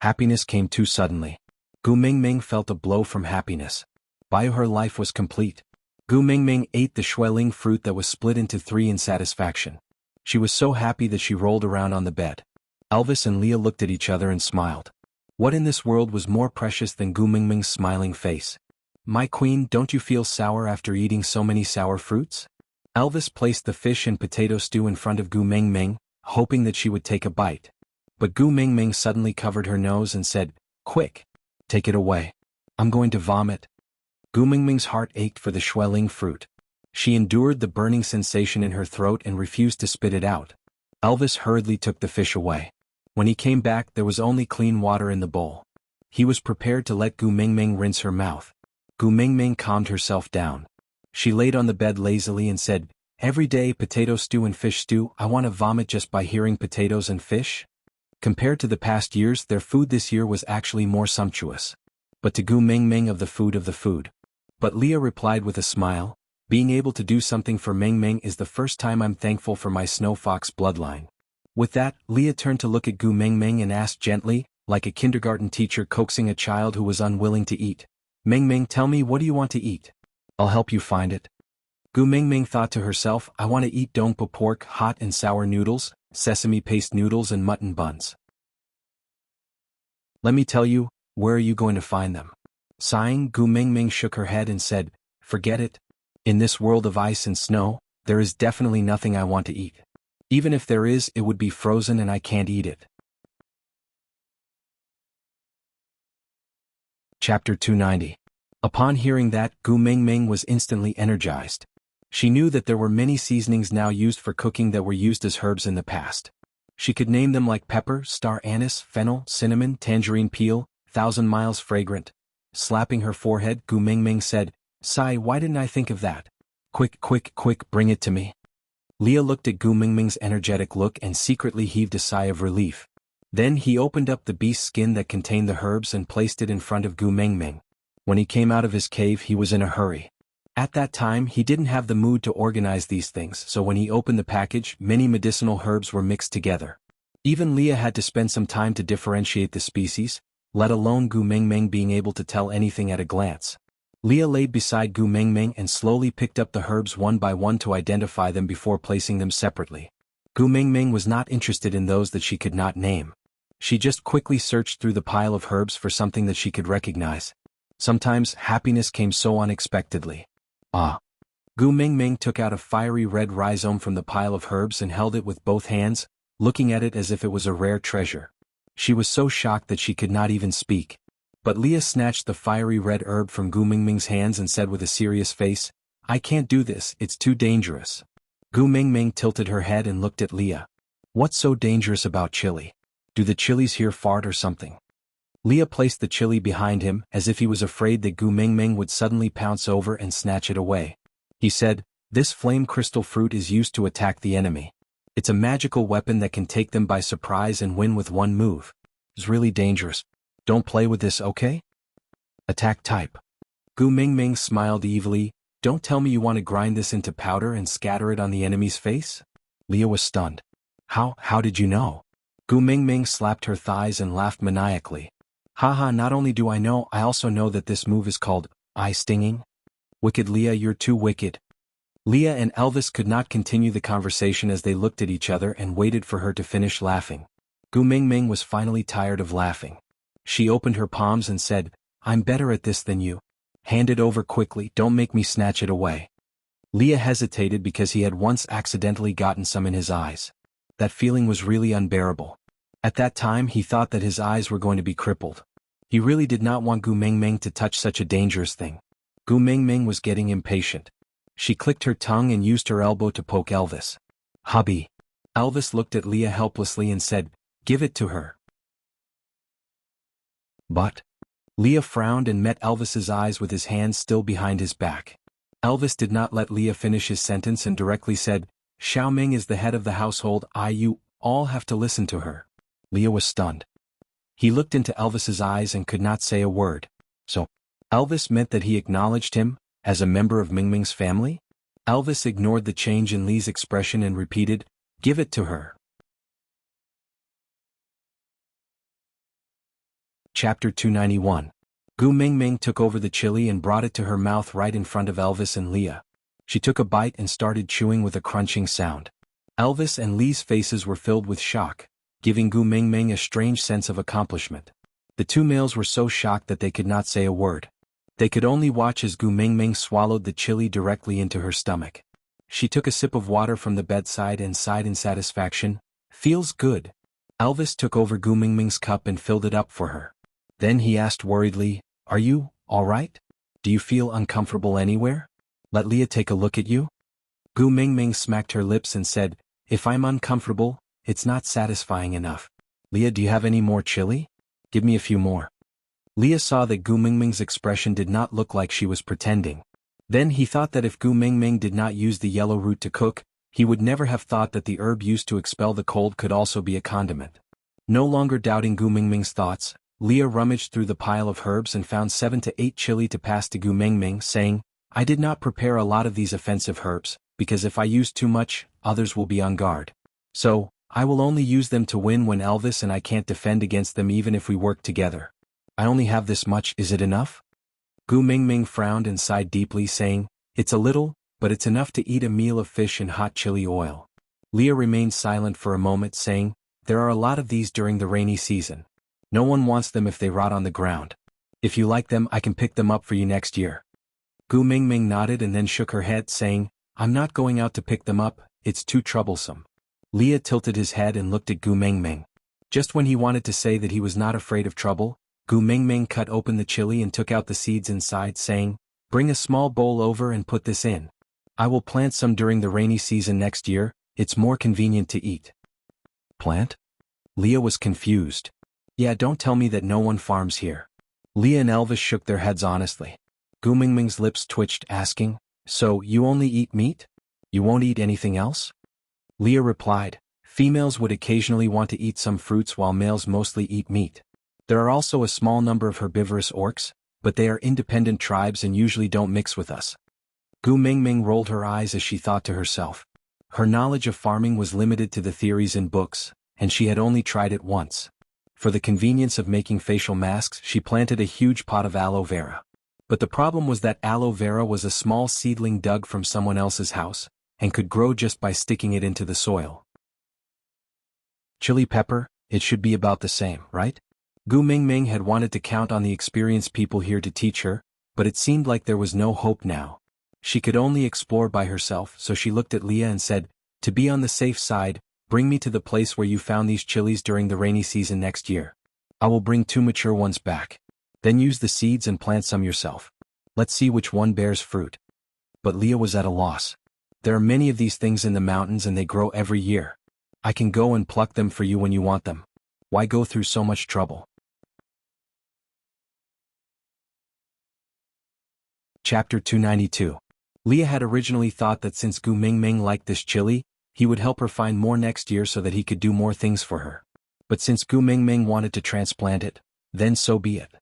S1: Happiness came too suddenly. Gu Mingming felt a blow from happiness. Her life was complete. Gu Mingming ate the xueling fruit that was split into 3 in satisfaction. She was so happy that she rolled around on the bed. Elvis and Leah looked at each other and smiled. What in this world was more precious than Gu Mingming's smiling face? "My queen, don't you feel sour after eating so many sour fruits?" Elvis placed the fish and potato stew in front of Gu Mingming, hoping that she would take a bite. But Gu Mingming suddenly covered her nose and said, "Quick! Take it away. I'm going to vomit." Gu Mingming's heart ached for the xueling fruit. She endured the burning sensation in her throat and refused to spit it out. Elvis hurriedly took the fish away. When he came back, there was only clean water in the bowl. He was prepared to let Gu Mingming rinse her mouth. Gu Mingming calmed herself down. She laid on the bed lazily and said, "Every day potato stew and fish stew, I want to vomit just by hearing potatoes and fish." Compared to the past years, their food this year was actually more sumptuous. But to Gu Mingming of the food. But Leah replied with a smile, "Being able to do something for Mingming is the first time I'm thankful for my snow fox bloodline." With that, Leah turned to look at Gu Mingming and asked gently, like a kindergarten teacher coaxing a child who was unwilling to eat, "Mingming, tell me, what do you want to eat? I'll help you find it." Gu Mingming thought to herself, "I want to eat dongpo pork, hot and sour noodles, sesame paste noodles and mutton buns." "Let me tell you, where are you going to find them?" Sighing, Gu Mingming shook her head and said, "Forget it. In this world of ice and snow, there is definitely nothing I want to eat. Even if there is, it would be frozen and I can't eat it." Chapter 290. Upon hearing that, Gu Mingming was instantly energized. She knew that there were many seasonings now used for cooking that were used as herbs in the past. She could name them like pepper, star anise, fennel, cinnamon, tangerine peel, 1,000 miles fragrant. Slapping her forehead, Gu Mingming said, "Sai, why didn't I think of that? Quick, bring it to me." Leah looked at Gu Mingming's energetic look and secretly heaved a sigh of relief. Then he opened up the beast's skin that contained the herbs and placed it in front of Gu Mingming. When he came out of his cave, he was in a hurry. At that time, he didn't have the mood to organize these things, so when he opened the package, many medicinal herbs were mixed together. Even Leah had to spend some time to differentiate the species. let alone Gu Mingming being able to tell anything at a glance. Leah laid beside Gu Mingming and slowly picked up the herbs one by one to identify them before placing them separately. Gu Mingming was not interested in those that she could not name. She just quickly searched through the pile of herbs for something that she could recognize. Sometimes happiness came so unexpectedly. Ah. Gu Mingming took out a fiery red rhizome from the pile of herbs and held it with both hands, looking at it as if it was a rare treasure. She was so shocked that she could not even speak. But Leah snatched the fiery red herb from Gu Mingming's hands and said with a serious face, "I can't do this, it's too dangerous." Gu Mingming tilted her head and looked at Leah. "What's so dangerous about chili? Do the chilies here fart or something?" Leah placed the chili behind him as if he was afraid that Gu Mingming would suddenly pounce over and snatch it away. He said, "This flame crystal fruit is used to attack the enemy. It's a magical weapon that can take them by surprise and win with one move. It's really dangerous. Don't play with this, okay?" Attack type. Gu Mingming smiled evilly. "Don't tell me you want to grind this into powder and scatter it on the enemy's face?" Leah was stunned. How did you know?" Gu Mingming slapped her thighs and laughed maniacally. "Haha, not only do I know, I also know that this move is called eye stinging." "Wicked Leah, you're too wicked." Leah and Elvis could not continue the conversation as they looked at each other and waited for her to finish laughing. Gu Mingming was finally tired of laughing. She opened her palms and said, "I'm better at this than you. Hand it over quickly, don't make me snatch it away." Leah hesitated because he had once accidentally gotten some in his eyes. That feeling was really unbearable. At that time he thought that his eyes were going to be crippled. He really did not want Gu Mingming to touch such a dangerous thing. Gu Mingming was getting impatient. She clicked her tongue and used her elbow to poke Elvis. "Hubby." Elvis looked at Leah helplessly and said, "Give it to her." "But." Leah frowned and met Elvis's eyes with his hands still behind his back. Elvis did not let Leah finish his sentence and directly said, "Xiaoming is the head of the household. You all have to listen to her." Leah was stunned. He looked into Elvis's eyes and could not say a word. So, Elvis meant that he acknowledged him as a member of Mingming's family? Elvis ignored the change in Lee's expression and repeated, "Give it to her." Chapter 291. Gu Mingming took over the chili and brought it to her mouth right in front of Elvis and Leah. She took a bite and started chewing with a crunching sound. Elvis and Lee's faces were filled with shock, giving Gu Mingming a strange sense of accomplishment. The two males were so shocked that they could not say a word. They could only watch as Gu Mingming swallowed the chili directly into her stomach. She took a sip of water from the bedside and sighed in satisfaction. "Feels good." Elvis took over Gu Mingming's cup and filled it up for her. Then he asked worriedly, "Are you all right? Do you feel uncomfortable anywhere? Let Leah take a look at you?" Gu Mingming smacked her lips and said, "If I'm uncomfortable, it's not satisfying enough. Leah, do you have any more chili? Give me a few more." Leah saw that Gu Mingming's expression did not look like she was pretending. Then he thought that if Gu Mingming did not use the yellow root to cook, he would never have thought that the herb used to expel the cold could also be a condiment. No longer doubting Gu Mingming's thoughts, Leah rummaged through the pile of herbs and found 7 to 8 chili to pass to Gu Mingming, saying, "I did not prepare a lot of these offensive herbs, because if I use too much, others will be on guard. So, I will only use them to win when Elvis and I can't defend against them even if we work together. I only have this much, is it enough?" Gu Mingming frowned and sighed deeply, saying, "It's a little, but it's enough to eat a meal of fish in hot chili oil." Leah remained silent for a moment, saying, "There are a lot of these during the rainy season. No one wants them if they rot on the ground. If you like them, I can pick them up for you next year." Gu Mingming nodded and then shook her head, saying, "I'm not going out to pick them up, it's too troublesome." Leah tilted his head and looked at Gu Mingming. Just when he wanted to say that he was not afraid of trouble, Gu Mingming cut open the chili and took out the seeds inside, saying, "Bring a small bowl over and put this in. I will plant some during the rainy season next year, it's more convenient to eat." "Plant?" Leah was confused. "Yeah, don't tell me that no one farms here." Leah and Elvis shook their heads honestly. Gu Mingming's lips twitched, asking, "So, you only eat meat? You won't eat anything else?" Leah replied, "Females would occasionally want to eat some fruits while males mostly eat meat. There are also a small number of herbivorous orcs, but they are independent tribes and usually don't mix with us." Gu Mingming rolled her eyes as she thought to herself. Her knowledge of farming was limited to the theories in books, and she had only tried it once. For the convenience of making facial masks, she planted a huge pot of aloe vera. But the problem was that aloe vera was a small seedling dug from someone else's house, and could grow just by sticking it into the soil. Chili pepper, it should be about the same, right? Gu Mingming had wanted to count on the experienced people here to teach her, but it seemed like there was no hope now. She could only explore by herself, so she looked at Leah and said, "To be on the safe side, bring me to the place where you found these chilies during the rainy season next year. I will bring 2 mature ones back. Then use the seeds and plant some yourself. Let's see which one bears fruit." But Leah was at a loss. "There are many of these things in the mountains and they grow every year. I can go and pluck them for you when you want them. Why go through so much trouble?" Chapter 292. Leah had originally thought that since Gu Mingming liked this chili, he would help her find more next year so that he could do more things for her. But since Gu Mingming wanted to transplant it, then so be it.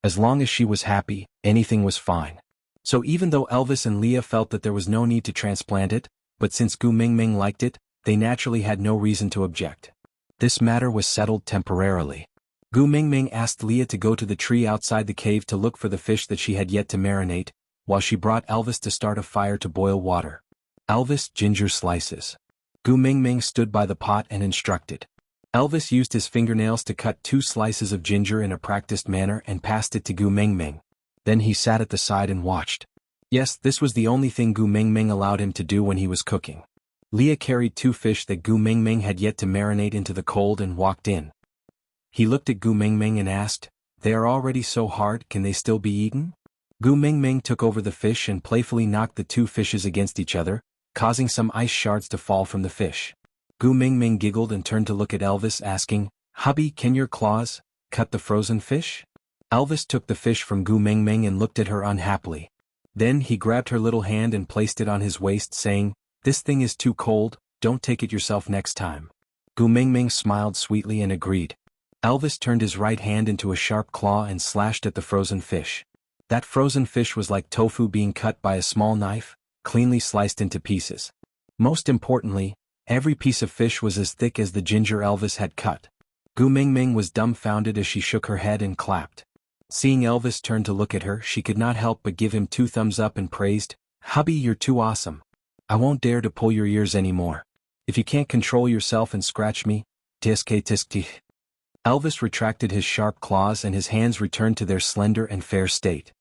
S1: As long as she was happy, anything was fine. So even though Elvis and Leah felt that there was no need to transplant it, but since Gu Mingming liked it, they naturally had no reason to object. This matter was settled temporarily. Gu Mingming asked Leah to go to the tree outside the cave to look for the fish that she had yet to marinate, while she brought Elvis to start a fire to boil water. Elvis, ginger slices. Gu Mingming stood by the pot and instructed. Elvis used his fingernails to cut 2 slices of ginger in a practiced manner and passed it to Gu Mingming. Then he sat at the side and watched. Yes, this was the only thing Gu Mingming allowed him to do when he was cooking. Leah carried 2 fish that Gu Mingming had yet to marinate into the cold and walked in. He looked at Gu Mingming and asked, "They are already so hard, can they still be eaten?" Gu Mingming took over the fish and playfully knocked the 2 fishes against each other, causing some ice shards to fall from the fish. Gu Mingming giggled and turned to look at Elvis, asking, "Hubby, can your claws cut the frozen fish?" Elvis took the fish from Gu Mingming and looked at her unhappily. Then he grabbed her little hand and placed it on his waist, saying, "This thing is too cold, don't take it yourself next time." Gu Mingming smiled sweetly and agreed. Elvis turned his right hand into a sharp claw and slashed at the frozen fish. That frozen fish was like tofu being cut by a small knife, cleanly sliced into pieces. Most importantly, every piece of fish was as thick as the ginger Elvis had cut. Gu Mingming was dumbfounded as she shook her head and clapped. Seeing Elvis turn to look at her, she could not help but give him 2 thumbs up and praised, "Hubby, you're too awesome. I won't dare to pull your ears anymore. If you can't control yourself and scratch me, tisk tisk." Elvis retracted his sharp claws and his hands returned to their slender and fair state.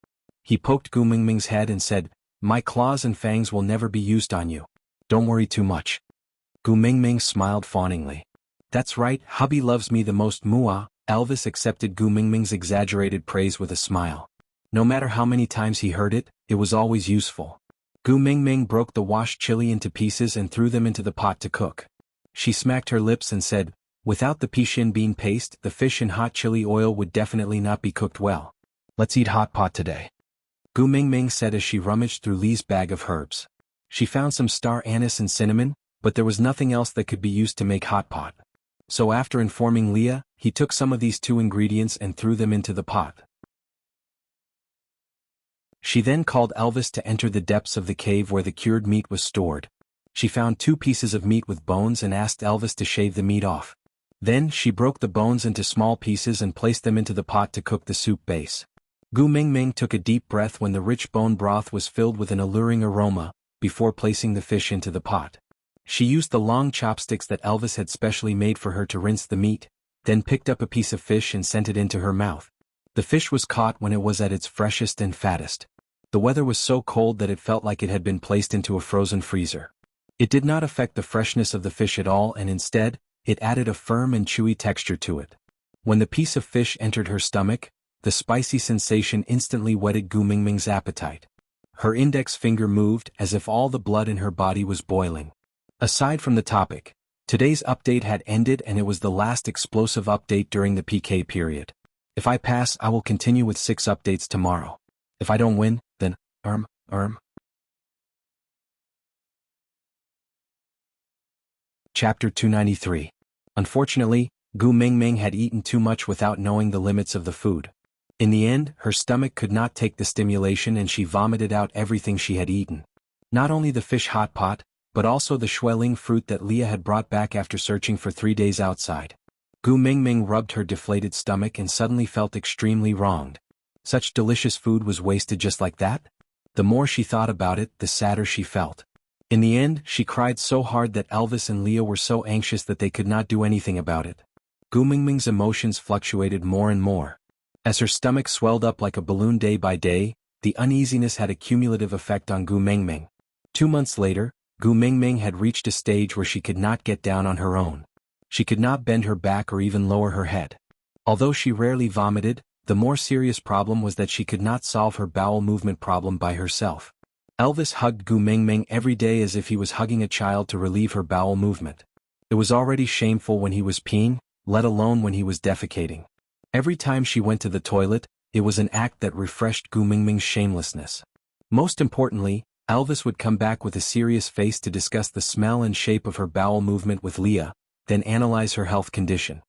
S1: He poked Gu Mingming's head and said, "My claws and fangs will never be used on you. Don't worry too much." Gu Mingming smiled fawningly. "That's right, hubby loves me the most, Mua." Elvis accepted Gu Mingming's exaggerated praise with a smile. No matter how many times he heard it, it was always useful. Gu Mingming broke the washed chili into pieces and threw them into the pot to cook. She smacked her lips and said, "Without the pishin bean paste, the fish in hot chili oil would definitely not be cooked well. Let's eat hot pot today." Gu Mingming said as she rummaged through Lee's bag of herbs. She found some star anise and cinnamon, but there was nothing else that could be used to make hot pot. So after informing Leah, he took some of these 2 ingredients and threw them into the pot. She then called Elvis to enter the depths of the cave where the cured meat was stored. She found 2 pieces of meat with bones and asked Elvis to shave the meat off. Then she broke the bones into small pieces and placed them into the pot to cook the soup base. Gu Mingming took a deep breath when the rich bone broth was filled with an alluring aroma, before placing the fish into the pot. She used the long chopsticks that Elvis had specially made for her to rinse the meat, then picked up a piece of fish and sent it into her mouth. The fish was caught when it was at its freshest and fattest. The weather was so cold that it felt like it had been placed into a frozen freezer. It did not affect the freshness of the fish at all, and instead, it added a firm and chewy texture to it. When the piece of fish entered her stomach, the spicy sensation instantly whetted Gu Mingming's appetite. Her index finger moved as if all the blood in her body was boiling. Aside from the topic, today's update had ended and it was the last explosive update during the PK period. If I pass, I will continue with 6 updates tomorrow. If I don't win, then, Chapter 293. Unfortunately, Gu Mingming had eaten too much without knowing the limits of the food. In the end, her stomach could not take the stimulation and she vomited out everything she had eaten. Not only the fish hot pot, but also the Schweling fruit that Leah had brought back after searching for 3 days outside. Gu Mingming rubbed her deflated stomach and suddenly felt extremely wronged. Such delicious food was wasted just like that? The more she thought about it, the sadder she felt. In the end, she cried so hard that Elvis and Leah were so anxious that they could not do anything about it. Gu Mingming's emotions fluctuated more and more. As her stomach swelled up like a balloon day by day, the uneasiness had a cumulative effect on Gu Mingming. 2 months later, Gu Mingming had reached a stage where she could not get down on her own. She could not bend her back or even lower her head. Although she rarely vomited, the more serious problem was that she could not solve her bowel movement problem by herself. Elvis hugged Gu Mingming every day as if he was hugging a child to relieve her bowel movement. It was already shameful when he was peeing, let alone when he was defecating. Every time she went to the toilet, it was an act that refreshed Gu Mingming's shamelessness. Most importantly, Elvis would come back with a serious face to discuss the smell and shape of her bowel movement with Leah, then analyze her health condition.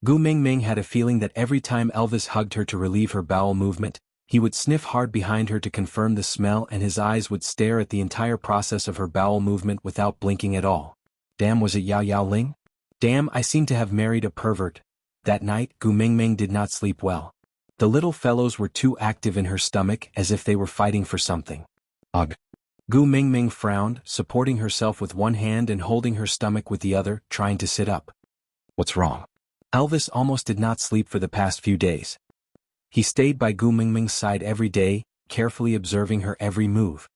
S1: Gu Mingming had a feeling that every time Elvis hugged her to relieve her bowel movement, he would sniff hard behind her to confirm the smell and his eyes would stare at the entire process of her bowel movement without blinking at all. Damn, was it Yao Yao Ling? Damn, I seem to have married a pervert. That night, Gu Mingming did not sleep well. The little fellows were too active in her stomach as if they were fighting for something. Ugh. Gu Mingming frowned, supporting herself with one hand and holding her stomach with the other, trying to sit up. What's wrong? Elvis almost did not sleep for the past few days. He stayed by Gu Mingming's side every day, carefully observing her every move.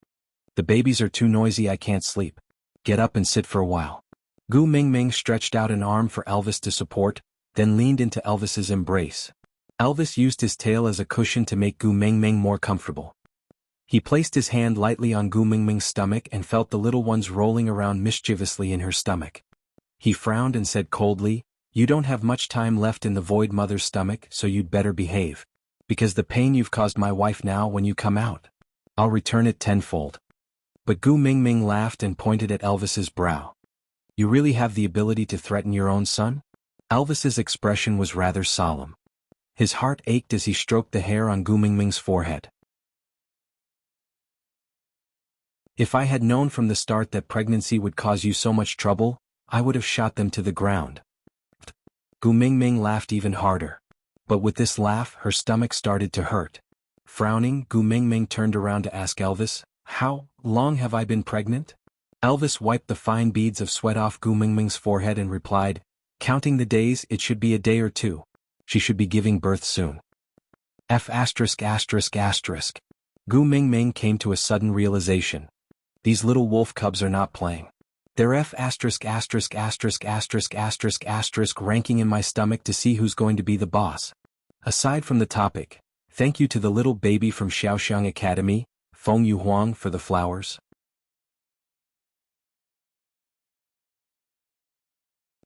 S1: The babies are too noisy, I can't sleep. Get up and sit for a while. Gu Mingming stretched out an arm for Elvis to support, then leaned into Elvis's embrace. Elvis used his tail as a cushion to make Gu Mingming more comfortable. He placed his hand lightly on Gu Mingming's stomach and felt the little ones rolling around mischievously in her stomach. He frowned and said coldly, "You don't have much time left in the void mother's stomach, so you'd better behave. Because the pain you've caused my wife now when you come out, I'll return it tenfold." But Gu Mingming laughed and pointed at Elvis's brow. "You really have the ability to threaten your own son?" Elvis's expression was rather solemn. His heart ached as he stroked the hair on Gu Mingming's forehead. "If I had known from the start that pregnancy would cause you so much trouble, I would have shot them to the ground." Gu Mingming laughed even harder. But with this laugh, her stomach started to hurt. Frowning, Gu Mingming turned around to ask Elvis, "How long have I been pregnant?" Elvis wiped the fine beads of sweat off Gu Mingming's forehead and replied, "Counting the days, it should be a day or two. She should be giving birth soon." Gu Mingming came to a sudden realization. These little wolf cubs are not playing. They're ranking in my stomach to see who's going to be the boss. Aside from the topic, thank you to the little baby from Xiaoxiang Academy, Feng Yu Huang, for the flowers.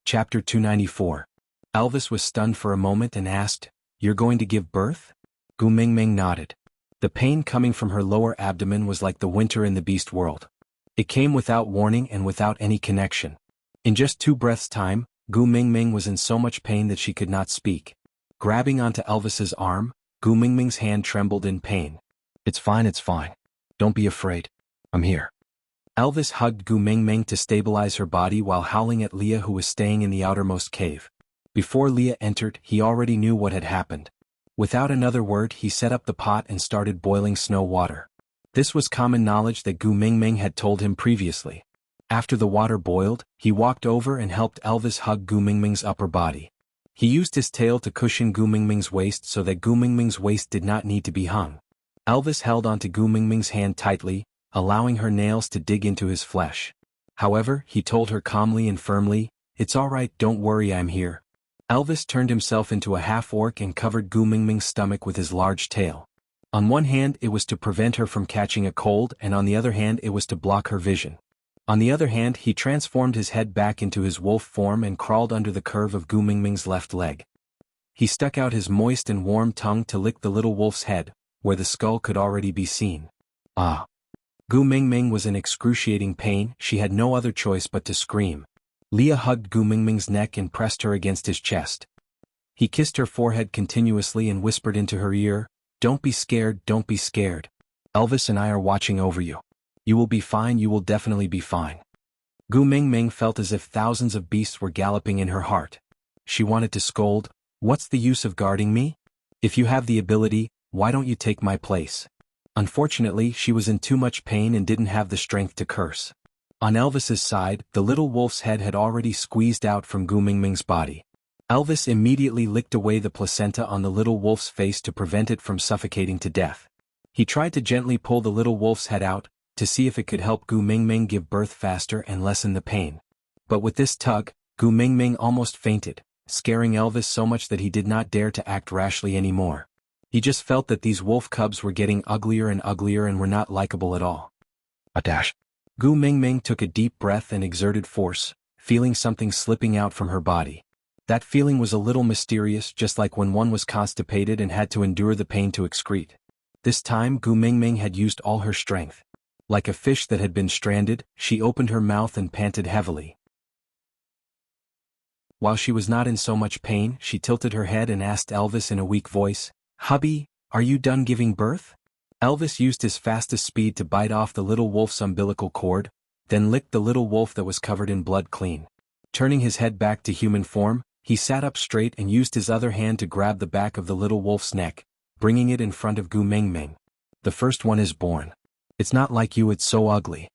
S1: Chapter 294. Elvis was stunned for a moment and asked, "You're going to give birth?" Gu Mingming nodded. The pain coming from her lower abdomen was like the winter in the beast world. It came without warning and without any connection. In just 2 breaths' time, Gu Mingming was in so much pain that she could not speak. Grabbing onto Elvis's arm, Gu Mingming's hand trembled in pain. It's fine. Don't be afraid. I'm here." Elvis hugged Gu Mingming to stabilize her body while howling at Leah, who was staying in the outermost cave. Before Leah entered, he already knew what had happened. Without another word, he set up the pot and started boiling snow water. This was common knowledge that Gu Mingming had told him previously. After the water boiled, he walked over and helped Elvis hug Gu Mingming's upper body. He used his tail to cushion Gu Mingming's waist so that Gu Mingming's waist did not need to be hung. Elvis held onto Gu Mingming's hand tightly, allowing her nails to dig into his flesh. However, he told her calmly and firmly, "It's all right, don't worry, I'm here." Elvis turned himself into a half-orc and covered Gu Mingming's stomach with his large tail. On one hand it was to prevent her from catching a cold, and on the other hand it was to block her vision. On the other hand, he transformed his head back into his wolf form and crawled under the curve of Gu Mingming's left leg. He stuck out his moist and warm tongue to lick the little wolf's head, where the skull could already be seen. Ah! Gu Mingming was in excruciating pain, she had no other choice but to scream. Leah hugged Gu Mingming's neck and pressed her against his chest. He kissed her forehead continuously and whispered into her ear, "Don't be scared, don't be scared. Elvis and I are watching over you. You will be fine, you will definitely be fine." Gu Mingming felt as if thousands of beasts were galloping in her heart. She wanted to scold, "What's the use of guarding me? If you have the ability, why don't you take my place?" Unfortunately, she was in too much pain and didn't have the strength to curse. On Elvis's side, the little wolf's head had already squeezed out from Gu Mingming's body. Elvis immediately licked away the placenta on the little wolf's face to prevent it from suffocating to death. He tried to gently pull the little wolf's head out, to see if it could help Gu Mingming give birth faster and lessen the pain. But with this tug, Gu Mingming almost fainted, scaring Elvis so much that he did not dare to act rashly anymore. He just felt that these wolf cubs were getting uglier and were not likable at all. A dash. Gu Mingming took a deep breath and exerted force, feeling something slipping out from her body. That feeling was a little mysterious, just like when one was constipated and had to endure the pain to excrete. This time Gu Mingming had used all her strength. Like a fish that had been stranded, she opened her mouth and panted heavily. While she was not in so much pain, she tilted her head and asked Elvis in a weak voice, "Hubby, are you done giving birth?" Elvis used his fastest speed to bite off the little wolf's umbilical cord, then licked the little wolf that was covered in blood clean. Turning his head back to human form, he sat up straight and used his other hand to grab the back of the little wolf's neck, bringing it in front of Gu Mingming. "The first one is born. It's not like you, it's so ugly."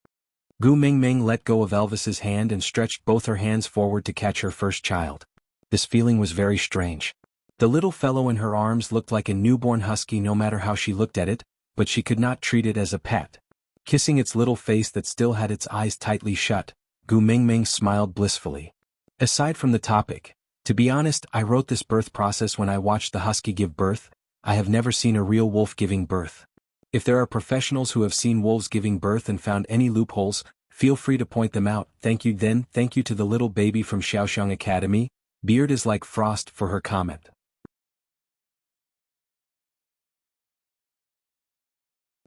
S1: Gu Mingming let go of Elvis's hand and stretched both her hands forward to catch her first child. This feeling was very strange. The little fellow in her arms looked like a newborn husky no matter how she looked at it, but she could not treat it as a pet. Kissing its little face that still had its eyes tightly shut, Gu Mingming smiled blissfully. Aside from the topic, to be honest, I wrote this birth process when I watched the husky give birth. I have never seen a real wolf giving birth. If there are professionals who have seen wolves giving birth and found any loopholes, feel free to point them out. Thank you. Then, thank you to the little baby from Xiaoxiang Academy. Beard is like frost, for her comment.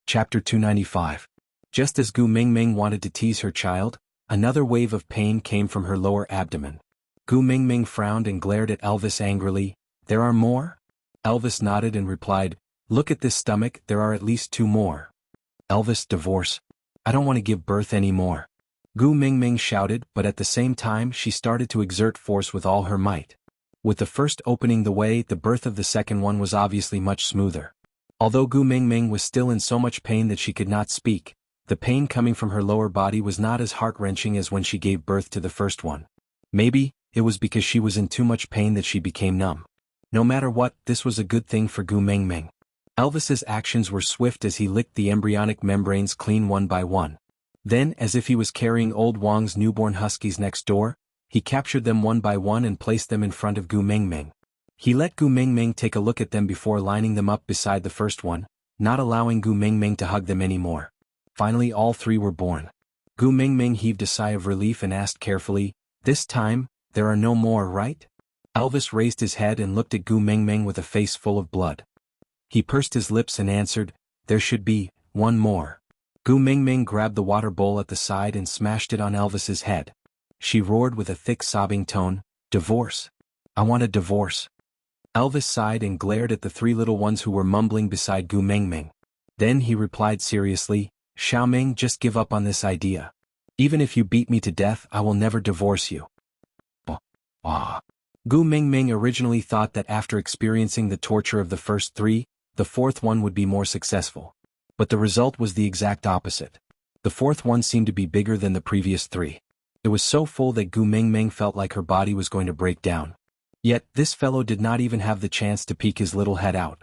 S1: Chapter 295. Just as Gu Mingming wanted to tease her child, another wave of pain came from her lower abdomen. Gu Mingming frowned and glared at Elvis angrily. "There are more?" Elvis nodded and replied, "Look at this stomach, there are at least 2 more. Elvis, divorce. I don't want to give birth anymore." Gu Mingming shouted, but at the same time she started to exert force with all her might. With the first opening the way, the birth of the second one was obviously much smoother. Although Gu Mingming was still in so much pain that she could not speak, the pain coming from her lower body was not as heart-wrenching as when she gave birth to the first one. Maybe it was because she was in too much pain that she became numb. No matter what, this was a good thing for Gu Mingming. Elvis's actions were swift as he licked the embryonic membranes clean one by one. Then, as if he was carrying old Wang's newborn huskies next door, he captured them one by one and placed them in front of Gu Mingming. He let Gu Mingming take a look at them before lining them up beside the first one, not allowing Gu Mingming to hug them anymore. Finally all 3 were born. Gu Mingming heaved a sigh of relief and asked carefully, "This time, there are no more, right?" Elvis raised his head and looked at Gu Mingming with a face full of blood. He pursed his lips and answered, "There should be 1 more." Gu Mingming grabbed the water bowl at the side and smashed it on Elvis's head. She roared with a thick sobbing tone, "Divorce. I want a divorce." Elvis sighed and glared at the 3 little ones who were mumbling beside Gu Mingming. Then he replied seriously, "Xiaoming, just give up on this idea. Even if you beat me to death, I will never divorce you." Gu Mingming originally thought that after experiencing the torture of the first 3, the 4th one would be more successful. But the result was the exact opposite. The 4th one seemed to be bigger than the previous 3. It was so full that Gu Mingming felt like her body was going to break down. Yet, this fellow did not even have the chance to peek his little head out.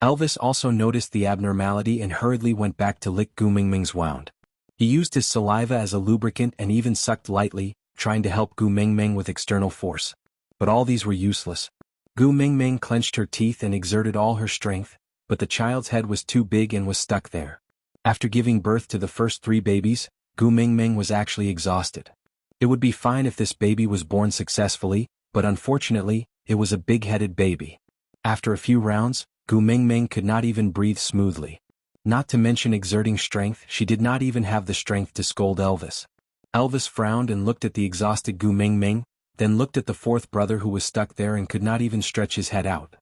S1: Elvis also noticed the abnormality and hurriedly went back to lick Gu Mingming's wound. He used his saliva as a lubricant and even sucked lightly, trying to help Gu Mingming with external force. But all these were useless. Gu Mingming clenched her teeth and exerted all her strength, but the child's head was too big and was stuck there. After giving birth to the first 3 babies, Gu Mingming was actually exhausted. It would be fine if this baby was born successfully, but unfortunately, it was a big-headed baby. After a few rounds, Gu Mingming could not even breathe smoothly. Not to mention exerting strength, she did not even have the strength to scold Elvis. Elvis frowned and looked at the exhausted Gu Mingming, then looked at the 4th brother who was stuck there and could not even stretch his head out.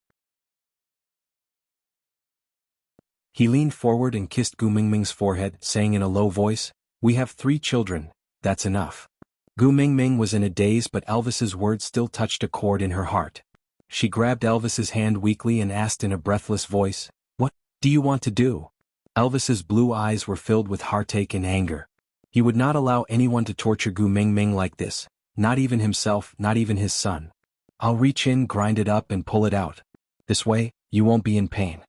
S1: He leaned forward and kissed Gu Mingming's forehead, saying in a low voice, "We have 3 children, that's enough." Gu Mingming was in a daze, but Elvis's words still touched a chord in her heart. She grabbed Elvis's hand weakly and asked in a breathless voice, "What do you want to do?" Elvis's blue eyes were filled with heartache and anger. He would not allow anyone to torture Gu Mingming like this, not even himself, not even his son. "I'll reach in, grind it up and pull it out. This way, you won't be in pain."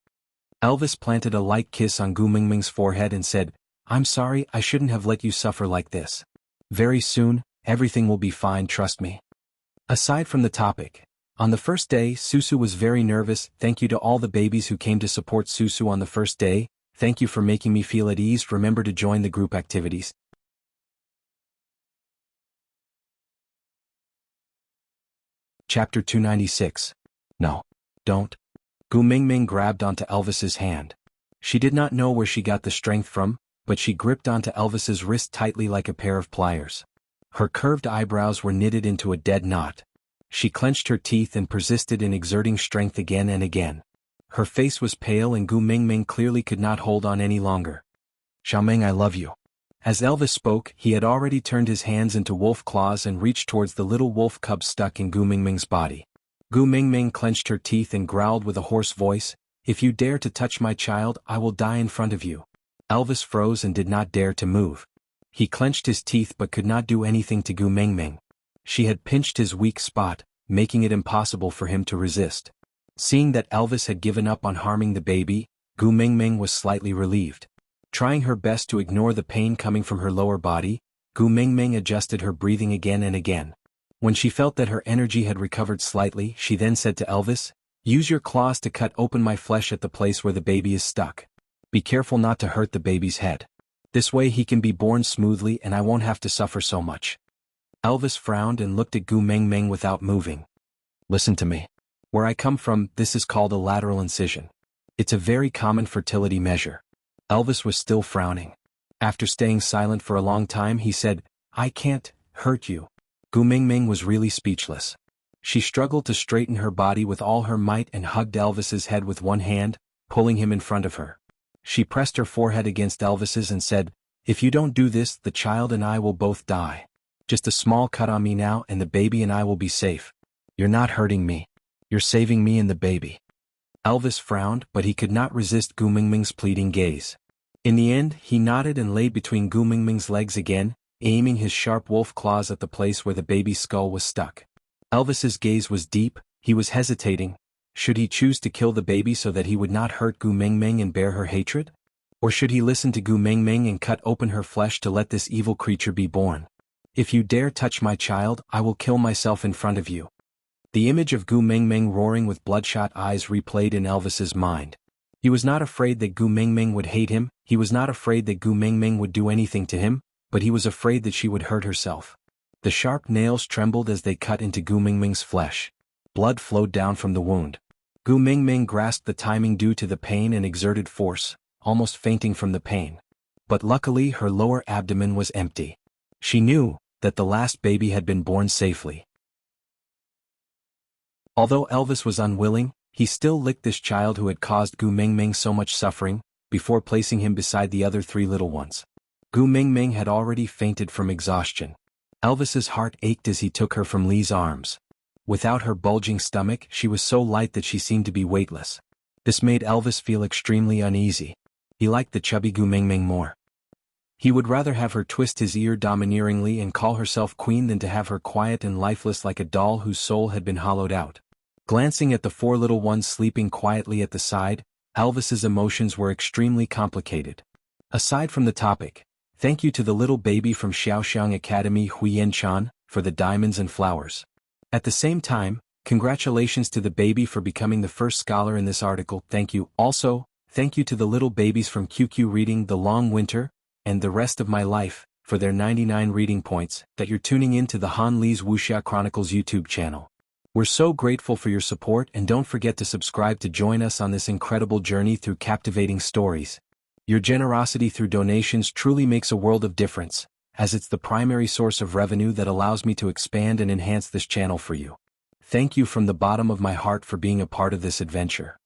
S1: Elvis planted a light kiss on Gu Mingming's forehead and said, "I'm sorry, I shouldn't have let you suffer like this. Very soon, everything will be fine, trust me." Aside from the topic, on the first day, Susu was very nervous. Thank you to all the babies who came to support Susu on the first day. Thank you for making me feel at ease. Remember to join the group activities. Chapter 296. No. Don't. Gu Mingming grabbed onto Elvis's hand. She did not know where she got the strength from, but she gripped onto Elvis's wrist tightly like a pair of pliers. Her curved eyebrows were knitted into a dead knot. She clenched her teeth and persisted in exerting strength again and again. Her face was pale and Gu Mingming clearly could not hold on any longer. "Xiaoming, I love you." As Elvis spoke, he had already turned his hands into wolf claws and reached towards the little wolf cub stuck in Gu Mingming's body. Gu Mingming clenched her teeth and growled with a hoarse voice, "If you dare to touch my child, I will die in front of you." Elvis froze and did not dare to move. He clenched his teeth but could not do anything to Gu Mingming. She had pinched his weak spot, making it impossible for him to resist. Seeing that Elvis had given up on harming the baby, Gu Mingming was slightly relieved. Trying her best to ignore the pain coming from her lower body, Gu Mingming adjusted her breathing again and again. When she felt that her energy had recovered slightly, she then said to Elvis, "Use your claws to cut open my flesh at the place where the baby is stuck. Be careful not to hurt the baby's head. This way he can be born smoothly and I won't have to suffer so much." Elvis frowned and looked at Gu Mingming without moving. "Listen to me. Where I come from, this is called a lateral incision. It's a very common fertility measure." Elvis was still frowning. After staying silent for a long time, he said, "I can't hurt you." Gu Mingming was really speechless. She struggled to straighten her body with all her might and hugged Elvis's head with one hand, pulling him in front of her. She pressed her forehead against Elvis's and said, "If you don't do this, the child and I will both die. Just a small cut on me now and the baby and I will be safe. You're not hurting me. You're saving me and the baby." Elvis frowned, but he could not resist Gu Mingming's pleading gaze. In the end, he nodded and lay between Gu Mingming's legs again, aiming his sharp wolf claws at the place where the baby's skull was stuck. Elvis's gaze was deep. He was hesitating. Should he choose to kill the baby so that he would not hurt Gu Mingming and bear her hatred? Or should he listen to Gu Mingming and cut open her flesh to let this evil creature be born? "If you dare touch my child, I will kill myself in front of you." The image of Gu Mingming roaring with bloodshot eyes replayed in Elvis's mind. He was not afraid that Gu Mingming would hate him, he was not afraid that Gu Mingming would do anything to him, but he was afraid that she would hurt herself. The sharp nails trembled as they cut into Gu Mingming's flesh. Blood flowed down from the wound. Gu Mingming grasped the timing due to the pain and exerted force, almost fainting from the pain. But luckily her lower abdomen was empty. She knew that the last baby had been born safely. Although Elvis was unwilling, he still licked this child who had caused Gu Mingming so much suffering, before placing him beside the other three little ones. Gu Mingming had already fainted from exhaustion. Elvis's heart ached as he took her from Li's arms. Without her bulging stomach, she was so light that she seemed to be weightless. This made Elvis feel extremely uneasy. He liked the chubby Gu Mingming more. He would rather have her twist his ear domineeringly and call herself queen than to have her quiet and lifeless like a doll whose soul had been hollowed out. Glancing at the four little ones sleeping quietly at the side, Elvis's emotions were extremely complicated. Aside from the topic, thank you to the little baby from Xiaoxiang Academy Huiyan-chan for the diamonds and flowers. At the same time, congratulations to the baby for becoming the first scholar in this article. Thank you. Also, thank you to the little babies from QQ Reading The Long Winter and The Rest of My Life for their 99 reading points that you're tuning in to the Han Li's Wuxia Chronicles YouTube channel. We're so grateful for your support and don't forget to subscribe to join us on this incredible journey through captivating stories. Your generosity through donations truly makes a world of difference, as it's the primary source of revenue that allows me to expand and enhance this channel for you. Thank you from the bottom of my heart for being a part of this adventure.